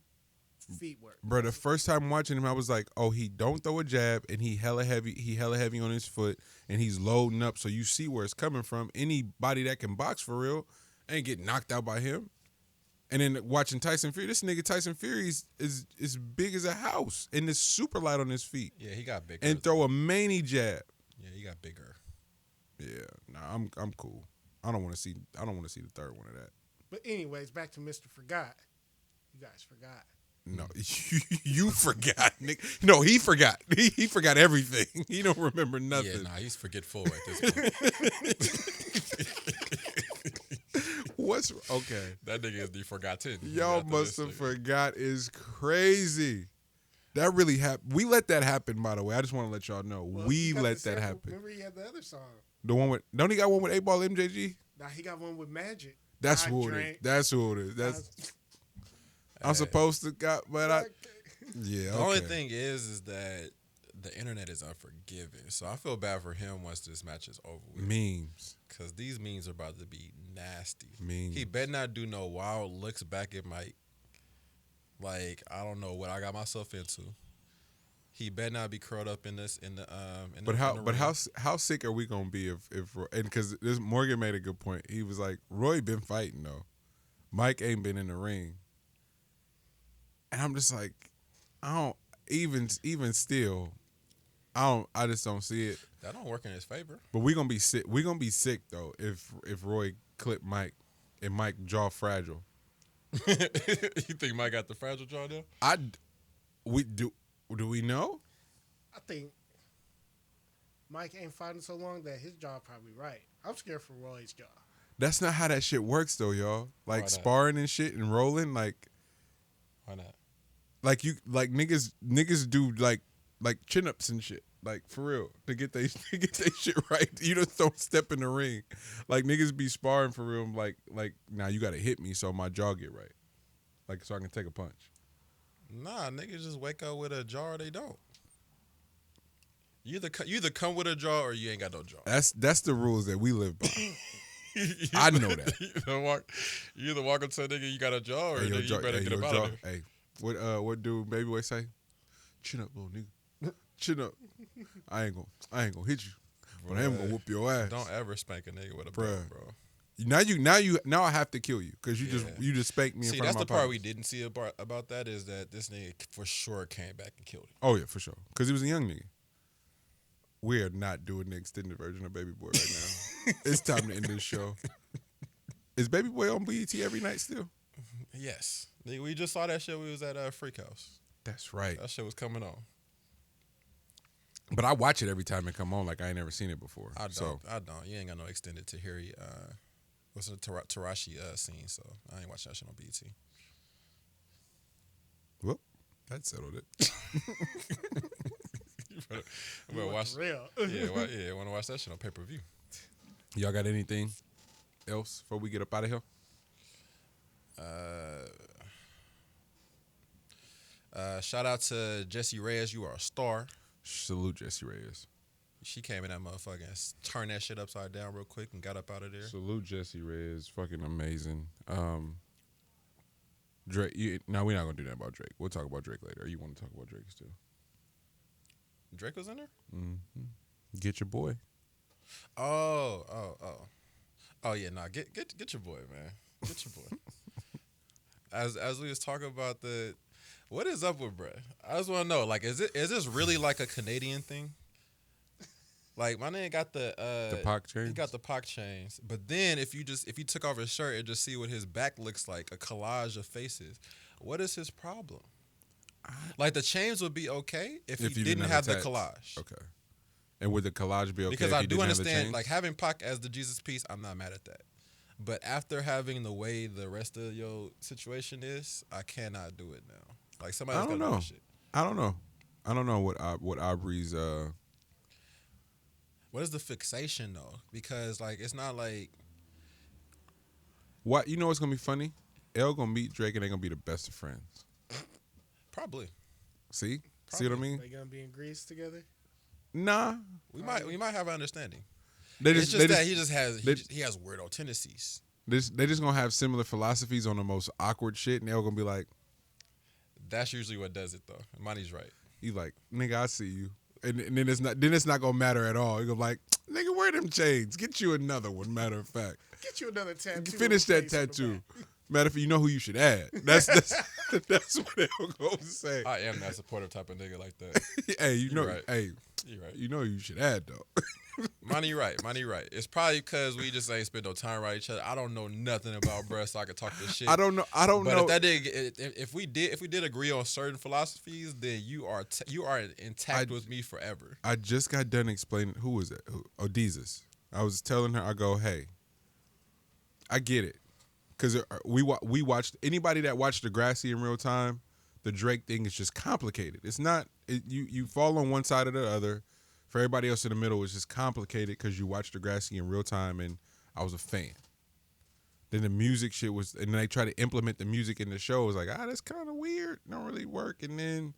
feet work. Bro, the first time watching him, I was like, oh, he don't throw a jab, and he hella heavy on his foot, and he's loading up, so you see where it's coming from. Anybody that can box for real ain't get knocked out by him. And then watching Tyson Fury, this nigga Tyson Fury is big as a house, and is super light on his feet, Yeah, he got bigger. and throw a many jab. Yeah, he got bigger. Yeah, nah, I'm cool. I don't want to see the third one of that. But anyways, back to Mr. Forgot. You guys forgot. No, you forgot, Nick. No, he forgot. He forgot everything. He don't remember nothing. Yeah, nah, he's forgetful at this point. What's okay? That nigga is the forgotten. Y'all After must this have nigga. forgot is crazy. That really happened. We let that happen, by the way. I just want to let y'all know. Well, We he got let the that sample. happen. Remember, he had the other song. The one with don't he got one with 8 Ball MJG? Now he got one with Magic. That's I who it is. drank. That's who it is. That's I'm supposed to got, but I yeah. The Okay. only thing is that the internet is unforgiving. So I feel bad for him once this match is over with. Memes. Because these memes are about to be nasty. Memes. He better not do no wild looks back at Mike. Like, I don't know what I got myself into. He better not be curled up in this in the But ring. how sick are we gonna be if and because this Morgan made a good point. He was like, Roy been fighting though, Mike ain't been in the ring, and I'm just like, I don't even still, I just don't see it. That don't work in his favor. But we gonna be sick. We gonna be sick though if Roy clip Mike and Mike jaw fragile. You think Mike got the fragile jaw now? Do we know? I think Mike ain't fighting so long that his jaw probably right. I'm scared for Roy's jaw. That's not how that shit works though, y'all. Why Like not? sparring and shit and rolling, like Why not? niggas do like chin ups and shit. Like for real. To get they shit right. You just don't step in the ring. Like niggas be sparring for real, like now you gotta hit me so my jaw get right. Like so I can take a punch. Nah, niggas just wake up with a jaw or they don't. You either come with a jaw or you ain't got no jaw. That's the rules that we live by. I know that. You either walk up to a nigga, you got a jaw, or Hey, yo, nigga, you better get yo, him out of there. Hey, what do Baby Boy say? Chin up, little nigga. Chin up. I ain't gonna hit you, but I am gonna whoop your ass. Don't ever spank a nigga with a Bruh. belt, bro. Now I have to kill you because you just spanked me in See, front that's of my the part partners. we didn't see about that is that this nigga for sure came back and killed him. Oh yeah, for sure. Because he was a young nigga. We are not doing the extended version of Baby Boy right now. It's time to end this show. Is Baby Boy on BET every night still? Yes, nigga, we just saw that shit. We was at Freak House. That's right. That shit was coming on. But I watch it every time it come on. Like I ain't never seen it before. I don't. So I don't. You ain't got no extended Tahiri. What's the Tarashi scene? So I ain't watching that shit on BET. well, that settled it. I'm gonna watch. Real. Yeah, want to watch that shit on pay-per-view. Y'all got anything else before we get up out of here? Shout out to Jessie Reyes. You are a star. Salute Jessie Reyes. She came in that motherfucker and turned that shit upside down real quick and got up out of there. Salute Jessie Reyes. Fucking amazing. Drake. Now we're not gonna do that about Drake. We'll talk about Drake later. Or you want to talk about Drake still? Drake was in there? Mm-hmm. Get your boy. Oh yeah, nah. Get your boy, man. Get your boy. As we was talking about what is up with bruh? I just want to know, like, is this really like a Canadian thing? Like my nigga got the Pac chains. He got the Pac chains, but then if you took off his shirt and just see what his back looks like, a collage of faces. What is his problem? Like the chains would be okay if he didn't have the collage. Okay. And would the collage be okay? Because if I he do didn't have the understand, chains? like having Pac as the Jesus piece, I'm not mad at that. But after having the way the rest of your situation is, I cannot do it now. Like somebody else I don't gotta do know. that shit. I don't know what Aubrey's. What is the fixation though? Because like it's not like What you know what's gonna be funny? Elle gonna meet Drake and they gonna be the best of friends. probably. See what I mean? They gonna be in Greece together. Nah, We might have an understanding. they It's just just they that just, he has weirdo tendencies. they just gonna have similar philosophies on the most awkward shit, and Elle gonna be like, That's usually what does it though. Money's right. "You like nigga, I see you," and then it's not gonna matter at all. You go like, "Nigga, wear them chains. Get you another one." Matter of fact, Get you another tattoo. finish that with a face on the tattoo. back. Matter of fact, you know who you should add. That's what they'll go say. I am that supportive type of nigga like that. Hey, you know, right. hey, You're right. you know who you should add though. Money right. It's probably because we just ain't spend no time around each other. I don't know nothing about bruh, so I can talk this shit. I don't know. But if that if we did agree on certain philosophies, then you are intact with me forever. I just got done explaining. Who was it? Odizis. I was telling her, I go, hey, I get it. Because we watched, anybody that watched Degrassi in real time, the Drake thing is just complicated. It's not, you fall on one side or the other. For everybody else in the middle, it's just complicated because you watched Degrassi in real time, and I was a fan. Then the music shit was, and then they try to implement the music in the show. It was like, that's kind of weird. Don't really work. And then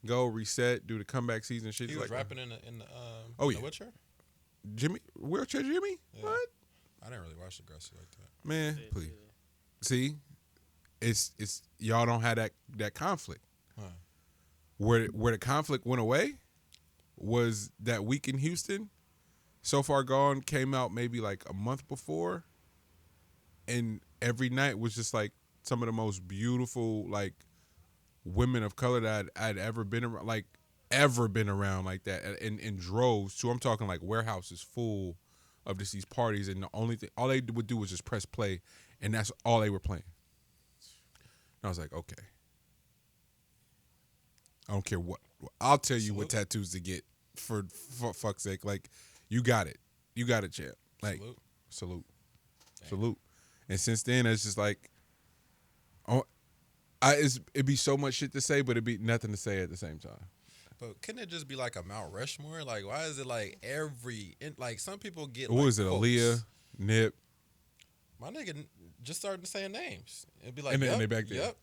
go reset, do the comeback season shit. He It's was like, rapping in the oh, in yeah. the wheelchair? Jimmy, wheelchair Jimmy? Yeah. What? I didn't really watch Degrassi like that. Man, please. See, it's y'all don't have that conflict. Huh. Where the conflict went away was that week in Houston. So Far Gone came out maybe like a month before, and every night was just like some of the most beautiful like women of color that I'd ever been around, like like that in droves. So I'm talking like warehouses full of just these parties, and the only thing all they would do was just press play, and that's all they were playing. And I was like, okay, I don't care what. I'll tell you what tattoos to get for fuck's sake. Like, you got it, champ. Like, salute. And since then, it's just like, it'd be so much shit to say, but it'd be nothing to say at the same time. But couldn't it just be like a Mount Rushmore? Like, why is it like like some people get What like was it? quotes. Aaliyah, Nip. My nigga just started saying names. It'd be like, And yep, they back there.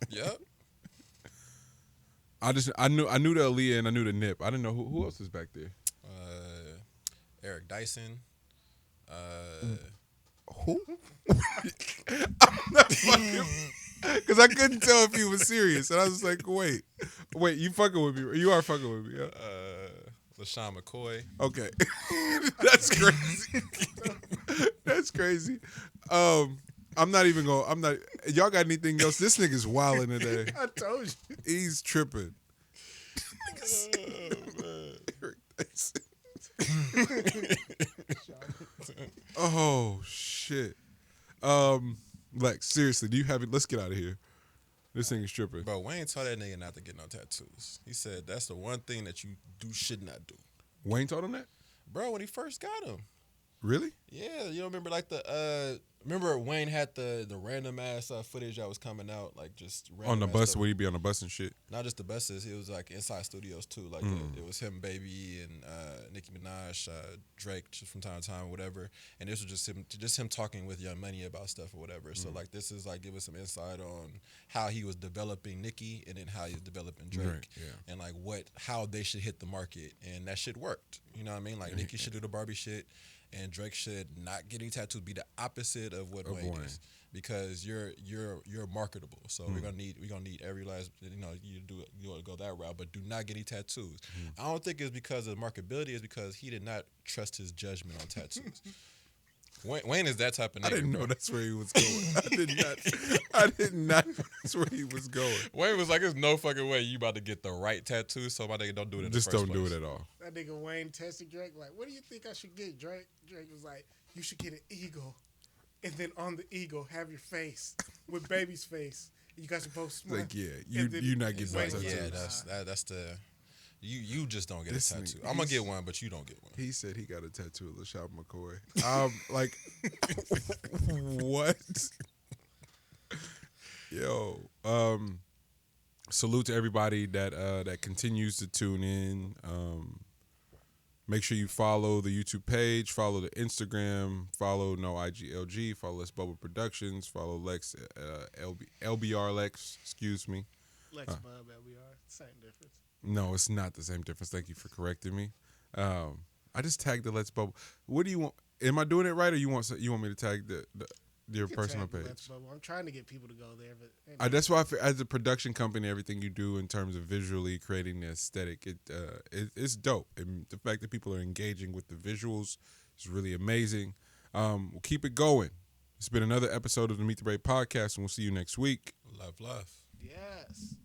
Yep. I knew the Aaliyah and I knew the Nip. I didn't know who else was back there. Eric Dyson. Who? I'm not fucking. Because I couldn't tell if he was serious, and I was like, "Wait, you fucking with me? You are fucking with me?" Huh? LaShawn McCoy. Okay, that's crazy. That's crazy. I'm not even going. I'm not. Y'all got anything else? This nigga's wilding today. I told you. He's tripping. Oh shit. Lex, seriously, do you have it? Let's get out of here. This thing is tripping. Bro, Wayne told that nigga not to get no tattoos. He said that's the one thing that you should not do. Wayne told him that? Bro, when he first got him. Really? Yeah, you don't remember like remember Wayne had the random ass footage that was coming out, like just random On the ass bus, stuff. where he be on the bus and shit. Not just the buses, it was like inside studios too. Like it was him, Baby, and Nicki Minaj, Drake, just from time to time, whatever. And this was just him talking with Young Money about stuff or whatever. So like this is like give us some insight on how he was developing Nicki and then how he was developing Drake, yeah. and like how they should hit the market, and that shit worked. You know what I mean? Like Nicki should do the Barbie shit. And Drake should not get any tattoos. Be the opposite of what Wayne is, because you're marketable. So we're gonna need every last you go that route, but do not get any tattoos. I don't think it's because of marketability. It's because he did not trust his judgment on tattoos. Wayne is that type of nigga. I didn't know that's where he was going. I did not know that's where he was going. Wayne was like, there's no fucking way you about to get the right tattoo, so my nigga don't do it in the first place. Just don't do it at all. That nigga Wayne tested Drake like, what do you think I should get, Drake? Drake was like, you should get an eagle. And then on the eagle, have your face with Baby's face. You guys are both smart. Like, yeah, you not getting no tattoos. Yeah, that's the... You just don't get This a tattoo. nigga, I'm gonna get one, but you don't get one. He said he got a tattoo of LaShawn McCoy. Like, what? Yo, salute to everybody that continues to tune in. Make sure you follow the YouTube page, follow the Instagram, follow No IGLG, follow Let's Bubble Productions, follow Lex LBR Lex. Excuse me. Lex Bub LBR, same difference. No, it's not the same difference. Thank you for correcting me. I just tagged the Let's Bubble. What do you want? Am I doing it right, or you want me to tag your personal page? Let's Bubble. I'm trying to get people to go there, but That's why, as a production company, everything you do in terms of visually creating the aesthetic, it's dope. And the fact that people are engaging with the visuals is really amazing. We'll keep it going. It's been another episode of the Meet the Brave podcast, and we'll see you next week. Love. yes.